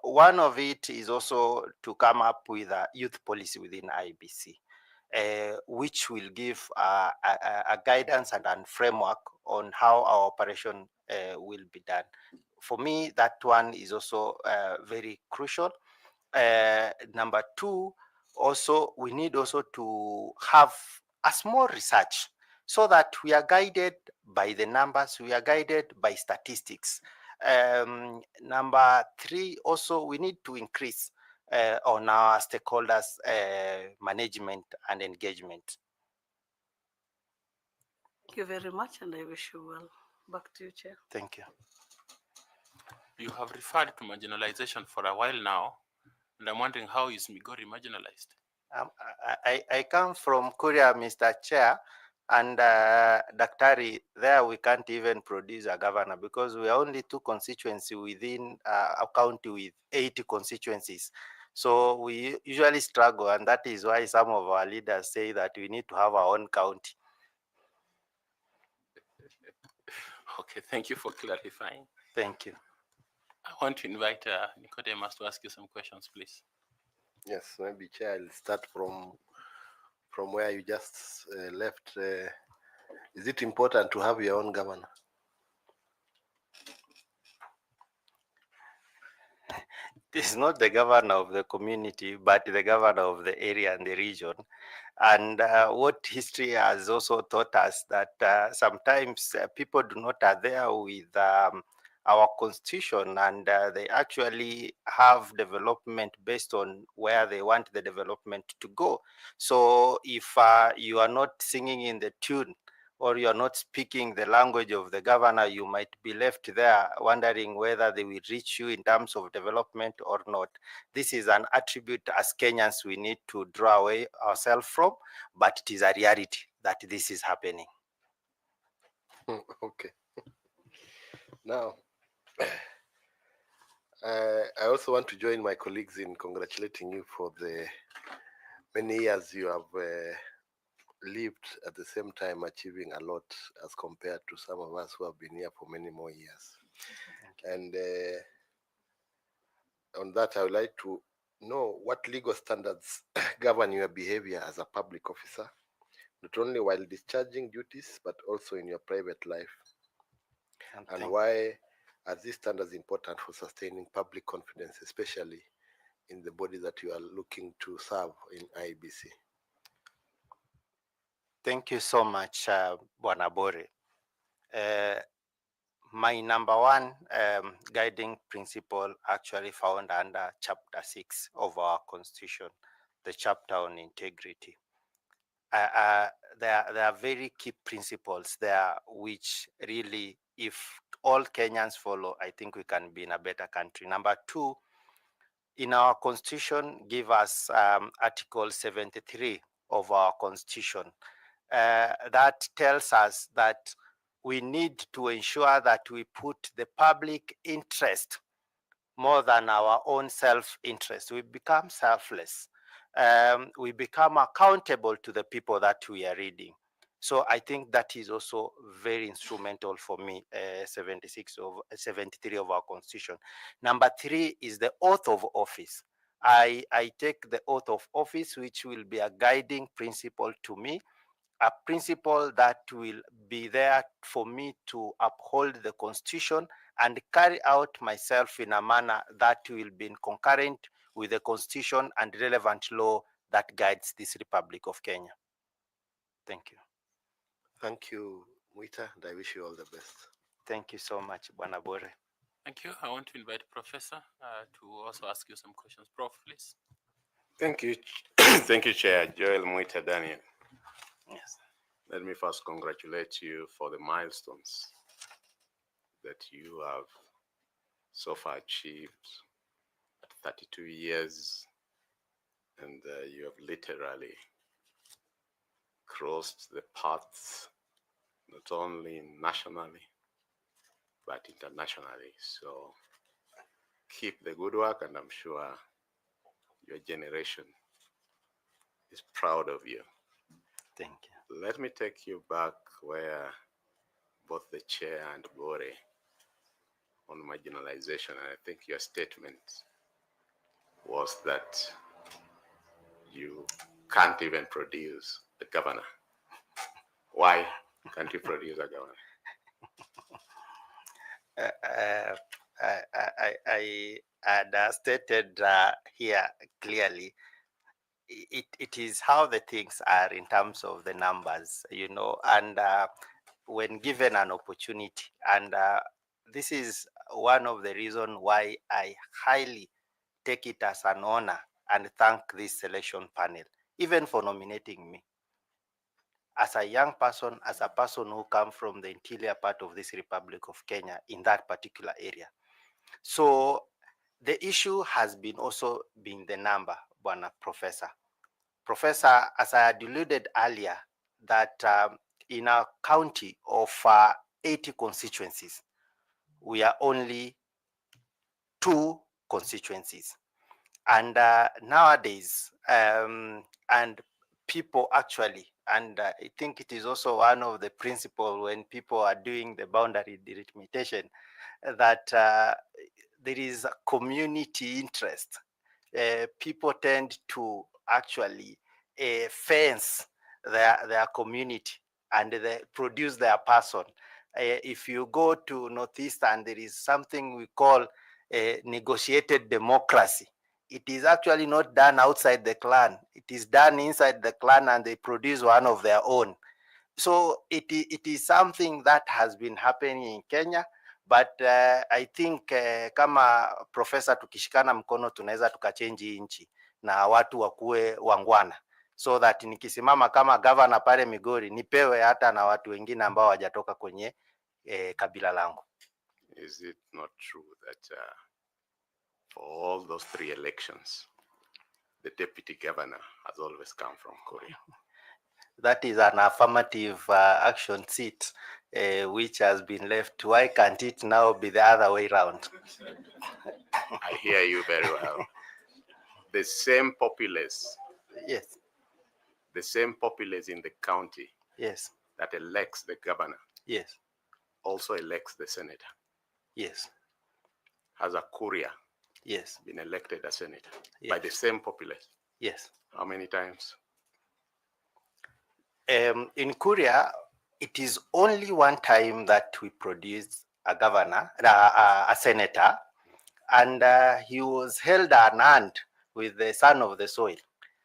one of it is also to come up with a youth policy within IBC, which will give a guidance and a framework on how our operation will be done. For me, that one is also very crucial. Number two, also we need also to have a small research so that we are guided by the numbers, we are guided by statistics. Number three, also we need to increase on our stakeholders management and engagement. Thank you very much, and I wish you well. Back to you, Chair. Thank you. You have referred to marginalization for a while now, and I'm wondering, how is Migori marginalized? I come from Korea, Mr. Chair, and Daktari, there we can't even produce a governor because we are only 2 constituencies within a county with 80 constituencies. So we usually struggle, and that is why some of our leaders say that we need to have our own county. Okay, thank you for clarifying. Thank you. I want to invite Nicodemus to ask you some questions, please. Yes, maybe Chair, I'll start from where you just left. Is it important to have your own governor? This is not the governor of the community, but the governor of the area and the region. And what history has also taught us that sometimes people do not adhere with our constitution, and they actually have development based on where they want the development to go. So if you are not singing in the tune, or you are not speaking the language of the governor, you might be left there wondering whether they will reach you in terms of development or not. This is an attribute as Kenyans we need to draw away ourselves from, but it is a reality that this is happening. Okay. Now, I also want to join my colleagues in congratulating you for the many years you have lived, at the same time achieving a lot as compared to some of us who have been here for many more years. And on that, I would like to know what legal standards govern your behavior as a public officer, not only while discharging duties, but also in your private life. And why are these standards important for sustaining public confidence, especially in the body that you are looking to serve in IEBC? Thank you so much, Bwana Bore. My number one guiding principle actually found under Chapter 6 of our Constitution, the chapter on integrity. There are very key principles there, which really, if all Kenyans follow, I think we can be in a better country. Number two, in our Constitution, give us Article 73 of our Constitution. That tells us that we need to ensure that we put the public interest more than our own self-interest. We become selfless. We become accountable to the people that we are reading. So I think that is also very instrumental for me, 73 of our Constitution. Number three is the oath of office. I take the oath of office, which will be a guiding principle to me, a principle that will be there for me to uphold the Constitution and carry out myself in a manner that will be concurrent with the Constitution and relevant law that guides this Republic of Kenya. Thank you. Thank you, Mwita, and I wish you all the best. Thank you so much, Bwana Bore. Thank you. I want to invite Professor to also ask you some questions. Prof, please. Thank you. Thank you, Chair Joel Mwita Daniel. Yes. Let me first congratulate you for the milestones that you have so far achieved at 32 years, and you have literally crossed the paths not only nationally but internationally. So keep the good work, and I'm sure your generation is proud of you. Thank you. Let me take you back where both the chair and Bore on marginalization, and I think your statement was that you can't even produce a governor. Why can't you produce a governor? I had stated here clearly, it is how the things are in terms of the numbers, and when given an opportunity, and this is one of the reasons why I highly take it as an honor and thank this selection panel, even for nominating me. As a young person, as a person who comes from the interior part of this Republic of Kenya in that particular area. So the issue has been also been the number, Bwana Professor. Professor, as I had alluded earlier, that in a county of 80 constituencies, we are only 2 constituencies. And nowadays, and people actually, and I think it is also one of the principles when people are doing the boundary delimitation, that there is a community interest. People tend to actually fence their community and they produce their person. If you go to Northeastern, there is something we call a negotiated democracy. It is actually not done outside the clan. It is done inside the clan and they produce one of their own. So it is something that has been happening in Kenya, but I think kama profesa tukishikana mkono tunaweza tukachange nchi na watu wakuwe wangwana, so that nikisimama kama governor pale Migori nipewe hata na watu wengine ambao hawajatoka kwenye kabila langu. Is it not true that for all those 3 elections, the deputy governor has always come from Korea? That is an affirmative action seat which has been left. Why can't it now be the other way around? I hear you very well. The same populace. Yes. The same populace in the county. Yes. That elects the governor. Yes. Also elects the senator. Yes. Has a courier. Yes. Been elected as senator. Yes. By the same populace. Yes. How many times? In Korea, it is only one time that we produced a governor, a senator, and he was held an hand with the son of the soil.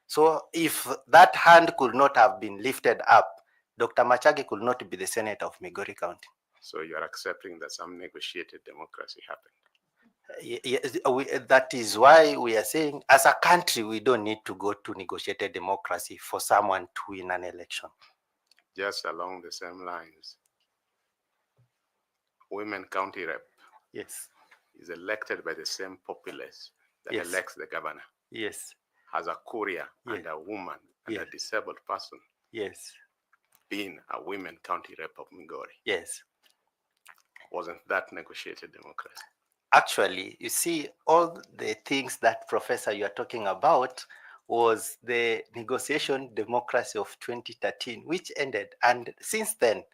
So if that hand could not have been lifted up, Dr. Machagi could not be the senator of Migori County. So you are accepting that some negotiated democracy happened? Yes, that is why we are saying, as a country, we don't need to go to negotiated democracy for someone to win an election. Just along the same lines, women county rep, yes, is elected by the same populace that yes, elects the governor. Yes. Has a courier yes, and a woman and yes, a disabled person. Yes. Being a women county rep of Migori. Yes. Wasn't that negotiated democracy? Actually, you see, all the things that, Professor, you are talking about was the negotiation democracy of 2013, which ended. And since then,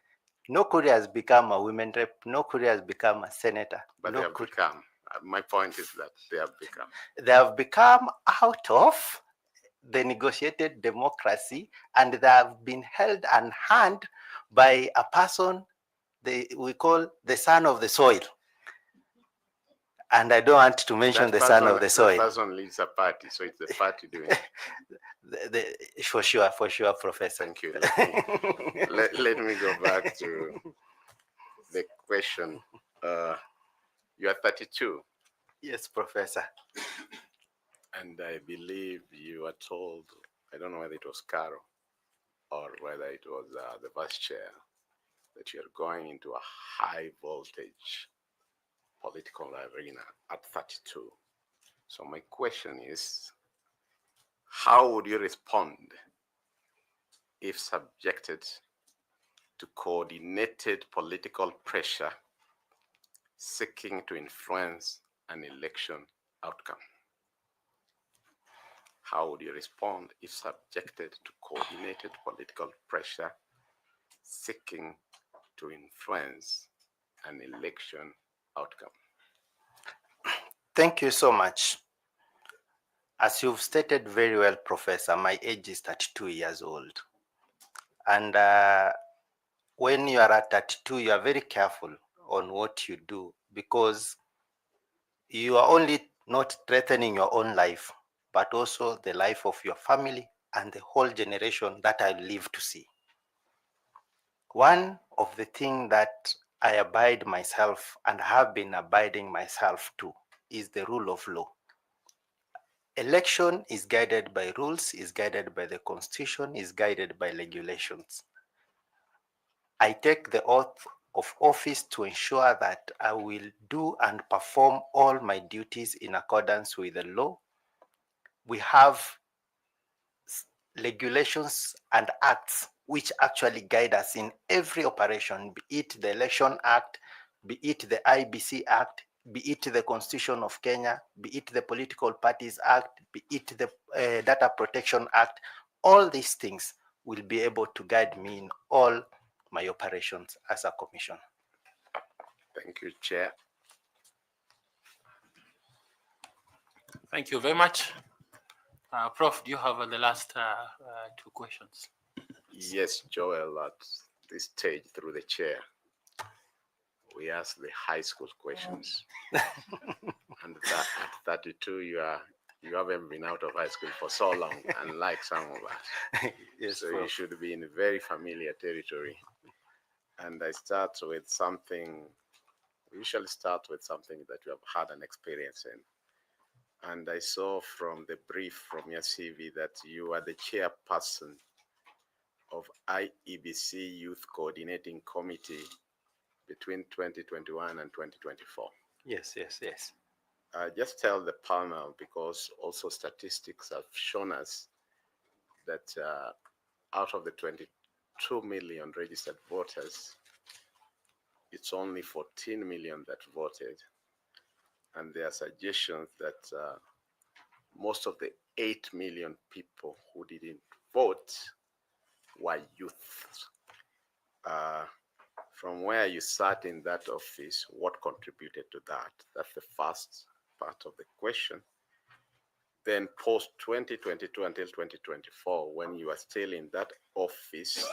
no Korea has become a women rep, no Korea has become a senator. But no they have become. My point is that they have become. They have become out of the negotiated democracy, and they have been held and hand by a person we call the son of the soil. And I don't want to mention the son of the soil. The person leads a party, so it's the party doing it. For sure, Professor. Thank you. Let me go back to the question. You are 32. Yes, Professor. And I believe you were told, I don't know whether it was Caro or whether it was the vice chair, that you're going into a high voltage political arena at 32. So my question is, how would you respond if subjected to coordinated political pressure seeking to influence an election outcome? How would you respond if subjected to coordinated political pressure seeking to influence an election outcome? Thank you so much. As you've stated very well, Professor, my age is 32 years old. And when you are at 32, you are very careful on what you do, because you are only not threatening your own life, but also the life of your family and the whole generation that I live to see. One of the things that I abide myself and have been abiding myself to is the rule of law. Election is guided by rules, is guided by the constitution, is guided by regulations. I take the oath of office to ensure that I will do and perform all my duties in accordance with the law. We have regulations and acts which actually guide us in every operation, be it the Election Act, be it the IBC Act, be it the Constitution of Kenya, be it the Political Parties Act, be it the Data Protection Act. All these things will be able to guide me in all my operations as a commission. Thank you, Chair. Thank you very much. Prof, do you have the last two questions? Yes, Joel, at this stage through the chair, we ask the high school questions. And that at 32, you haven't been out of high school for so long, unlike some of us. Yes, so Prof. you should be in very familiar territory. And I start with something, we usually start with something that you have had an experience in. And I saw from the brief from your CV that you are the chairperson of Iebc Youth Coordinating Committee between 2021 and 2024. Yes, yes, yes. Just tell the panel, because also statistics have shown us that out of the 22 million registered voters, it's only 14 million that voted. And there are suggestions that most of the 8 million people who didn't vote were youth. From where you sat in that office, what contributed to that? That's the first part of the question. Then post 2022 until 2024, when you are still in that office,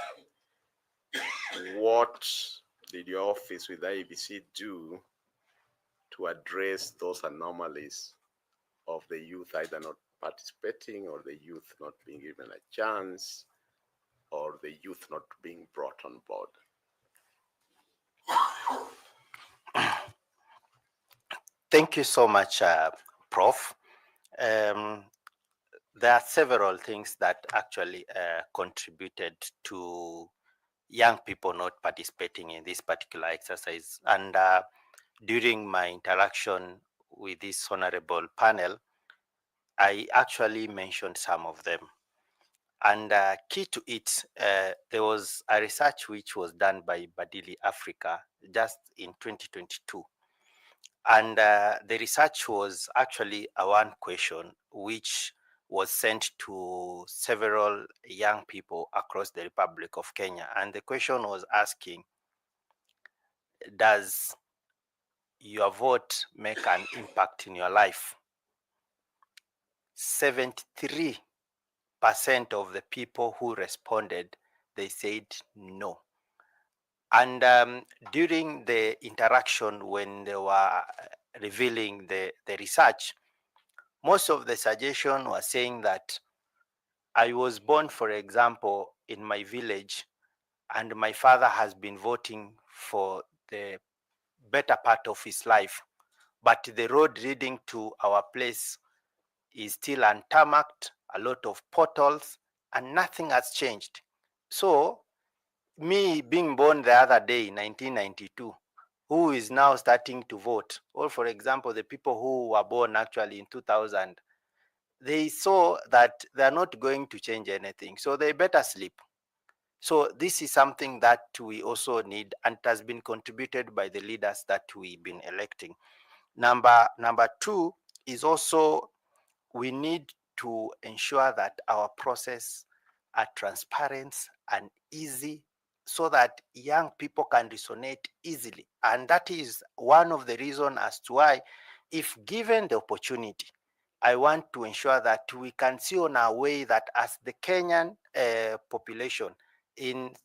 what did your office with IEBC do to address those anomalies of the youth either not participating or the youth not being given a chance or the youth not being brought on board? Thank you so much, Prof. There are several things that actually contributed to young people not participating in this particular exercise. And during my interaction with this honorable panel, I actually mentioned some of them. And key to it, there was a research which was done by Badili Africa just in 2022. And the research was actually a one question which was sent to several young people across the Republic of Kenya. And the question was asking, does your vote make an impact in your life? 73% of the people who responded, they said no. And during the interaction when they were revealing the research, most of the suggestion was saying that I was born, for example, in my village, and my father has been voting for the better part of his life, but the road leading to our place is still untarmacked, a lot of potholes, and nothing has changed. So me being born the other day, 1992, who is now starting to vote, or for example, the people who were born actually in 2000, they saw that they're not going to change anything, so they better sleep. So this is something that we also need, and it has been contributed by the leaders that we've been electing. Number two is also we need to ensure that our process are transparent and easy so that young people can resonate easily. And that is one of the reasons as to why, if given the opportunity, I want to ensure that we can see on our way that as the Kenyan population in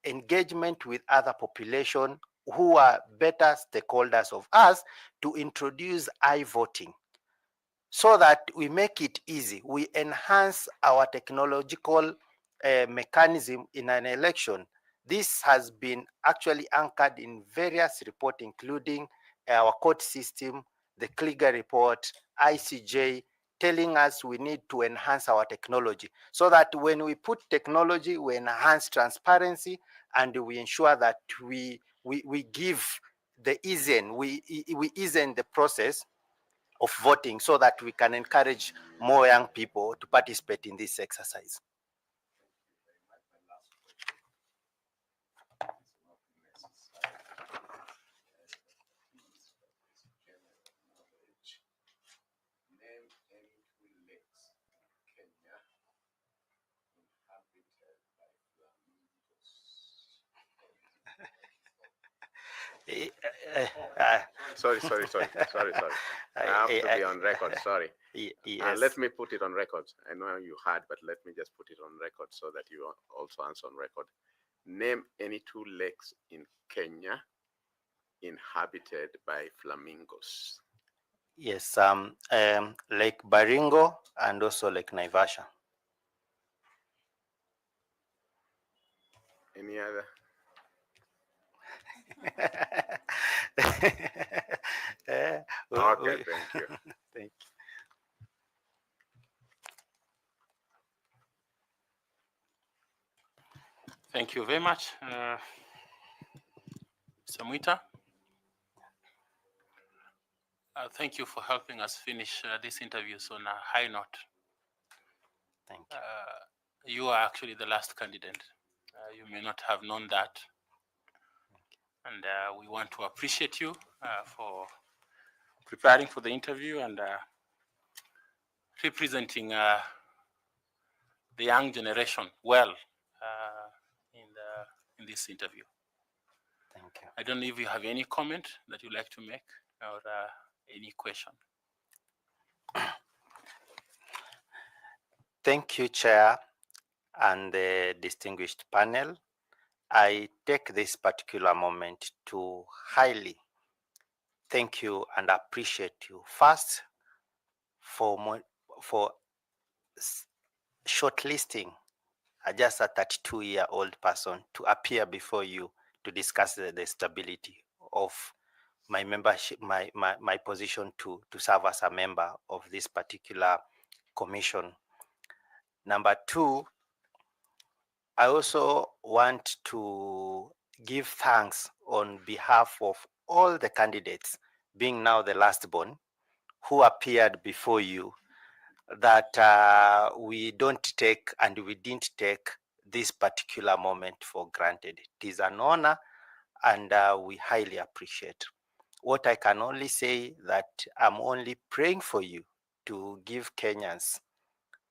engagement with other population who are better stakeholders of us, to introduce voting so that we make it easy. We enhance our technological mechanism in an election. This has been actually anchored in various reports, including our court system, the Kliger report, ICJ, telling us we need to enhance our technology so that when we put technology, we enhance transparency and we ensure that we give the we ease the process of voting so that we can encourage more young people to participate in this exercise. Sorry. I have to be on record, sorry. Yes. Let me put it on record. I know you had, but let me just put it on record so that you also answer on record. Name any 2 lakes in Kenya inhabited by flamingos. Yes, Lake Baringo and also Lake Naivasha. Any other? Okay, thank you. Thank you. Thank you very much, Mr. Mwita. Thank you for helping us finish this interview on a high note. Thank you. You are actually the last candidate. You may not have known that. And we want to appreciate you for preparing for the interview and representing the young generation well in this interview. Thank you. I don't know if you have any comment that you'd like to make or any question. Thank you, Chair, and the distinguished panel. I take this particular moment to highly thank you and appreciate you first for shortlisting just a 32-year-old person to appear before you to discuss the stability of my membership, my position to serve as a member of this particular commission. Number 2, I also want to give thanks on behalf of all the candidates, being now the last born, who appeared before you, that we don't take and we didn't take this particular moment for granted. It is an honor and we highly appreciate. What I can only say that I'm only praying for you to give Kenyans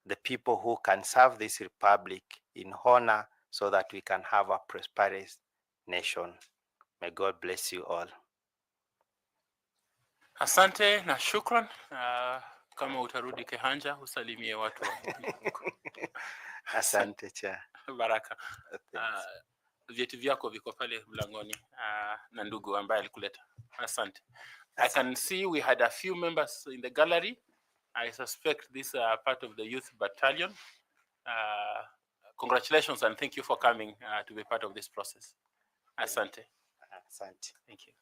the people who can serve this republic in honor so that we can have a prosperous nation. May God bless you all. Asante na shukran. Kama utarudi Kehanja usalimie watu. Asante cha. Baraka. Vyeti vyako viko pale mlangoni na ndugu ambaye alikuleta. Asante. I can see we had a few members in the gallery. I suspect this are part of the youth battalion. Congratulations and thank you for coming to be part of this process. Asante. Asante. Thank you.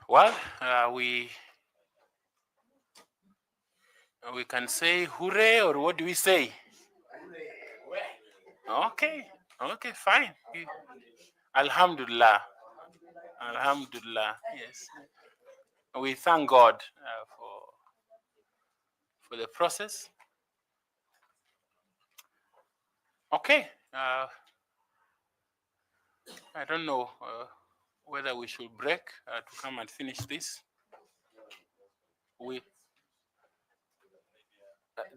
Well, we can say hooray, or what do we say? Okay, fine. Alhamdulillah. Alhamdulillah, yes. We thank God for the process. Okay, I don't know whether we should break to come and finish this.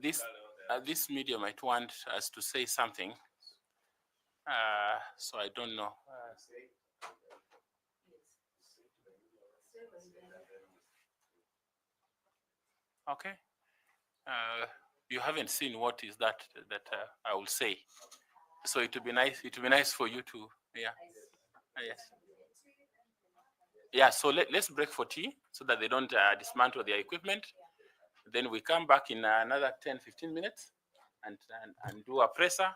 This media might want us to say something, so I don't know. Okay. you haven't seen what is that I will say. So it would be nice. It would be nice for you to, yeah. Yes. Yeah. So let's break for tea so that they don't dismantle their equipment. Then we come back in another 10, 15 minutes and do a presser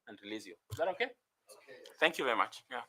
and release you. Is that okay? Okay. Thank you very much. Yeah.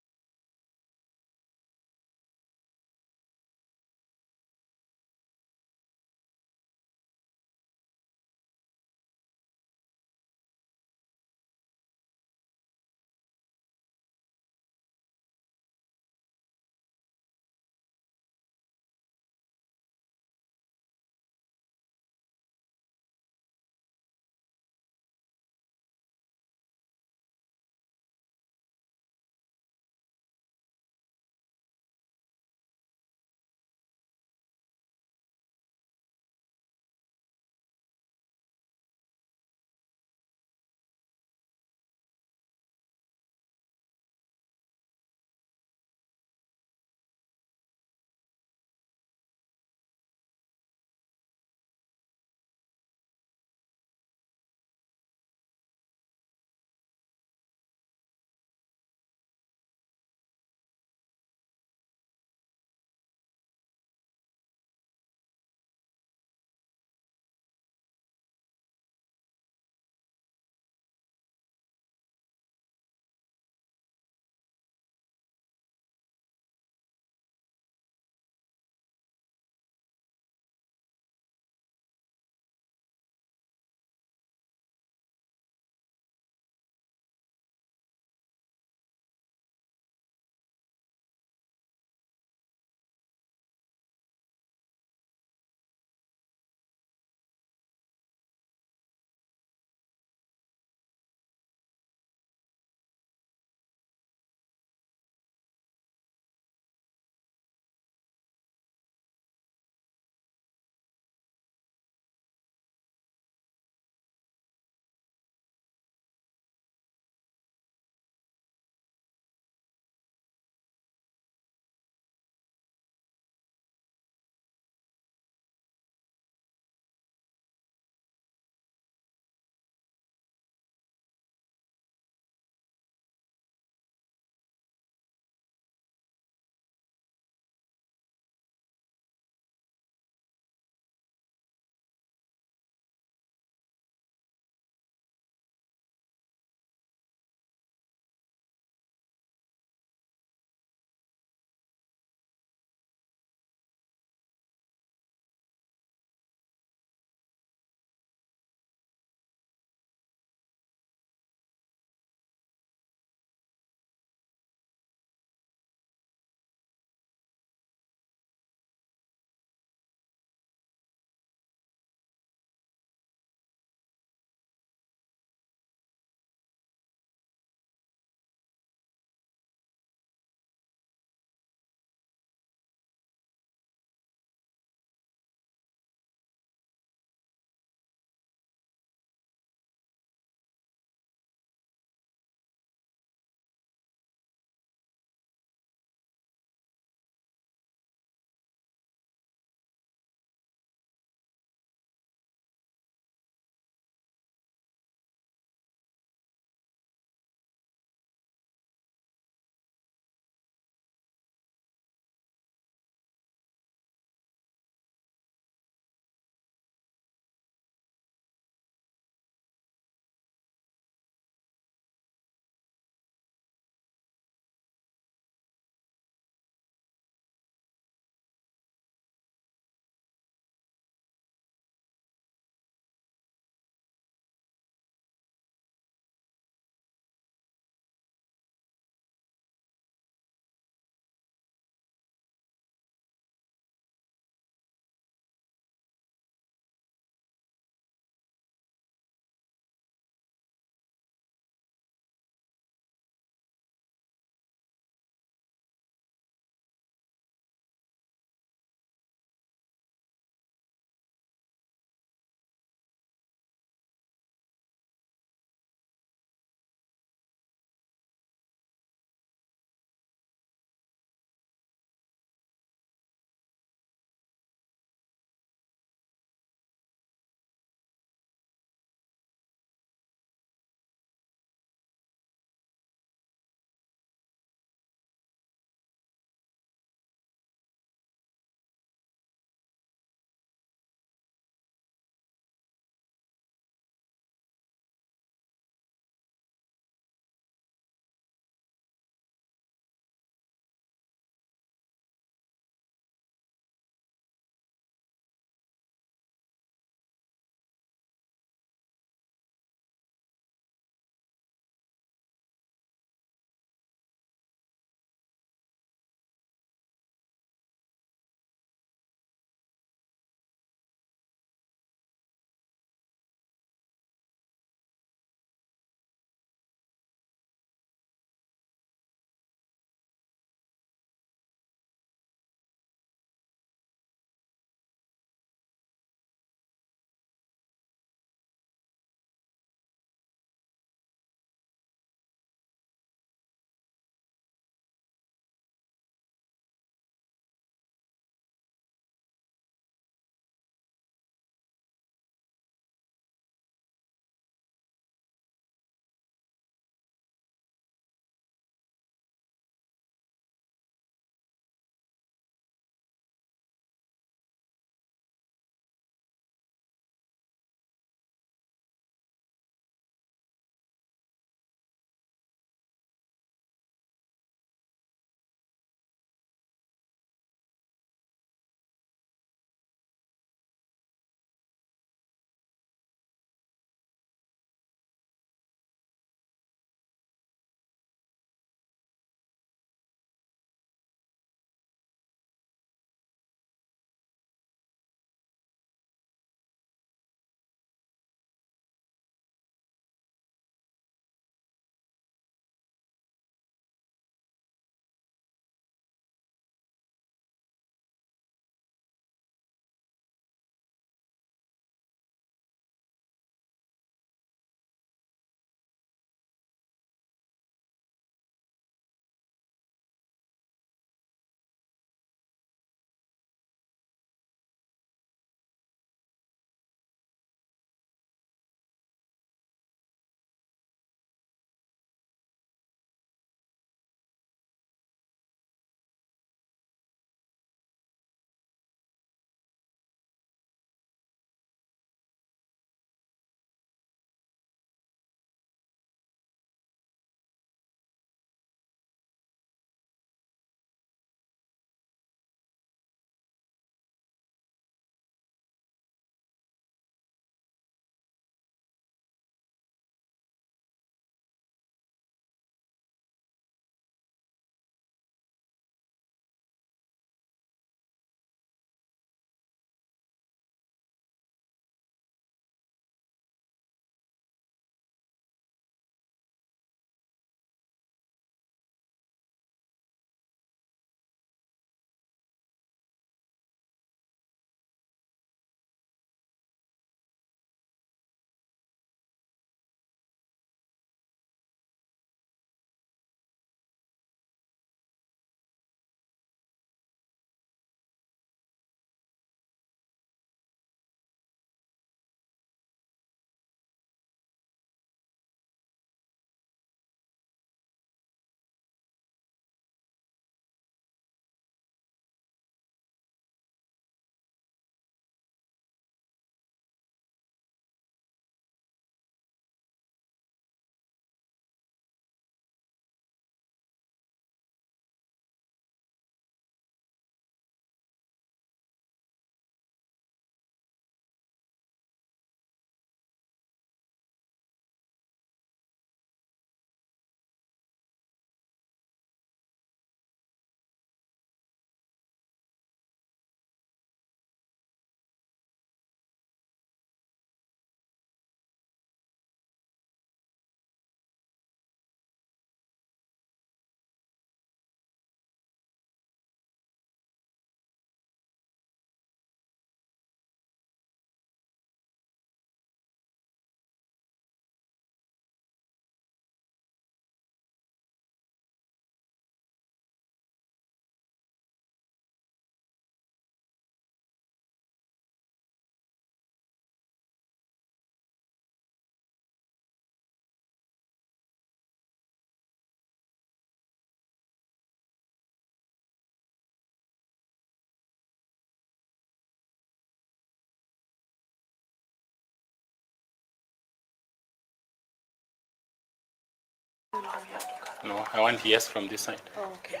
No, I want yes from this side. Oh, okay.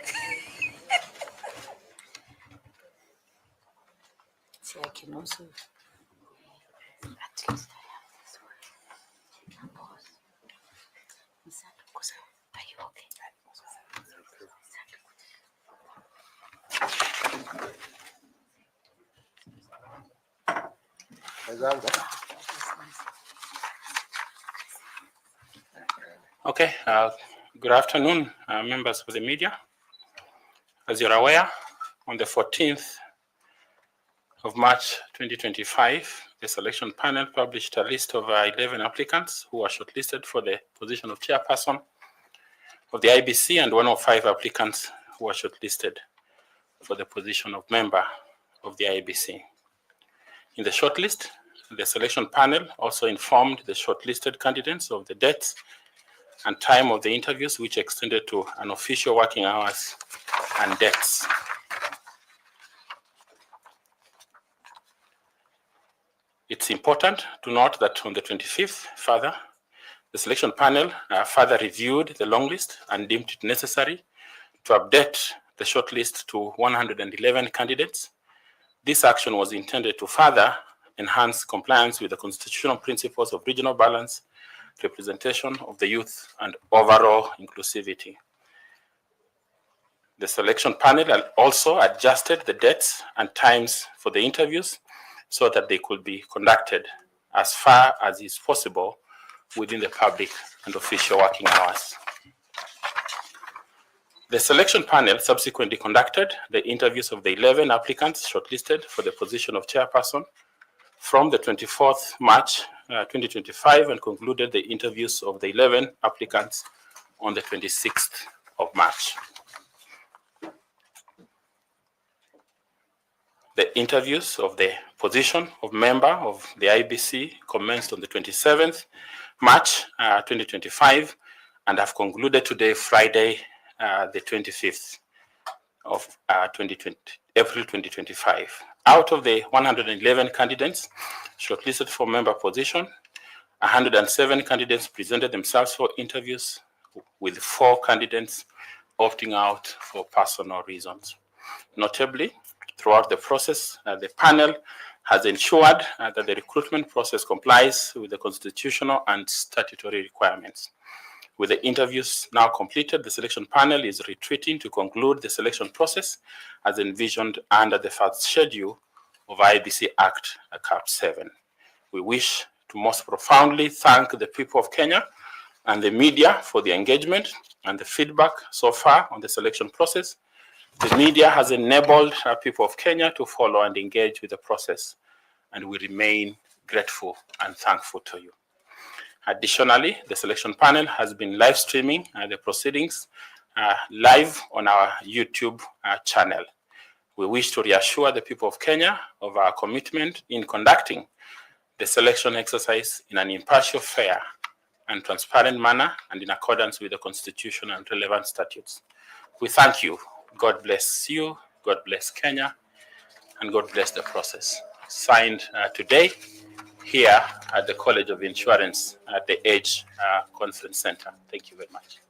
See, I can also. At least I have this one. Are you okay? Okay, good afternoon, members of the media. As you're aware, on the 14th of March 2025, the selection panel published a list of 11 applicants who were shortlisted for the position of chairperson of the Iebc and 105 applicants who were shortlisted for the position of member of the Iebc. In the shortlist, the selection panel also informed the shortlisted candidates of the dates and time of the interviews, which extended to unofficial working hours and dates. It's important to note that on the 25th, further, the selection panel further reviewed the long list and deemed it necessary to update the shortlist to 111 candidates. This action was intended to further enhance compliance with the constitutional principles of regional balance, representation of the youth, and overall inclusivity. The selection panel also adjusted the dates and times for the interviews so that they could be conducted as far as is possible within the public and official working hours. The selection panel subsequently conducted the interviews of the 11 applicants shortlisted for the position of chairperson from the 24th March 2025 and concluded the interviews of the 11 applicants on the 26th of March. The interviews of the position of member of the Iebc commenced on the 27th March 2025 and have concluded today, Friday, the 25th of April 2025. Out of the 111 candidates shortlisted for member position, 107 candidates presented themselves for interviews, with 4 candidates opting out for personal reasons. Notably, throughout the process, the panel has ensured that the recruitment process complies with the constitutional and statutory requirements. With the interviews now completed, the selection panel is retreating to conclude the selection process as envisioned under the first schedule of Iebc Act, Cap 7. We wish to most profoundly thank the people of Kenya and the media for the engagement and the feedback so far on the selection process. The media has enabled people of Kenya to follow and engage with the process, and we remain grateful and thankful to you. Additionally, the selection panel has been live streaming the proceedings live on our YouTube channel. We wish to reassure the people of Kenya of our commitment in conducting the selection exercise in an impartial, fair, and transparent manner and in accordance with the Constitution and relevant statutes. We thank you. God bless you, God bless Kenya, and God bless the process. Signed today here at the College of Insurance at the Edge Conference Center. Thank you very much.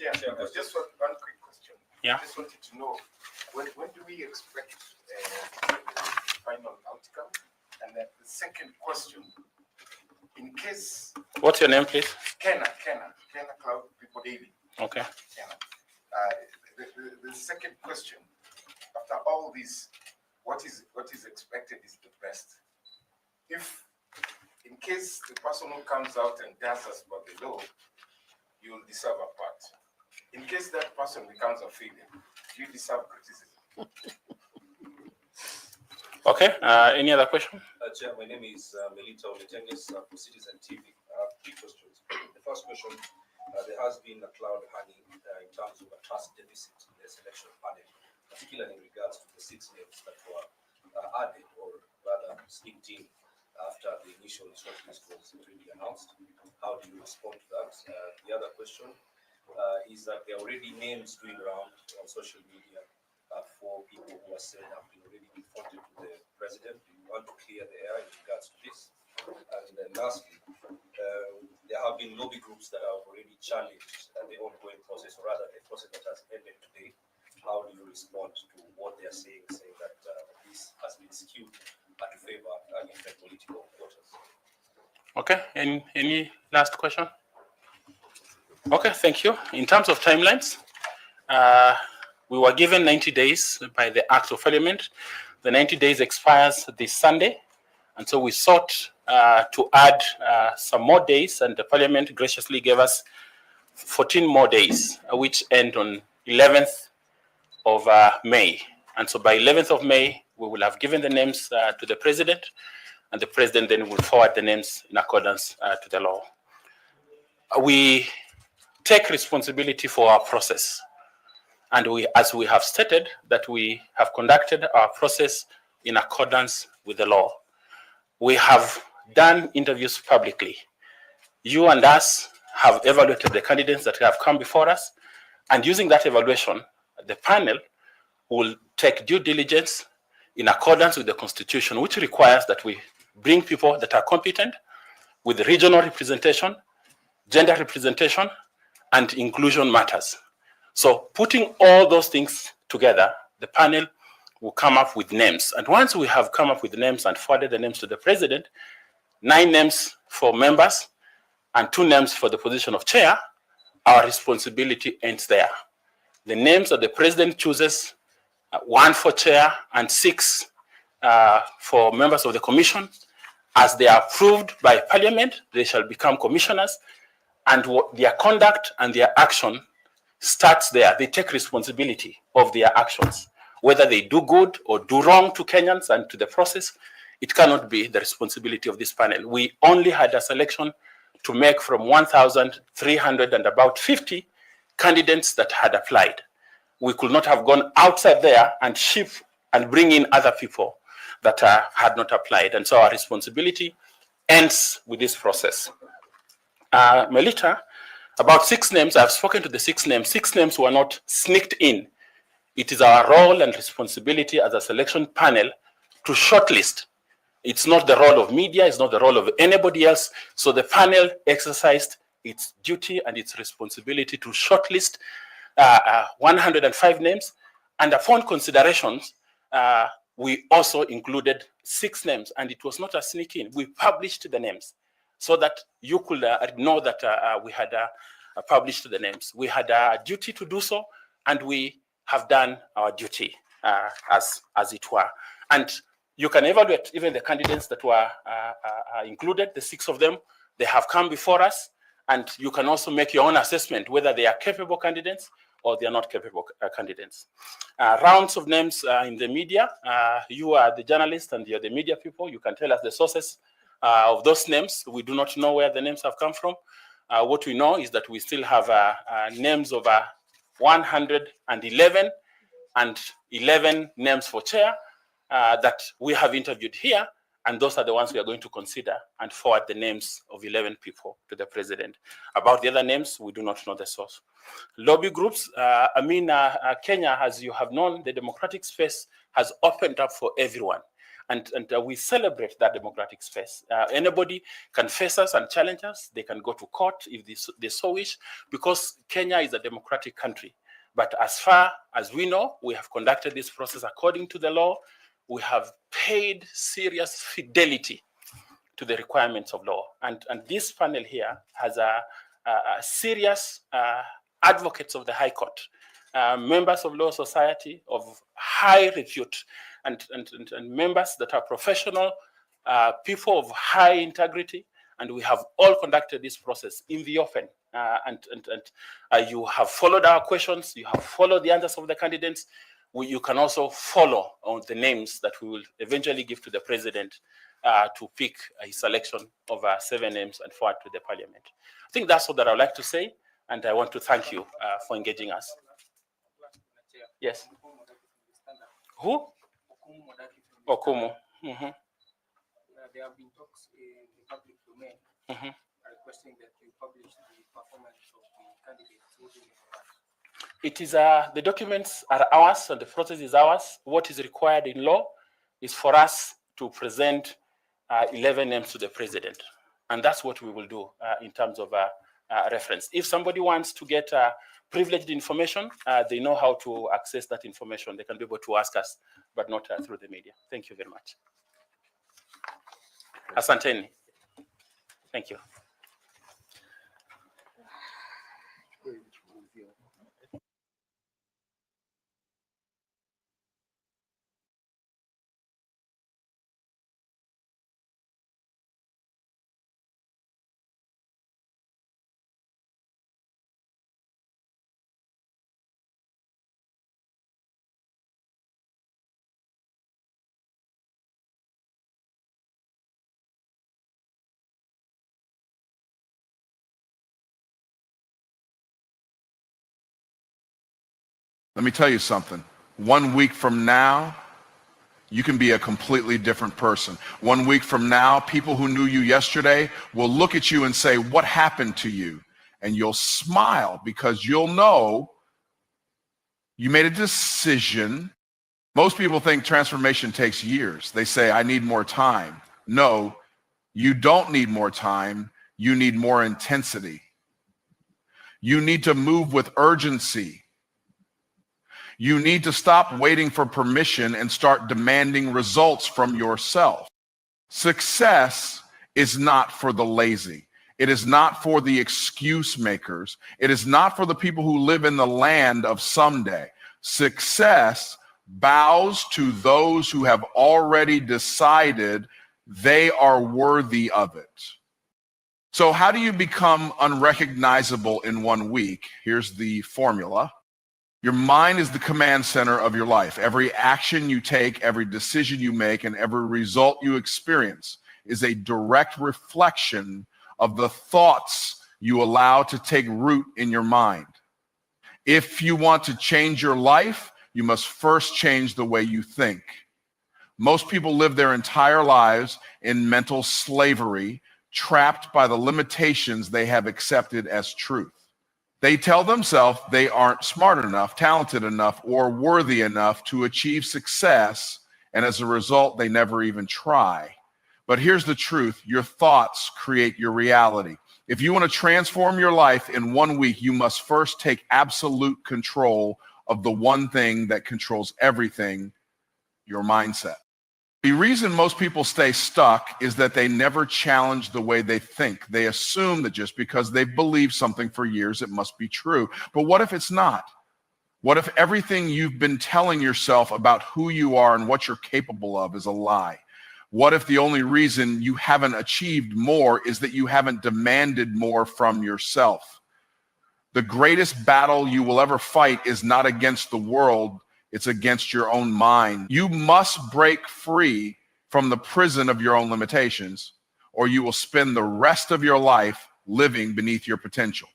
Yeah, just one quick question. Yeah. Just wanted to know, when do we expect the final outcome? And then the second question, in case... What's your name, please? Kenna Cloud People Daily. Okay. Kenna. The second question, after all this, what is expected is the best. If, in case the person who comes out and does as per the law, you will deserve a part. In case that person becomes a failure, you deserve criticism. Okay, any other question? Chair, my name is Melita Oletenges for Citizen TV. I have 3 questions. The first question, there has been a cloud hanging in terms of a trust deficit in the selection panel, particularly in regards to the 6 names that were added or rather sneaked in after the initial shortlist was already announced. How do you respond to that? The other question is that there are already names going around on social media for people who are said have been already reported to the president. Do you want to clear the air in regards to this? And then lastly, there have been lobby groups that have already challenged the the ongoing process, or rather the process that has ended today, how do you respond to what they are saying that this has been skewed to favor different political quarters? Okay, any last question? Okay, thank you. In terms of timelines, we were given 90 days by the Act of Parliament. The 90 days expires this Sunday, and so we sought to add some more days, and the Parliament graciously gave us 14 more days, which end on 11th of May. And so by 11th of May, we will have given the names to the President, and the President then will forward the names in accordance to the law. We take responsibility for our process. And as we have stated, that we have conducted our process in accordance with the law. We have done interviews publicly. You and us have evaluated the candidates that have come before us, and using that evaluation, the panel will take due diligence in accordance with the Constitution, which requires that we bring people that are competent with regional representation, gender representation, and inclusion matters. So putting all those things together, the panel will come up with names. And once we have come up with names and forwarded the names to the President, 9 names for members and 2 names for the position of chair, our responsibility ends there. The names that the President chooses, 1 for chair and 6 for members of the commission, as they are approved by Parliament, they shall become commissioners, and their conduct and their action starts there. They take responsibility of their actions. Whether they do good or do wrong to Kenyans and to the process, it cannot be the responsibility of this panel. We only had a selection to make from 1,350 candidates that had applied. We could not have gone outside there and shift and bring in other people that had not applied. And so our responsibility ends with this process. Melita, about 6 names, I've spoken to the 6 names. 6 names were not sneaked in. It is our role and responsibility as a selection panel to shortlist. It's not the role of media, it's not the role of anybody else. So the panel exercised its duty and its responsibility to shortlist 105 names. And upon considerations, we also included 6 names, and it was not a sneak in. We published the names so that you could know that we had published the names. We had a duty to do so, and we have done our duty as it were. And you can evaluate even the candidates that were included, the 6 of them. They have come before us, and you can also make your own assessment whether they are capable candidates or they are not capable candidates. Rounds of names in the media. You are the journalists and you're the media people. You can tell us the sources of those names. We do not know where the names have come from. What we know is that we still have names of 111 and 11 names for chair that we have interviewed here, and those are the ones we are going to consider and forward the names of 11 people to the President. About the other names, we do not know the source. Lobby groups, Kenya, as you have known, the democratic space has opened up for everyone. And we celebrate that democratic space. Anybody can face us and challenge us. They can go to court if they so wish, because Kenya is a democratic country. But as far as we know, we have conducted this process according to the law. We have paid serious fidelity to the requirements of law. And this panel here has a serious advocates of the High Court, members of law society of high repute, and members that are professional, people of high integrity, and we have all conducted this process in the open. You have followed our questions, you have followed the answers of the candidates. You can also follow on the names that we will eventually give to the President to pick his selection of 7 names and forward to the Parliament. I think that's all that I would like to say, and I want to thank you for engaging us. Yes. Who? Okumu. Mm-hmm. There have been talks in the public domain requesting that you publish the performance of the candidates. It is the documents are ours and the process is ours. What is required in law is for us to present 11 names to the President, and that's what we will do in terms of reference. If somebody wants to get privileged information, they know how to access that information. They can be able to ask us, but not through the media. Thank you very much. Asanteni. Thank you. Let me tell you something. 1 week from now, you can be a completely different person. 1 week from now, people who knew you yesterday will look at you and say, "What happened to you?" And you'll smile because you'll know you made a decision. Most people think transformation takes years. They say, "I need more time." No, you don't need more time. You need more intensity. You need to move with urgency. You need to stop waiting for permission and start demanding results from yourself. Success is not for the lazy. It is not for the excuse makers. It is not for the people who live in the land of someday. Success bows to those who have already decided they are worthy of it. So how do you become unrecognizable in 1 week? Here's the formula. Your mind is the command center of your life. Every action you take, every decision you make, and every result you experience is a direct reflection of the thoughts you allow to take root in your mind. If you want to change your life, you must first change the way you think. Most people live their entire lives in mental slavery, trapped by the limitations they have accepted as truth. They tell themselves they aren't smart enough, talented enough, or worthy enough to achieve success, and as a result, they never even try. But here's the truth. Your thoughts create your reality. If you want to transform your life in 1 week, you must first take absolute control of the one thing that controls everything, your mindset. The reason most people stay stuck is that they never challenge the way they think. They assume that just because they've believed something for years, it must be true. But what if it's not? What if everything you've been telling yourself about who you are and what you're capable of is a lie? What if the only reason you haven't achieved more is that you haven't demanded more from yourself? The greatest battle you will ever fight is not against the world, it's against your own mind. You must break free from the prison of your own limitations, or you will spend the rest of your life living beneath your potential.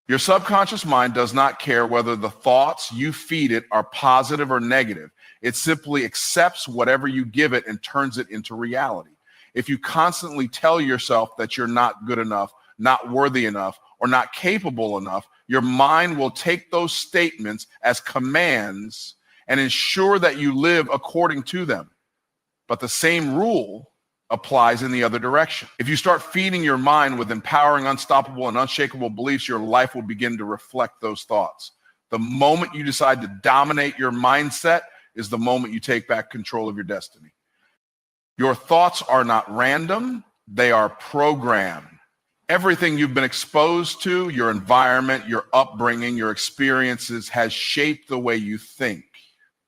Your subconscious mind does not care whether the thoughts you feed it are positive or negative. It simply accepts whatever you give it and turns it into reality. If you constantly tell yourself that you're not good enough, not worthy enough, or not capable enough, your mind will take those statements as commands and ensure that you live according to them. But the same rule applies in the other direction. If you start feeding your mind with empowering, unstoppable, and unshakable beliefs, your life will begin to reflect those thoughts. The moment you decide to dominate your mindset is the moment you take back control of your destiny. Your thoughts are not random, they are programmed. Everything you've been exposed to, your environment, your upbringing, your experiences has shaped the way you think.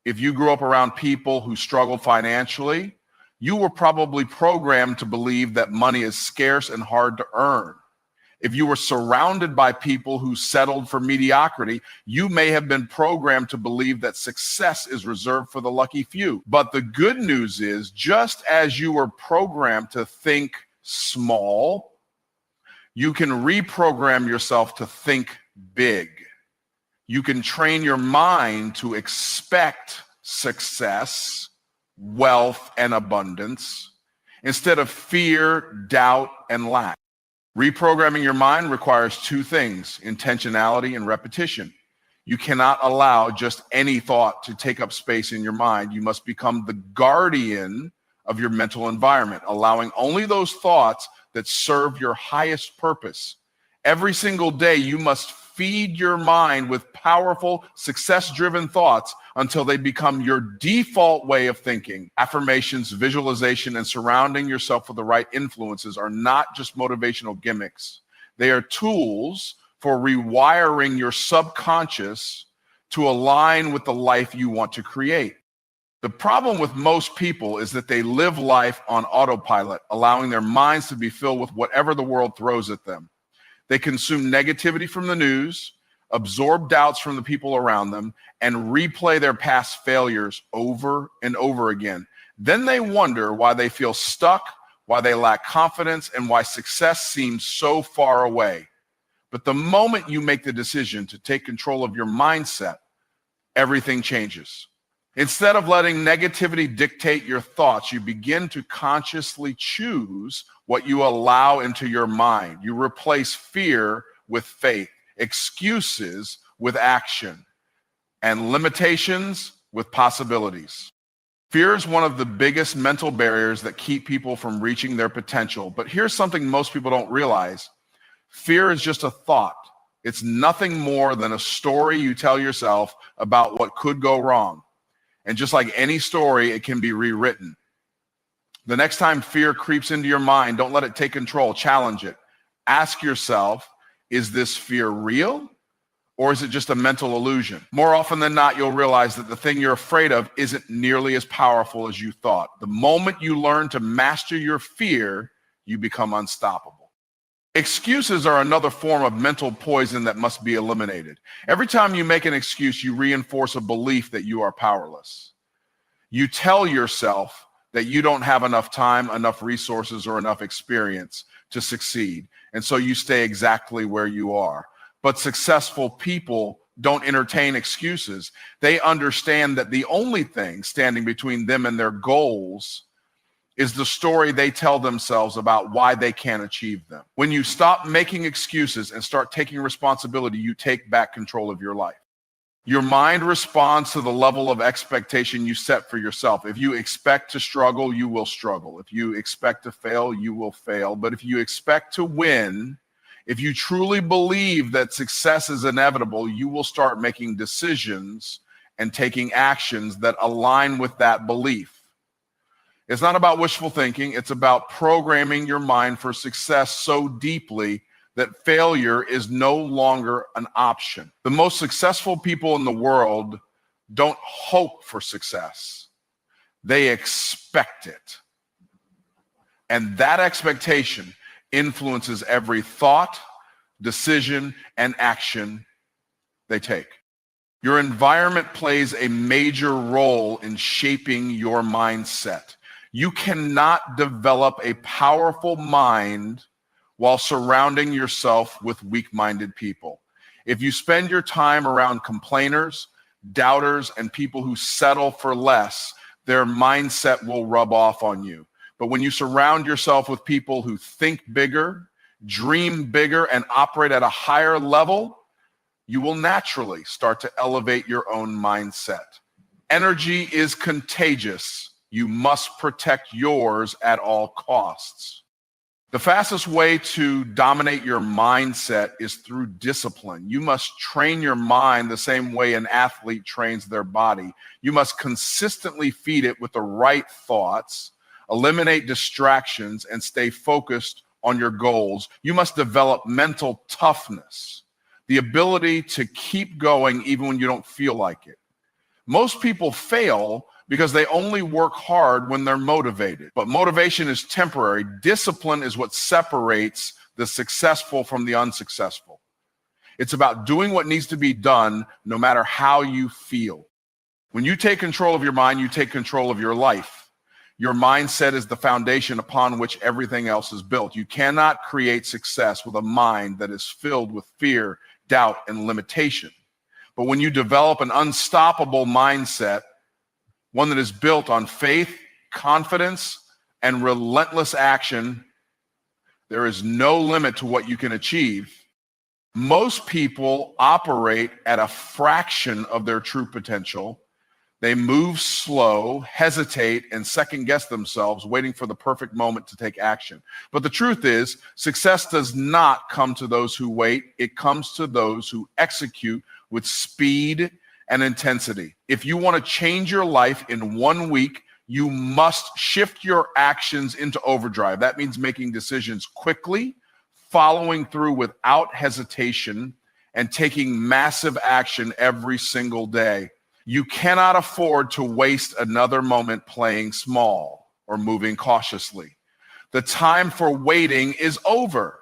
If you grew up around people who struggled financially, you were probably programmed to believe that money is scarce and hard to earn. If you were surrounded by people who settled for mediocrity, you may have been programmed to believe that success is reserved for the lucky few. But the good news is, just as you were programmed to think small, you can reprogram yourself to think big. You can train your mind to expect success, wealth, and abundance instead of fear, doubt, and lack. Reprogramming your mind requires two things: intentionality and repetition. You cannot allow just any thought to take up space in your mind. You must become the guardian of your mental environment, allowing only those thoughts that serve your highest purpose. Every single day, you must feed your mind with powerful, success-driven thoughts until they become your default way of thinking. Affirmations, visualization, and surrounding yourself with the right influences are not just motivational gimmicks. They are tools for rewiring your subconscious to align with the life you want to create. The problem with most people is that they live life on autopilot, allowing their minds to be filled with whatever the world throws at them. They consume negativity from the news, absorb doubts from the people around them, and replay their past failures over and over again. Then they wonder why they feel stuck, why they lack confidence, and why success seems so far away. But the moment you make the decision to take control of your mindset, everything changes. Instead of letting negativity dictate your thoughts, you begin to consciously choose what you allow into your mind. You replace fear with faith, excuses with action, and limitations with possibilities. Fear is one of the biggest mental barriers that keep people from reaching their potential. But here's something most people don't realize. Fear is just a thought. It's nothing more than a story you tell yourself about what could go wrong. And just like any story, it can be rewritten. The next time fear creeps into your mind, don't let it take control. Challenge it. Ask yourself, is this fear real? Or is it just a mental illusion? More often than not, you'll realize that the thing you're afraid of isn't nearly as powerful as you thought. The moment you learn to master your fear, you become unstoppable. Excuses are another form of mental poison that must be eliminated. Every time you make an excuse, you reinforce a belief that you are powerless. You tell yourself that you don't have enough time, enough resources, or enough experience to succeed. And so you stay exactly where you are. But successful people don't entertain excuses. They understand that the only thing standing between them and their goals is the story they tell themselves about why they can't achieve them. When you stop making excuses and start taking responsibility, you take back control of your life. Your mind responds to the level of expectation you set for yourself. If you expect to struggle, you will struggle. If you expect to fail, you will fail. But if you expect to win, if you truly believe that success is inevitable, you will start making decisions and taking actions that align with that belief. It's not about wishful thinking. It's about programming your mind for success so deeply that failure is no longer an option. The most successful people in the world don't hope for success. They expect it. And that expectation influences every thought, decision, and action they take. Your environment plays a major role in shaping your mindset. You cannot develop a powerful mind while surrounding yourself with weak-minded people. If you spend your time around complainers, doubters, and people who settle for less, their mindset will rub off on you. But when you surround yourself with people who think bigger, dream bigger, and operate at a higher level, you will naturally start to elevate your own mindset. Energy is contagious. You must protect yours at all costs. The fastest way to dominate your mindset is through discipline. You must train your mind the same way an athlete trains their body. You must consistently feed it with the right thoughts, eliminate distractions, and stay focused on your goals. You must develop mental toughness, the ability to keep going even when you don't feel like it. Most people fail because they only work hard when they're motivated. But motivation is temporary. Discipline is what separates the successful from the unsuccessful. It's about doing what needs to be done no matter how you feel. When you take control of your mind, you take control of your life. Your mindset is the foundation upon which everything else is built. You cannot create success with a mind that is filled with fear, doubt, and limitation. But when you develop an unstoppable mindset, one that is built on faith, confidence, and relentless action, there is no limit to what you can achieve. Most people operate at a fraction of their true potential They move slow, hesitate, and second guess themselves, waiting for the perfect moment to take action. But the truth is, success does not come to those who wait. It comes to those who execute with speed and intensity. If you want to change your life in 1 week, you must shift your actions into overdrive. That means making decisions quickly, following through without hesitation, and taking massive action every single day. You cannot afford to waste another moment playing small or moving cautiously. The time for waiting is over.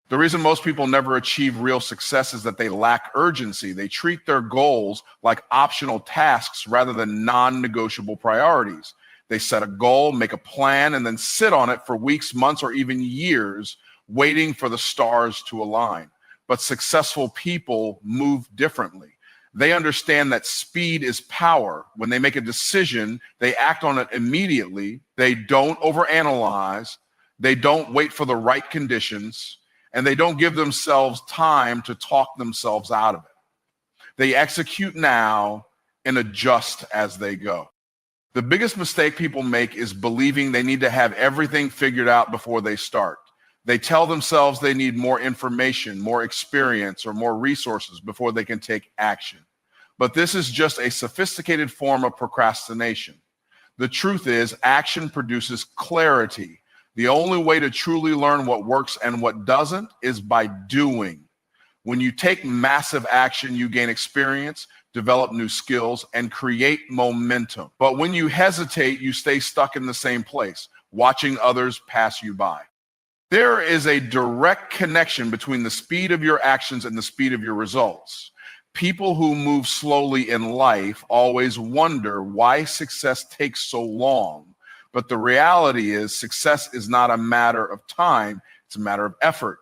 The reason most people never achieve real success is that they lack urgency. They treat their goals like optional tasks rather than non-negotiable priorities. They set a goal, make a plan, and then sit on it for weeks, months, or even years, waiting for the stars to align. But successful people move differently. They understand that speed is power. When they make a decision, they act on it immediately. They don't overanalyze. They don't wait for the right conditions, and they don't give themselves time to talk themselves out of it. They execute now and adjust as they go. The biggest mistake people make is believing they need to have everything figured out before they start. They tell themselves they need more information, more experience, or more resources before they can take action. But this is just a sophisticated form of procrastination. The truth is, action produces clarity. The only way to truly learn what works and what doesn't is by doing. When you take massive action, you gain experience, develop new skills, and create momentum. But when you hesitate, you stay stuck in the same place, watching others pass you by. There is a direct connection between the speed of your actions and the speed of your results. People who move slowly in life always wonder why success takes so long. But the reality is, success is not a matter of time, it's a matter of effort.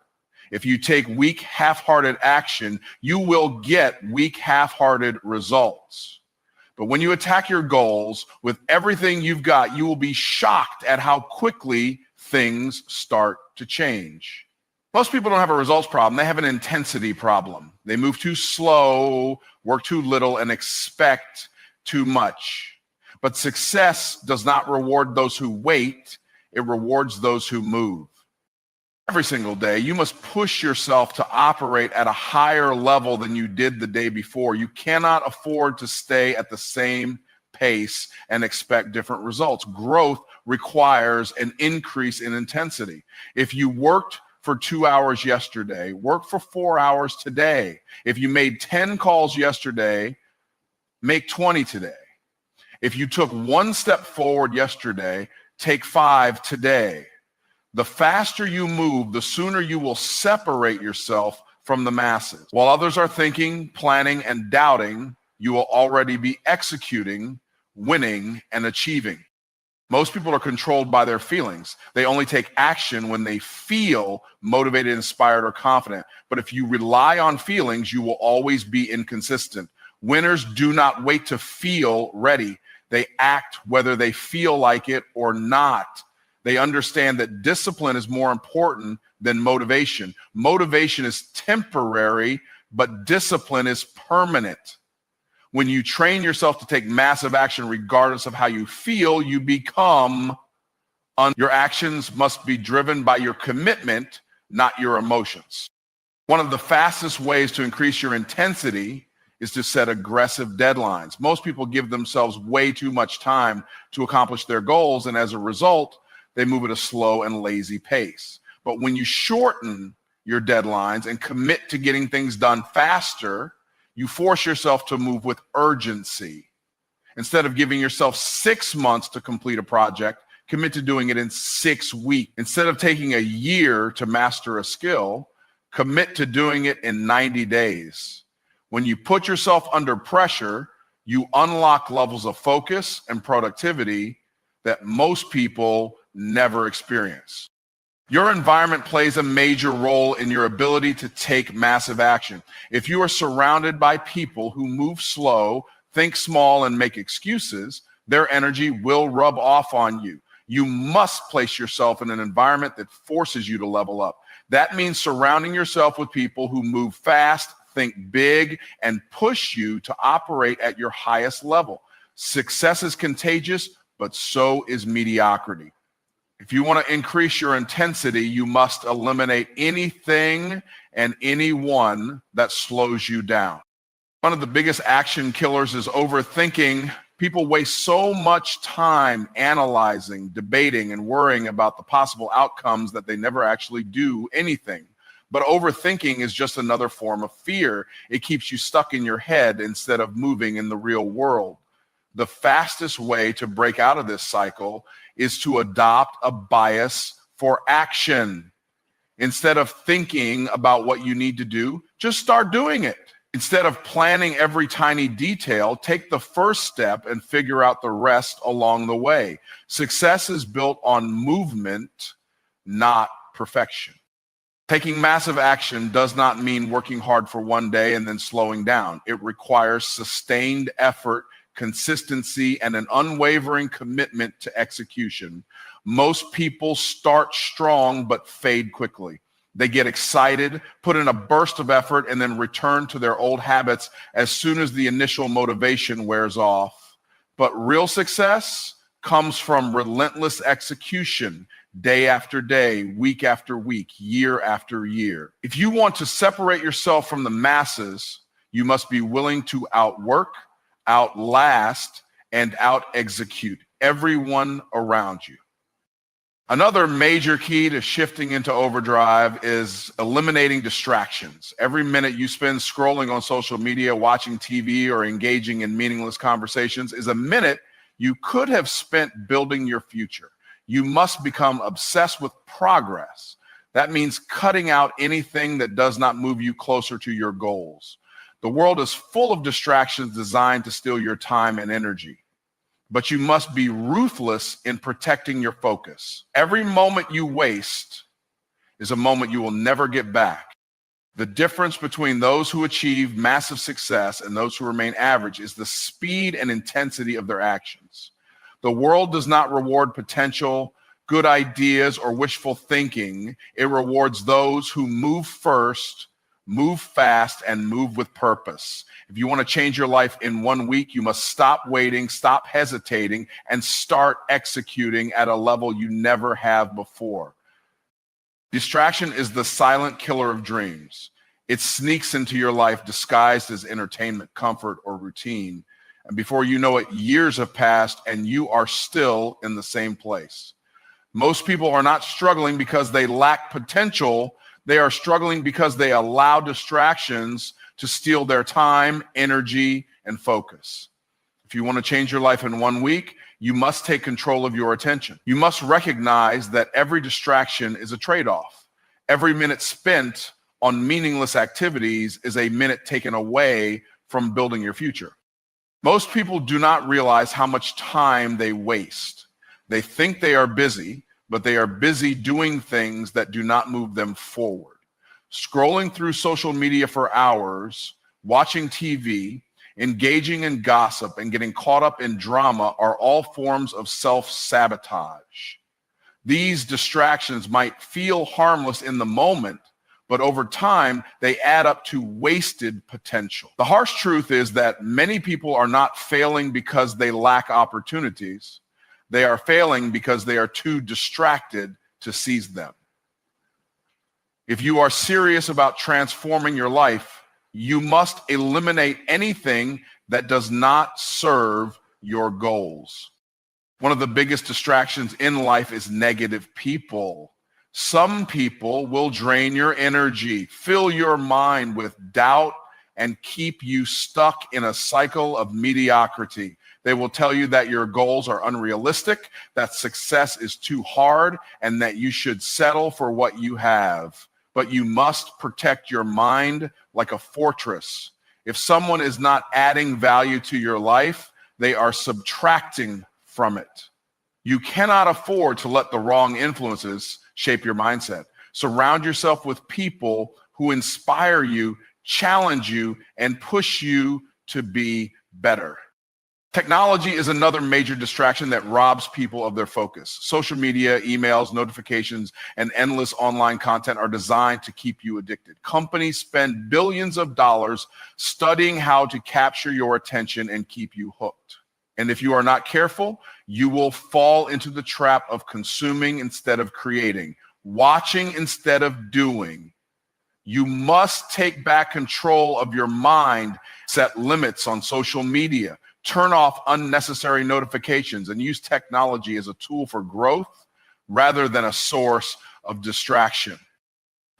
If you take weak, half-hearted action, you will get weak, half-hearted results. But when you attack your goals with everything you've got, you will be shocked at how quickly things start to change. Most people don't have a results problem. They have an intensity problem. They move too slow, work too little, and expect too much. But success does not reward those who wait. It rewards those who move. Every single day, you must push yourself to operate at a higher level than you did the day before. You cannot afford to stay at the same pace and expect different results. Growth requires an increase in intensity. If you worked for 2 hours yesterday, work for 4 hours today. If you made 10 calls yesterday, make 20 today. If you took 1 step forward yesterday, take 5 today. The faster you move, the sooner you will separate yourself from the masses. While others are thinking, planning, and doubting, you will already be executing, winning, and achieving. Most people are controlled by their feelings. They only take action when they feel motivated, inspired, or confident. But if you rely on feelings, you will always be inconsistent. Winners do not wait to feel ready. They act whether they feel like it or not. They understand that discipline is more important than motivation. Motivation is temporary, but discipline is permanent. When you train yourself to take massive action regardless of how you feel, you become your actions must be driven by your commitment, not your emotions. One of the fastest ways to increase your intensity is to set aggressive deadlines. Most people give themselves way too much time to accomplish their goals, and as a result, they move at a slow and lazy pace. But when you shorten your deadlines and commit to getting things done faster, you force yourself to move with urgency. Instead of giving yourself 6 months to complete a project, commit to doing it in 6 weeks. Instead of taking a year to master a skill, commit to doing it in 90 days. When you put yourself under pressure, you unlock levels of focus and productivity that most people never experience. Your environment plays a major role in your ability to take massive action. If you are surrounded by people who move slow, think small, and make excuses, their energy will rub off on you. You must place yourself in an environment that forces you to level up. That means surrounding yourself with people who move fast, think big, and push you to operate at your highest level. Success is contagious, but so is mediocrity. If you want to increase your intensity, you must eliminate anything and anyone that slows you down. One of the biggest action killers is overthinking. People waste so much time analyzing, debating, and worrying about the possible outcomes that they never actually do anything. But overthinking is just another form of fear. It keeps you stuck in your head instead of moving in the real world. The fastest way to break out of this cycle is to adopt a bias for action. Instead of thinking about what you need to do, just start doing it. Instead of planning every tiny detail, take the first step and figure out the rest along the way. Success is built on movement, not perfection. Taking massive action does not mean working hard for one day and then slowing down. It requires sustained effort, consistency, and an unwavering commitment to execution. Most people start strong but fade quickly. They get excited, put in a burst of effort, and then return to their old habits as soon as the initial motivation wears off. But real success comes from relentless execution, day after day, week after week, year after year. If you want to separate yourself from the masses, you must be willing to outwork, outlast, and out-execute everyone around you. Another major key to shifting into overdrive is eliminating distractions. Every minute you spend scrolling on social media, watching TV, or engaging in meaningless conversations is a minute you could have spent building your future. You must become obsessed with progress. That means cutting out anything that does not move you closer to your goals. The world is full of distractions designed to steal your time and energy. But you must be ruthless in protecting your focus. Every moment you waste is a moment you will never get back. The difference between those who achieve massive success and those who remain average is the speed and intensity of their actions. The world does not reward potential, good ideas, or wishful thinking. It rewards those who move first, move fast, and move with purpose. If you want to change your life in 1 week, you must stop waiting, stop hesitating, and start executing at a level you never have before. Distraction is the silent killer of dreams. It sneaks into your life disguised as entertainment, comfort, or routine. And before you know it, years have passed and you are still in the same place. Most people are not struggling because they lack potential. They are struggling because they allow distractions to steal their time, energy, and focus. If you want to change your life in 1 week, you must take control of your attention. You must recognize that every distraction is a trade-off. Every minute spent on meaningless activities is a minute taken away from building your future. Most people do not realize how much time they waste. They think they are busy, but they are busy doing things that do not move them forward. Scrolling through social media for hours, watching TV, engaging in gossip, and getting caught up in drama are all forms of self-sabotage. These distractions might feel harmless in the moment, but over time, they add up to wasted potential. The harsh truth is that many people are not failing because they lack opportunities. They are failing because they are too distracted to seize them. If you are serious about transforming your life, you must eliminate anything that does not serve your goals. One of the biggest distractions in life is negative people. Some people will drain your energy, fill your mind with doubt, and keep you stuck in a cycle of mediocrity. They will tell you that your goals are unrealistic, that success is too hard, and that you should settle for what you have. But you must protect your mind like a fortress. If someone is not adding value to your life, they are subtracting from it. You cannot afford to let the wrong influences shape your mindset. Surround yourself with people who inspire you, challenge you, and push you to be better. Technology is another major distraction that robs people of their focus. Social media, emails, notifications, and endless online content are designed to keep you addicted. Companies spend billions of dollars studying how to capture your attention and keep you hooked. And if you are not careful, you will fall into the trap of consuming instead of creating, watching instead of doing. You must take back control of your mind, set limits on social media, turn off unnecessary notifications, and use technology as a tool for growth rather than a source of distraction.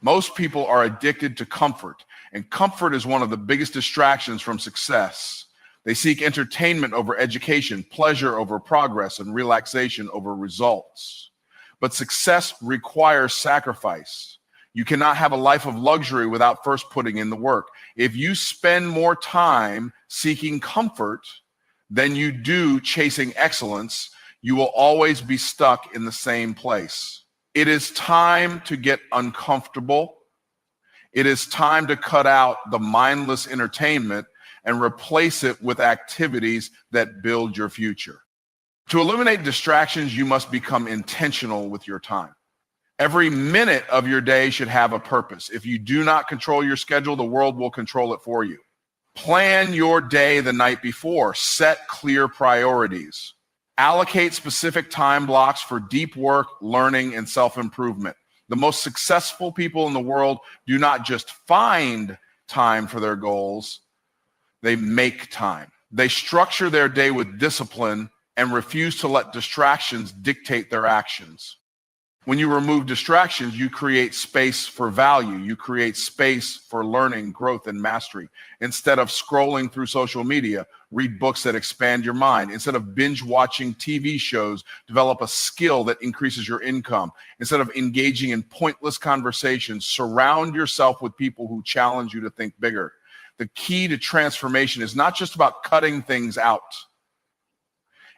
Most people are addicted to comfort, and comfort is one of the biggest distractions from success. They seek entertainment over education, pleasure over progress, and relaxation over results. But success requires sacrifice. You cannot have a life of luxury without first putting in the work. If you spend more time seeking comfort than you do chasing excellence, you will always be stuck in the same place. It is time to get uncomfortable. It is time to cut out the mindless entertainment and replace it with activities that build your future. To eliminate distractions, you must become intentional with your time. Every minute of your day should have a purpose. If you do not control your schedule, the world will control it for you. Plan your day the night before. Set clear priorities. Allocate specific time blocks for deep work, learning, and self-improvement. The most successful people in the world do not just find time for their goals, they make time. They structure their day with discipline and refuse to let distractions dictate their actions. When you remove distractions, you create space for value. You create space for learning, growth, and mastery. Instead of scrolling through social media, read books that expand your mind. Instead of binge watching TV shows, develop a skill that increases your income. Instead of engaging in pointless conversations, surround yourself with people who challenge you to think bigger. The key to transformation is not just about cutting things out.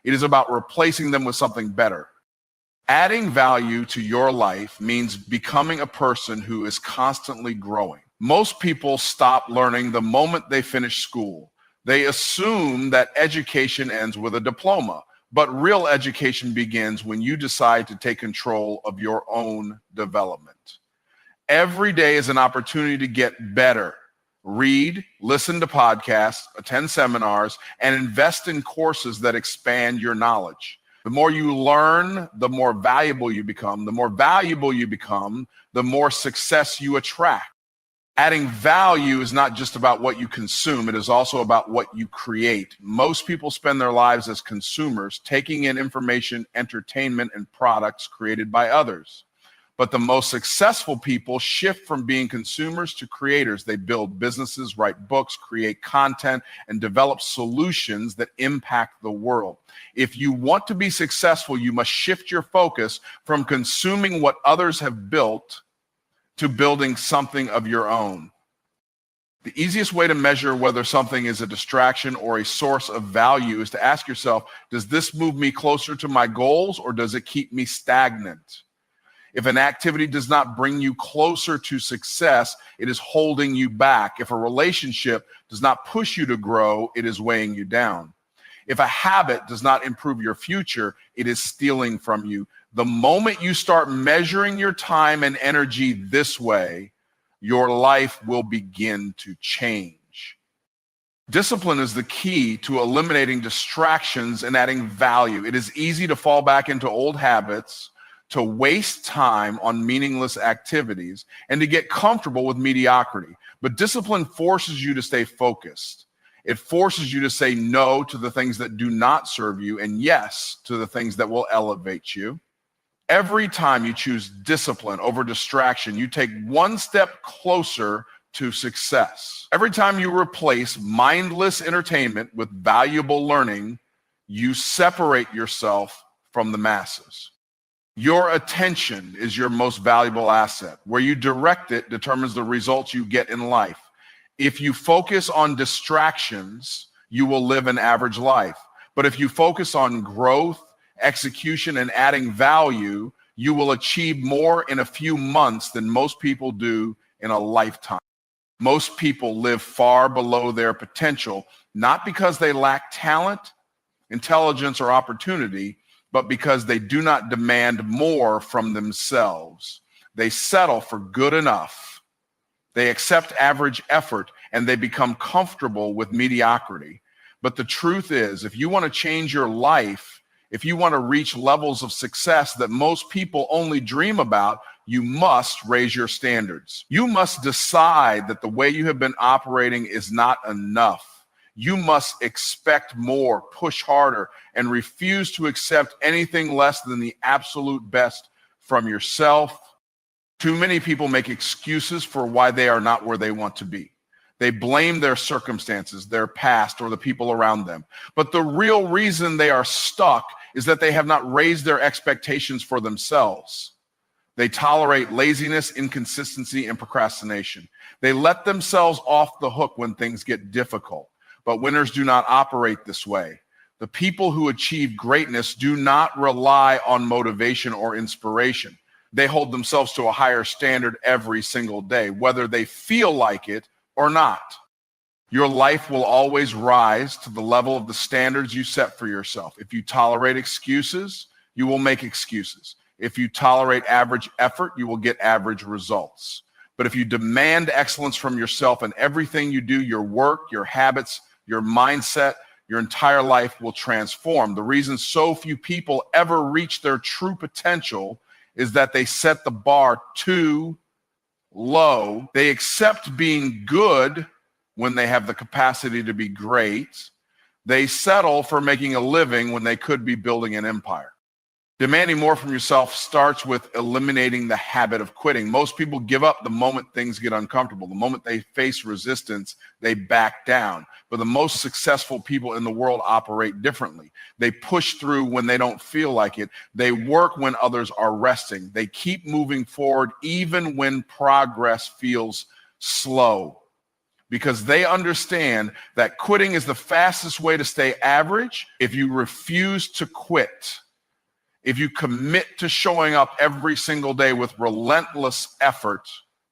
It is about replacing them with something better. Adding value to your life means becoming a person who is constantly growing. Most people stop learning the moment they finish school. They assume that education ends with a diploma, but real education begins when you decide to take control of your own development. Every day is an opportunity to get better. Read, listen to podcasts, attend seminars, and invest in courses that expand your knowledge. The more you learn, the more valuable you become. The more valuable you become, the more success you attract. Adding value is not just about what you consume, it is also about what you create. Most people spend their lives as consumers, taking in information, entertainment, and products created by others. But the most successful people shift from being consumers to creators. They build businesses, write books, create content, and develop solutions that impact the world. If you want to be successful, you must shift your focus from consuming what others have built to building something of your own. The easiest way to measure whether something is a distraction or a source of value is to ask yourself, does this move me closer to my goals or does it keep me stagnant? If an activity does not bring you closer to success, it is holding you back. If a relationship does not push you to grow, it is weighing you down. If a habit does not improve your future, it is stealing from you. The moment you start measuring your time and energy this way, your life will begin to change. Discipline is the key to eliminating distractions and adding value. It is easy to fall back into old habits, to waste time on meaningless activities, and to get comfortable with mediocrity. But discipline forces you to stay focused. It forces you to say no to the things that do not serve you and yes to the things that will elevate you. Every time you choose discipline over distraction, you take one step closer to success. Every time you replace mindless entertainment with valuable learning, you separate yourself from the masses. Your attention is your most valuable asset. Where you direct it determines the results you get in life. If you focus on distractions, you will live an average life. But if you focus on growth, execution, and adding value, you will achieve more in a few months than most people do in a lifetime. Most people live far below their potential, not because they lack talent, intelligence, or opportunity, but because they do not demand more from themselves. They settle for good enough. They accept average effort, and they become comfortable with mediocrity. But the truth is, if you want to change your life, if you want to reach levels of success that most people only dream about, you must raise your standards. You must decide that the way you have been operating is not enough. You must expect more, push harder, and refuse to accept anything less than the absolute best from yourself. Too many people make excuses for why they are not where they want to be. They blame their circumstances, their past, or the people around them. But the real reason they are stuck is that they have not raised their expectations for themselves. They tolerate laziness, inconsistency, and procrastination. They let themselves off the hook when things get difficult. But winners do not operate this way. The people who achieve greatness do not rely on motivation or inspiration. They hold themselves to a higher standard every single day, whether they feel like it or not. Your life will always rise to the level of the standards you set for yourself. If you tolerate excuses, you will make excuses. If you tolerate average effort, you will get average results. But if you demand excellence from yourself in everything you do, your work, your habits, your mindset, your entire life will transform. The reason so few people ever reach their true potential is that they set the bar too low. They accept being good when they have the capacity to be great. They settle for making a living when they could be building an empire. Demanding more from yourself starts with eliminating the habit of quitting. Most people give up the moment things get uncomfortable. The moment they face resistance, they back down. But the most successful people in the world operate differently. They push through when they don't feel like it. They work when others are resting. They keep moving forward even when progress feels slow, because they understand that quitting is the fastest way to stay average. If you refuse to quit, if you commit to showing up every single day with relentless effort,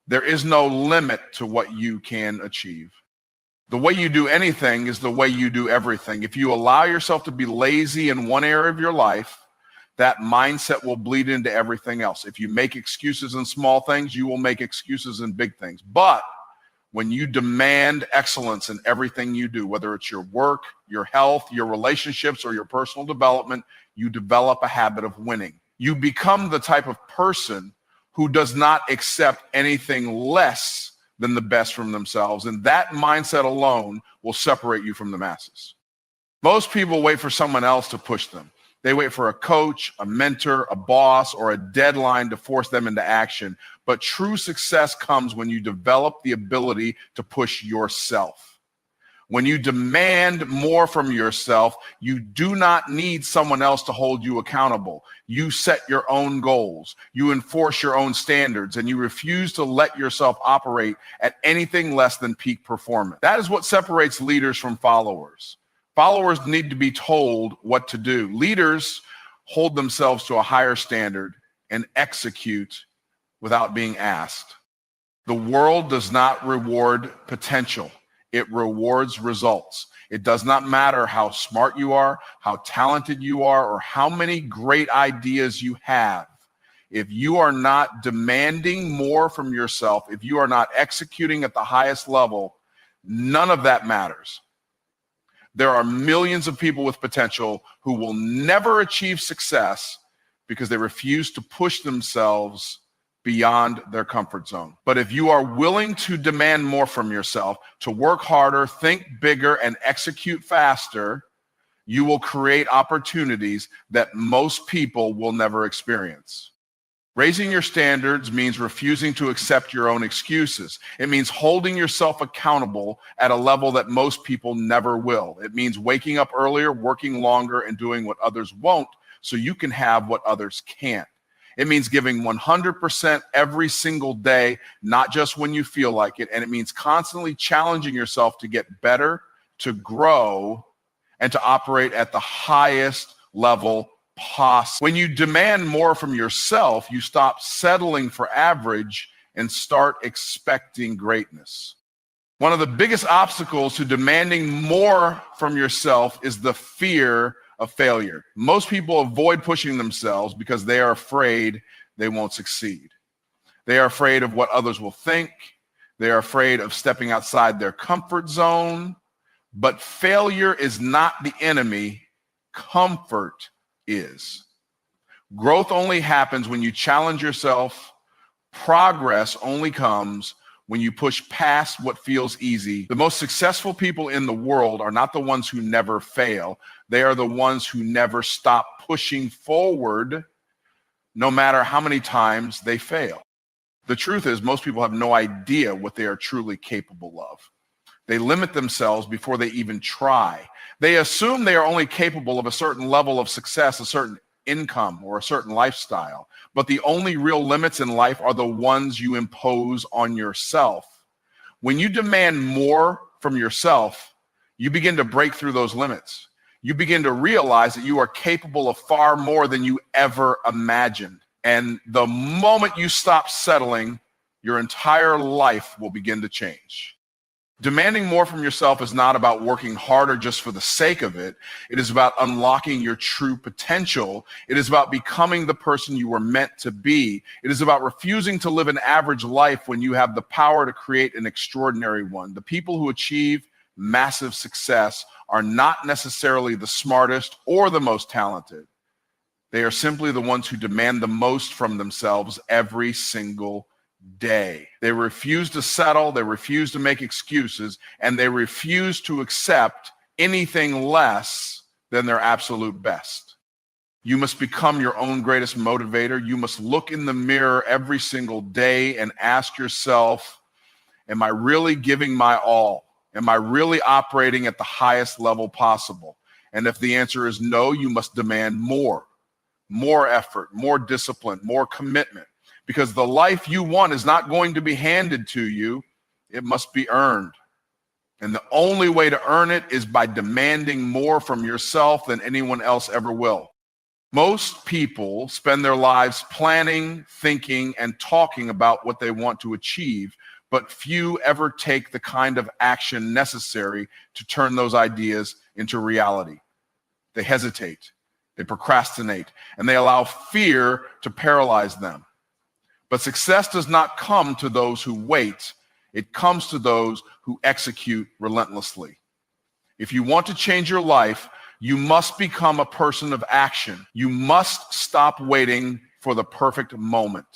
there is no limit to what you can achieve. The way you do anything is the way you do everything. If you allow yourself to be lazy in one area of your life, that mindset will bleed into everything else. If you make excuses in small things, you will make excuses in big things. But when you demand excellence in everything you do, whether it's your work, your health, your relationships, or your personal development, you develop a habit of winning. You become the type of person who does not accept anything less than the best from themselves. And that mindset alone will separate you from the masses. Most people wait for someone else to push them. They wait for a coach, a mentor, a boss, or a deadline to force them into action. But true success comes when you develop the ability to push yourself. When you demand more from yourself, you do not need someone else to hold you accountable. You set your own goals, you enforce your own standards, and you refuse to let yourself operate at anything less than peak performance. That is what separates leaders from followers. Followers need to be told what to do. Leaders hold themselves to a higher standard and execute without being asked. The world does not reward potential. It rewards results. It does not matter how smart you are, how talented you are, or how many great ideas you have. If you are not demanding more from yourself, if you are not executing at the highest level, none of that matters. There are millions of people with potential who will never achieve success because they refuse to push themselves beyond their comfort zone. But if you are willing to demand more from yourself, to work harder, think bigger, and execute faster, you will create opportunities that most people will never experience. Raising your standards means refusing to accept your own excuses. It means holding yourself accountable at a level that most people never will. It means waking up earlier, working longer, and doing what others won't so you can have what others can't. It means giving 100% every single day, not just when you feel like it. And it means constantly challenging yourself to get better, to grow, and to operate at the highest level possible. When you demand more from yourself, you stop settling for average and start expecting greatness. One of the biggest obstacles to demanding more from yourself is the fear of failure. Most people avoid pushing themselves because they are afraid they won't succeed. They are afraid of what others will think. They are afraid of stepping outside their comfort zone. But failure is not the enemy. Comfort is. Growth only happens when you challenge yourself. Progress only comes when you push past what feels easy. The most successful people in the world are not the ones who never fail. They are the ones who never stop pushing forward, no matter how many times they fail. The truth is, most people have no idea what they are truly capable of. They limit themselves before they even try. They assume they are only capable of a certain level of success, a certain income, or a certain lifestyle. But the only real limits in life are the ones you impose on yourself. When you demand more from yourself, you begin to break through those limits. You begin to realize that you are capable of far more than you ever imagined. And the moment you stop settling, your entire life will begin to change. Demanding more from yourself is not about working harder just for the sake of it. It is about unlocking your true potential. It is about becoming the person you were meant to be. It is about refusing to live an average life when you have the power to create an extraordinary one. The people who achieve massive success are not necessarily the smartest or the most talented. They are simply the ones who demand the most from themselves every single day. They refuse to settle, they refuse to make excuses, and they refuse to accept anything less than their absolute best. You must become your own greatest motivator. You must look in the mirror every single day and ask yourself, am I really giving my all? Am I really operating at the highest level possible? And if the answer is no, you must demand more effort, more discipline, more commitment. Because the life you want is not going to be handed to you. It must be earned. And the only way to earn it is by demanding more from yourself than anyone else ever will. Most people spend their lives planning, thinking, and talking about what they want to achieve, but few ever take the kind of action necessary to turn those ideas into reality. They hesitate, they procrastinate, and they allow fear to paralyze them. But success does not come to those who wait. It comes to those who execute relentlessly. If you want to change your life, you must become a person of action. You must stop waiting for the perfect moment.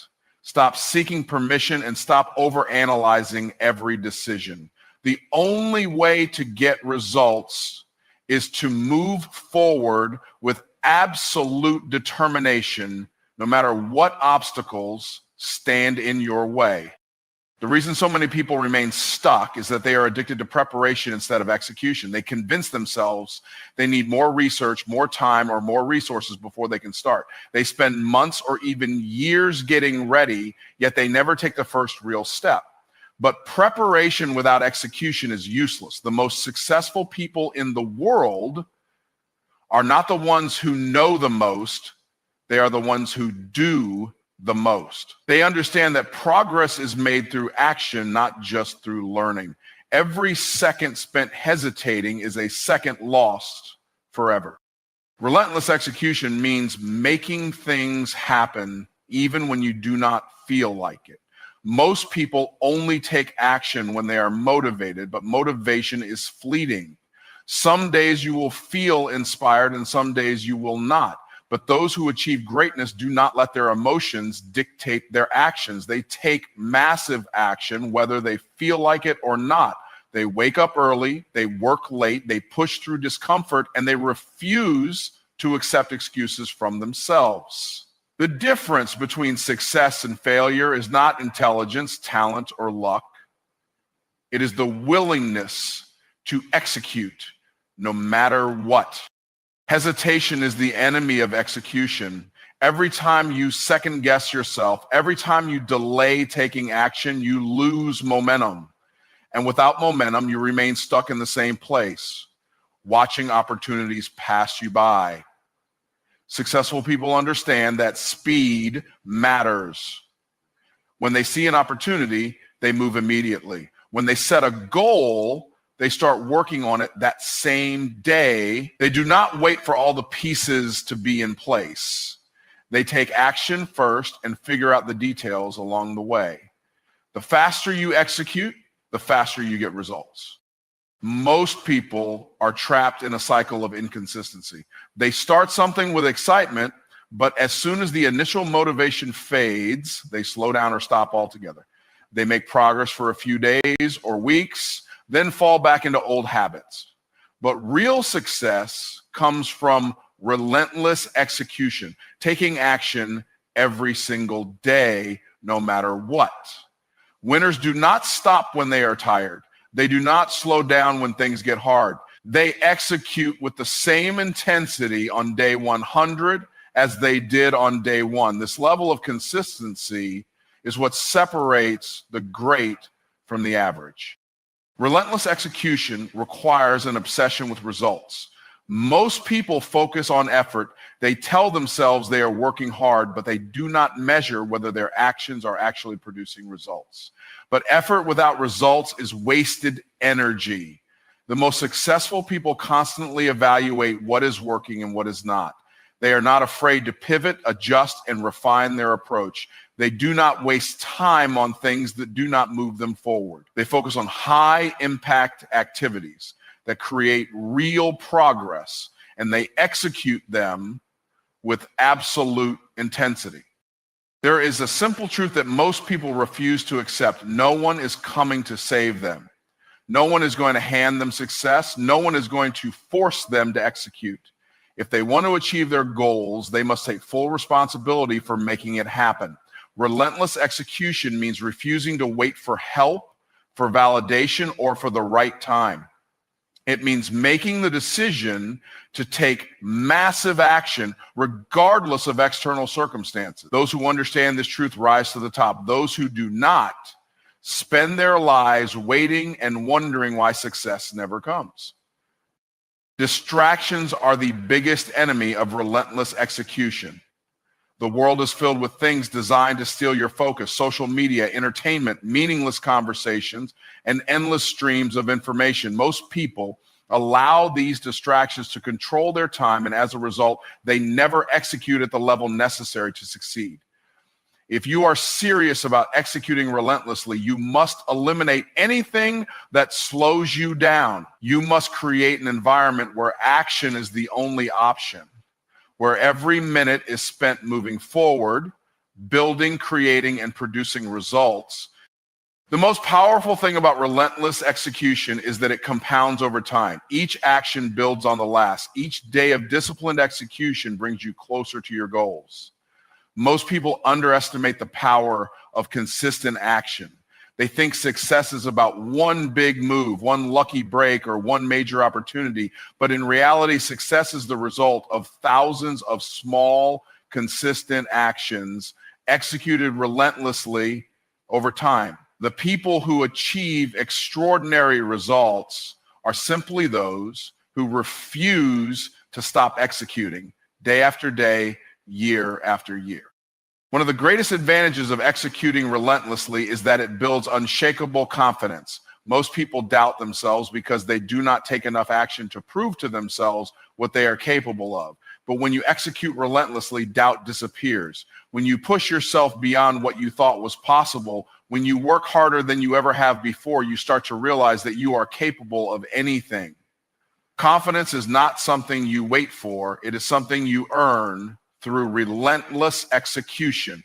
Stop seeking permission and stop overanalyzing every decision. The only way to get results is to move forward with absolute determination, no matter what obstacles stand in your way. The reason so many people remain stuck is that they are addicted to preparation instead of execution. They convince themselves they need more research, more time, or more resources before they can start. They spend months or even years getting ready, yet they never take the first real step. But preparation without execution is useless. The most successful people in the world are not the ones who know the most. They are the ones who do the most. They understand that progress is made through action, not just through learning. Every second spent hesitating is a second lost forever. Relentless execution means making things happen even when you do not feel like it. Most people only take action when they are motivated, but motivation is fleeting. Some days you will feel inspired and some days you will not. But those who achieve greatness do not let their emotions dictate their actions. They take massive action, whether they feel like it or not. They wake up early, they work late, they push through discomfort, and they refuse to accept excuses from themselves. The difference between success and failure is not intelligence, talent, or luck. It is the willingness to execute no matter what. Hesitation is the enemy of execution. Every time you second guess yourself, every time you delay taking action, you lose momentum. And without momentum, you remain stuck in the same place, watching opportunities pass you by. Successful people understand that speed matters. When they see an opportunity, they move immediately. When they set a goal, They start working on it that same day. They do not wait for all the pieces to be in place. They take action first and figure out the details along the way. The faster you execute, the faster you get results. Most people are trapped in a cycle of inconsistency. They start something with excitement, but as soon as the initial motivation fades, they slow down or stop altogether. They make progress for a few days or weeks, then fall back into old habits. But real success comes from relentless execution, taking action every single day, no matter what. Winners do not stop when they are tired. They do not slow down when things get hard. They execute with the same intensity on day 100 as they did on day 1. This level of consistency is what separates the great from the average. Relentless execution requires an obsession with results. Most people focus on effort. They tell themselves they are working hard, but they do not measure whether their actions are actually producing results. But effort without results is wasted energy. The most successful people constantly evaluate what is working and what is not. They are not afraid to pivot, adjust, and refine their approach. They do not waste time on things that do not move them forward. They focus on high-impact activities that create real progress, and they execute them with absolute intensity. There is a simple truth that most people refuse to accept. No one is coming to save them. No one is going to hand them success. No one is going to force them to execute. If they want to achieve their goals, they must take full responsibility for making it happen. Relentless execution means refusing to wait for help, for validation, or for the right time. It means making the decision to take massive action regardless of external circumstances. Those who understand this truth rise to the top. Those who do not spend their lives waiting and wondering why success never comes. Distractions are the biggest enemy of relentless execution. The world is filled with things designed to steal your focus: social media, entertainment, meaningless conversations, and endless streams of information. Most people allow these distractions to control their time, and as a result, they never execute at the level necessary to succeed. If you are serious about executing relentlessly, you must eliminate anything that slows you down. You must create an environment where action is the only option, where every minute is spent moving forward, building, creating, and producing results. The most powerful thing about relentless execution is that it compounds over time. Each action builds on the last. Each day of disciplined execution brings you closer to your goals. Most people underestimate the power of consistent action. They think success is about one big move, one lucky break, or one major opportunity. But in reality, success is the result of thousands of small, consistent actions executed relentlessly over time. The people who achieve extraordinary results are simply those who refuse to stop executing day after day, year after year. One of the greatest advantages of executing relentlessly is that it builds unshakable confidence. Most people doubt themselves because they do not take enough action to prove to themselves what they are capable of. But when you execute relentlessly, doubt disappears. When you push yourself beyond what you thought was possible, when you work harder than you ever have before, you start to realize that you are capable of anything. Confidence is not something you wait for. It is something you earn through relentless execution.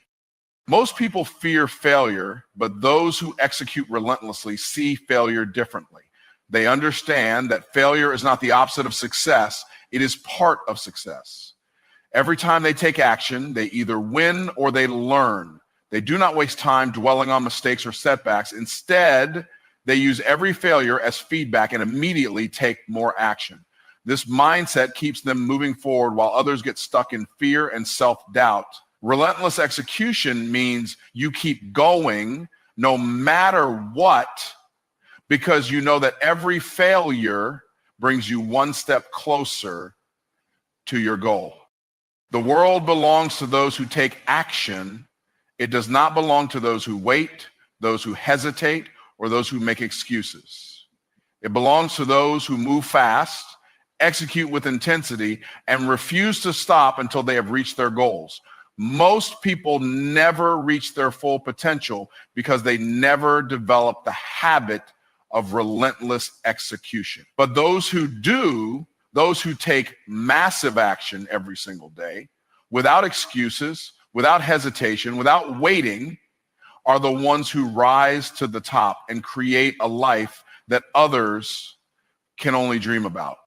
Most people fear failure, but those who execute relentlessly see failure differently. They understand that failure is not the opposite of success. It is part of success. Every time they take action, they either win or they learn. They do not waste time dwelling on mistakes or setbacks. Instead, they use every failure as feedback and immediately take more action. This mindset keeps them moving forward while others get stuck in fear and self-doubt. Relentless execution means you keep going no matter what, because you know that every failure brings you one step closer to your goal. The world belongs to those who take action. It does not belong to those who wait, those who hesitate, or those who make excuses. It belongs to those who move fast, execute with intensity, and refuse to stop until they have reached their goals. Most people never reach their full potential because they never develop the habit of relentless execution. But those who do, those who take massive action every single day, without excuses, without hesitation, without waiting, are the ones who rise to the top and create a life that others can only dream about.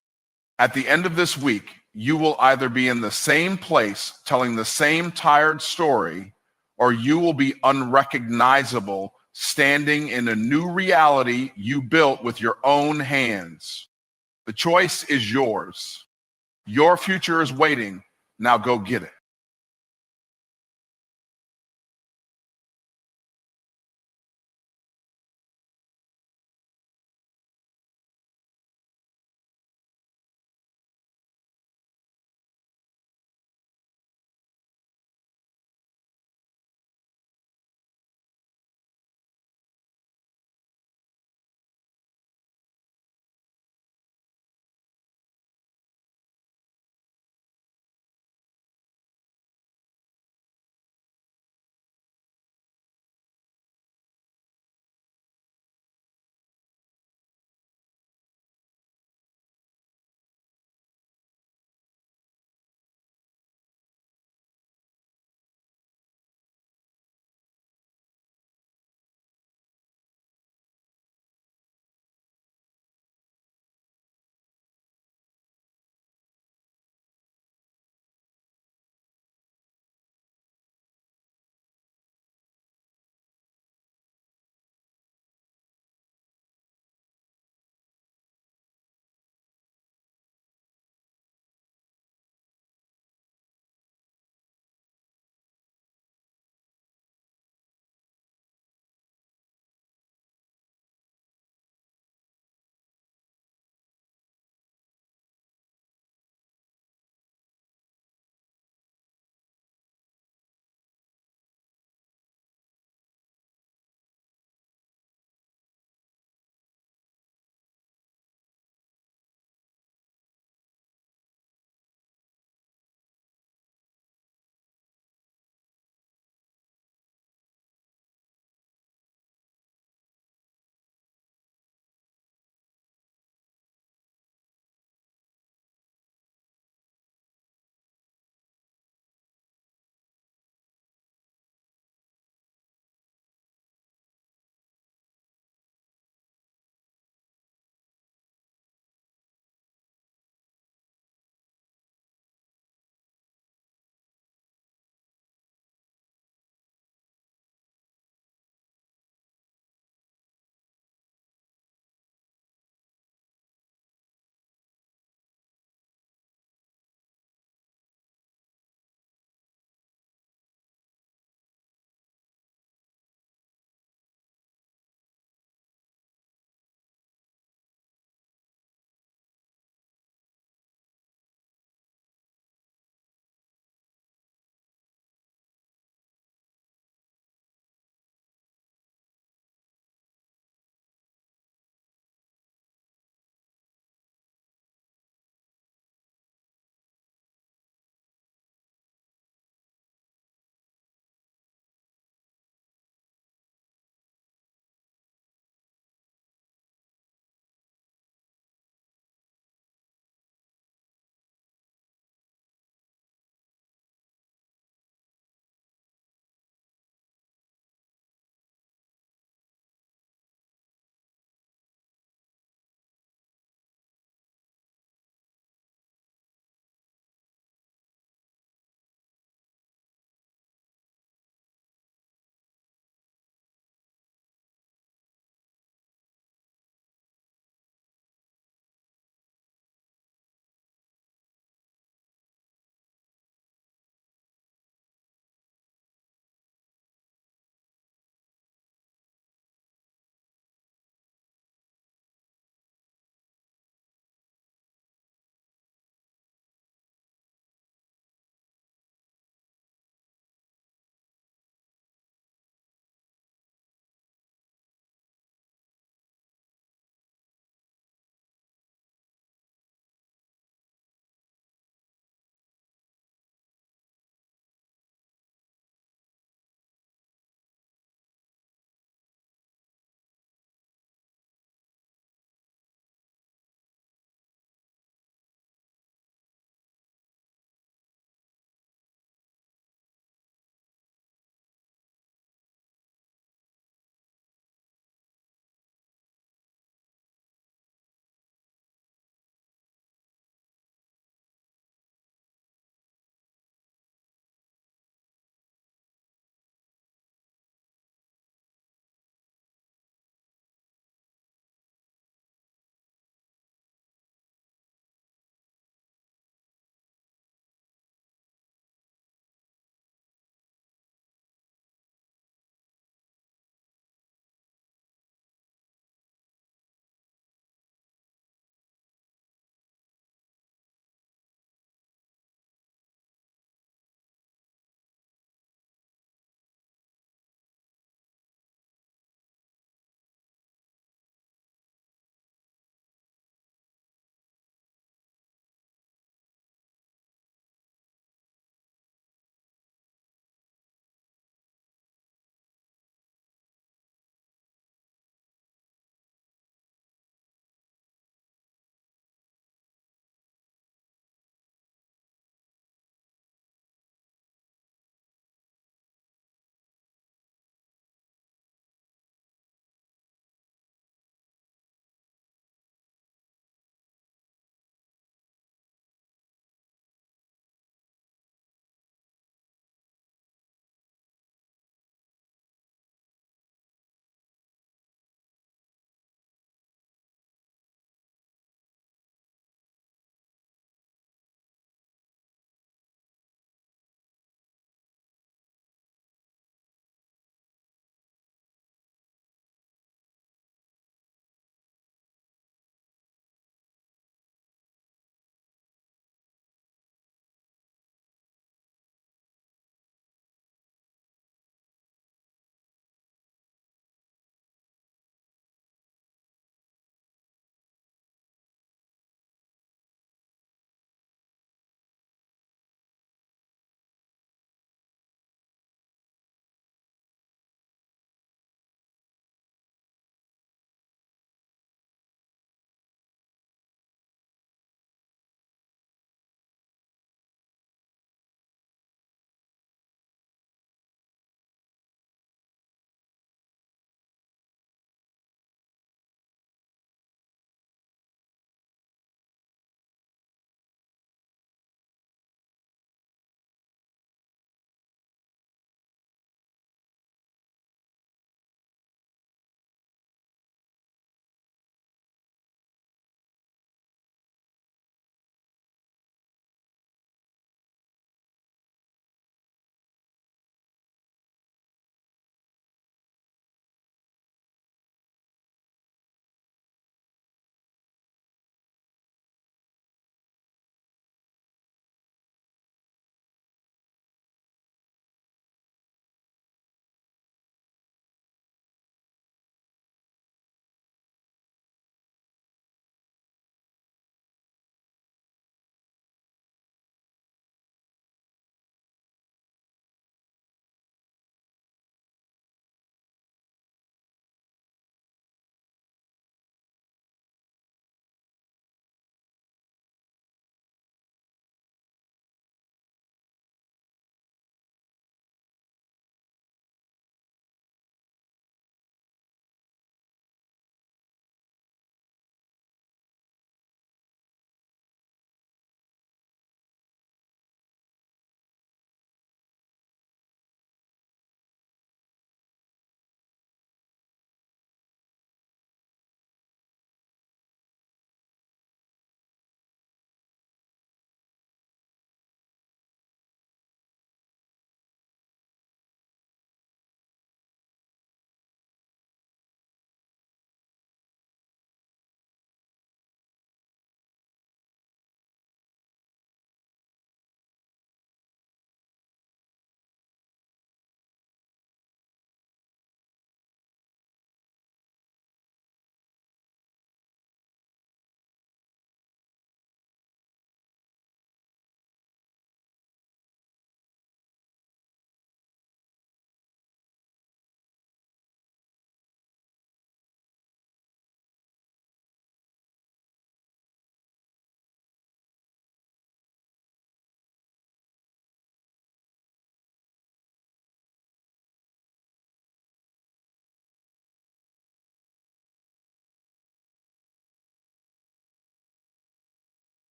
At the end of this week, you will either be in the same place telling the same tired story, or you will be unrecognizable, standing in a new reality you built with your own hands. The choice is yours. Your future is waiting. Now go get it.